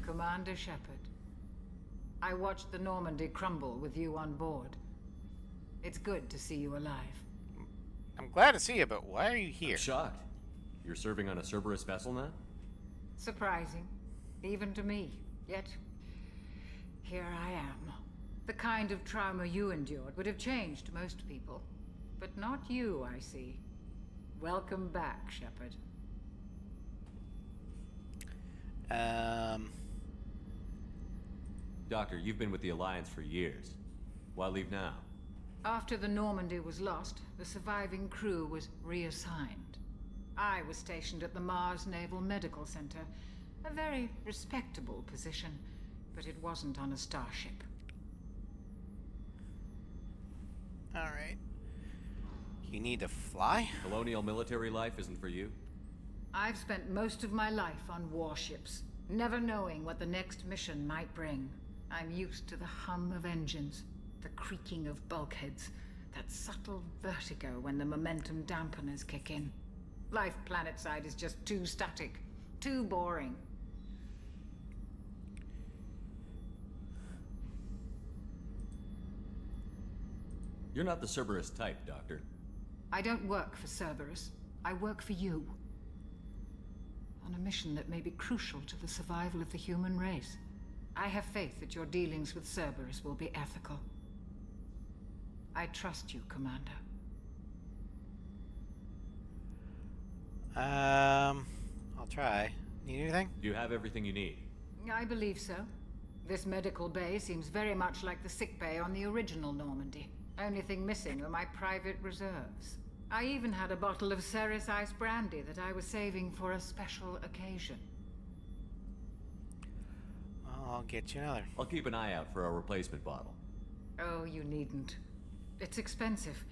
Speaker 5: Commander Shepard, I watched the Normandy crumble with you on board. It's good to see you alive.
Speaker 1: I'm glad to see you, but why are you here?
Speaker 12: I'm shocked. You're serving on a Cerberus vessel now?
Speaker 5: Surprising, even to me. Yet, here I am. The kind of trauma you endured would have changed most people. But not you, I see. Welcome back, Shepard.
Speaker 12: Doctor, you've been with the Alliance for years. Why leave now?
Speaker 5: After the Normandy was lost, the surviving crew was reassigned. I was stationed at the Mars Naval Medical Center. A very respectable position, but it wasn't on a starship.
Speaker 1: Alright. You need to fly?
Speaker 12: Colonial military life isn't for you?
Speaker 5: I've spent most of my life on warships, never knowing what the next mission might bring. I'm used to the hum of engines, the creaking of bulkheads, that subtle vertigo when the momentum dampeners kick in. Life planetside is just too static, too boring.
Speaker 12: You're not the Cerberus type, Doctor.
Speaker 5: I don't work for Cerberus. I work for you. On a mission that may be crucial to the survival of the human race. I have faith that your dealings with Cerberus will be ethical. I trust you, Commander.
Speaker 1: I'll try. Need anything?
Speaker 12: Do you have everything you need?
Speaker 5: I believe so. This medical bay seems very much like the sick bay on the original Normandy. Only thing missing are my private reserves. I even had a bottle of Ceres Ice brandy that I was saving for a special occasion.
Speaker 1: I'll get you another.
Speaker 12: I'll keep an eye out for a replacement bottle.
Speaker 5: Oh, you needn't. It's expensive,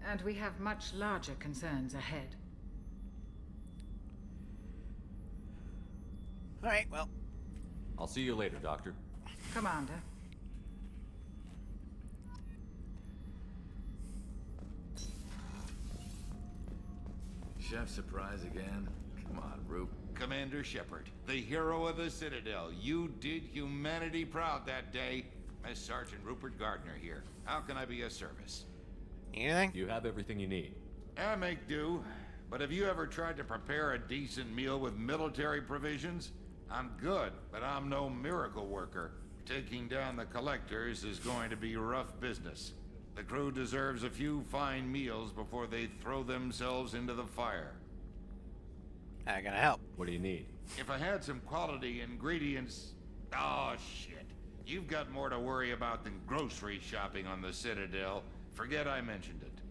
Speaker 5: and we have much larger concerns ahead.
Speaker 1: Alright, well.
Speaker 12: I'll see you later, Doctor.
Speaker 5: Commander.
Speaker 22: Chef surprise again? Come on, Roop.
Speaker 23: Commander Shepard, the hero of the Citadel. You did humanity proud that day. As Sergeant Rupert Gardner here. How can I be of service?
Speaker 1: Anything?
Speaker 12: You have everything you need.
Speaker 23: I make do. But have you ever tried to prepare a decent meal with military provisions? I'm good, but I'm no miracle worker. Taking down the collectors is going to be rough business. The crew deserves a few fine meals before they throw themselves into the fire.
Speaker 1: I gotta help.
Speaker 12: What do you need?
Speaker 23: If I had some quality ingredients... Oh, shit. You've got more to worry about than grocery shopping on the Citadel. Forget I mentioned it.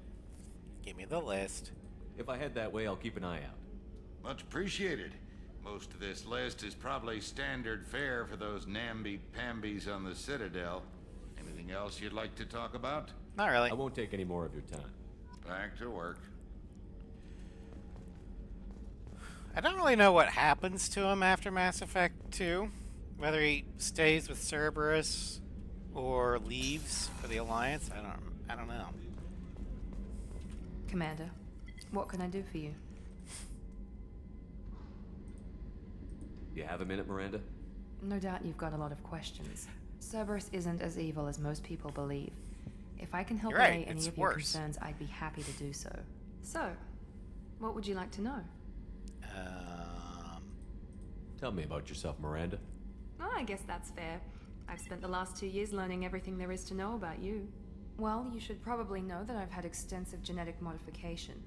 Speaker 1: Give me the list.
Speaker 12: If I head that way, I'll keep an eye out.
Speaker 23: Much appreciated. Most of this list is probably standard fare for those namby-pambies on the Citadel. Anything else you'd like to talk about?
Speaker 1: Not really.
Speaker 12: I won't take any more of your time.
Speaker 23: Back to work.
Speaker 1: I don't really know what happens to him after Mass Effect 2. Whether he stays with Cerberus or leaves for the Alliance, I don't know.
Speaker 6: Commander, what can I do for you?
Speaker 12: You have a minute, Miranda?
Speaker 6: No doubt you've got a lot of questions. Cerberus isn't as evil as most people believe. If I can help allay any of your concerns, I'd be happy to do so. So, what would you like to know?
Speaker 12: Tell me about yourself, Miranda.
Speaker 2: Oh, I guess that's fair. I've spent the last 2 years learning everything there is to know about you.
Speaker 6: Well, you should probably know that I've had extensive genetic modification.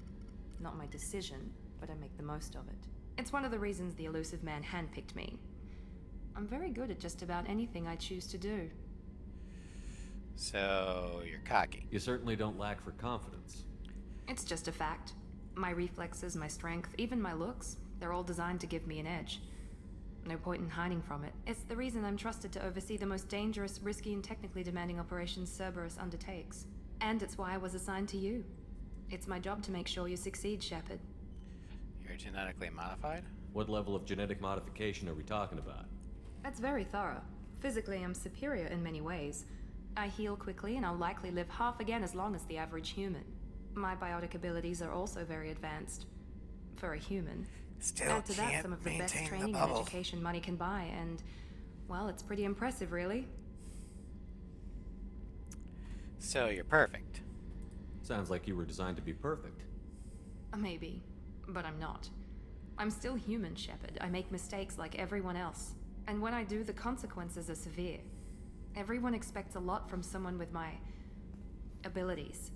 Speaker 6: Not my decision, but I make the most of it. It's one of the reasons the elusive man handpicked me. I'm very good at just about anything I choose to do.
Speaker 1: So, you're cocky.
Speaker 12: You certainly don't lack for confidence.
Speaker 2: It's just a fact. My reflexes, my strength, even my looks, they're all designed to give me an edge. No point in hiding from it. It's the reason I'm trusted to oversee the most dangerous, risky, and technically demanding operations Cerberus undertakes. And it's why I was assigned to you. It's my job to make sure you succeed, Shepard.
Speaker 1: You're genetically modified?
Speaker 12: What level of genetic modification are we talking about?
Speaker 2: That's very thorough. Physically, I'm superior in many ways. I heal quickly, and I'll likely live half again as long as the average human. My biotic abilities are also very advanced. For a human.
Speaker 1: Still
Speaker 2: Add to that
Speaker 1: can't
Speaker 2: some of the best
Speaker 1: maintain the
Speaker 2: training and
Speaker 1: bubble.
Speaker 2: education money can buy, and, well, it's pretty impressive, really.
Speaker 1: So, you're perfect.
Speaker 12: Sounds like you were designed to be perfect.
Speaker 2: Maybe, but I'm not. I'm still human, Shepard. I make mistakes like everyone else. And when I do, the consequences are severe. Everyone expects a lot from someone with my abilities.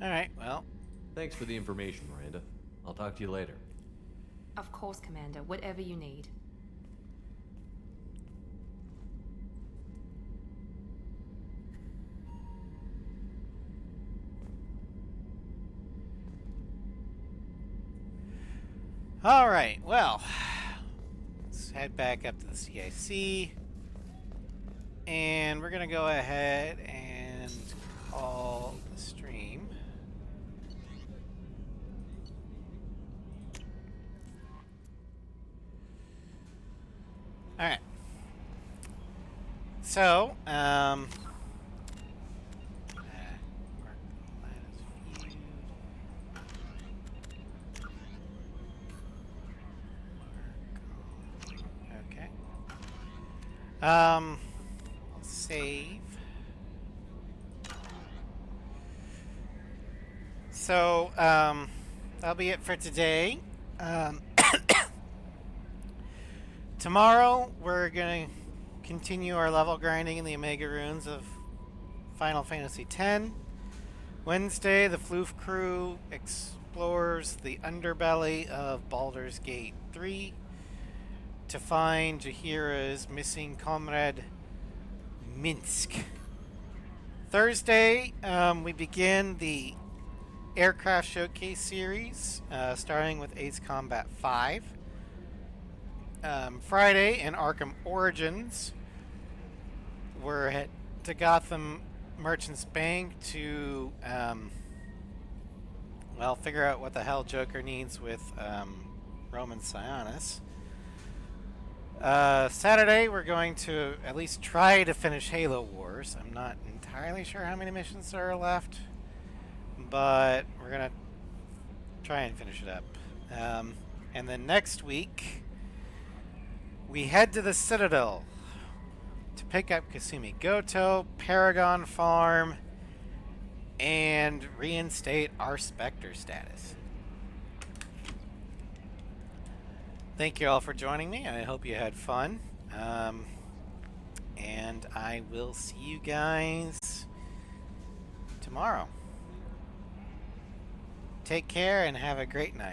Speaker 1: Alright, well.
Speaker 12: Thanks for the information, Miranda. I'll talk to you later.
Speaker 2: Of course, Commander. Whatever you need.
Speaker 1: Alright, well. Let's head back up to the CIC. And we're going to go ahead and call the stream. Alright. So, okay. Save. So, that'll be it for today. Tomorrow, we're going to continue our level grinding in the Omega Runes of Final Fantasy X. Wednesday, the Floof crew explores the underbelly of Baldur's Gate 3 to find Jahira's missing comrade, Minsk. Thursday, we begin the Aircraft Showcase series, starting with Ace Combat 5. Friday, in Arkham Origins, we're headed to Gotham Merchants Bank to, well, figure out what the hell Joker needs with Roman Sionis. Saturday, we're going to at least try to finish Halo Wars. I'm not entirely sure how many missions there are left, but we're going to try and finish it up. And then next week, we head to the Citadel to pick up Kasumi Goto, Paragon Farm, and reinstate our Spectre status. Thank you all for joining me. I hope you had fun. And I will see you guys tomorrow. Take care and have a great night.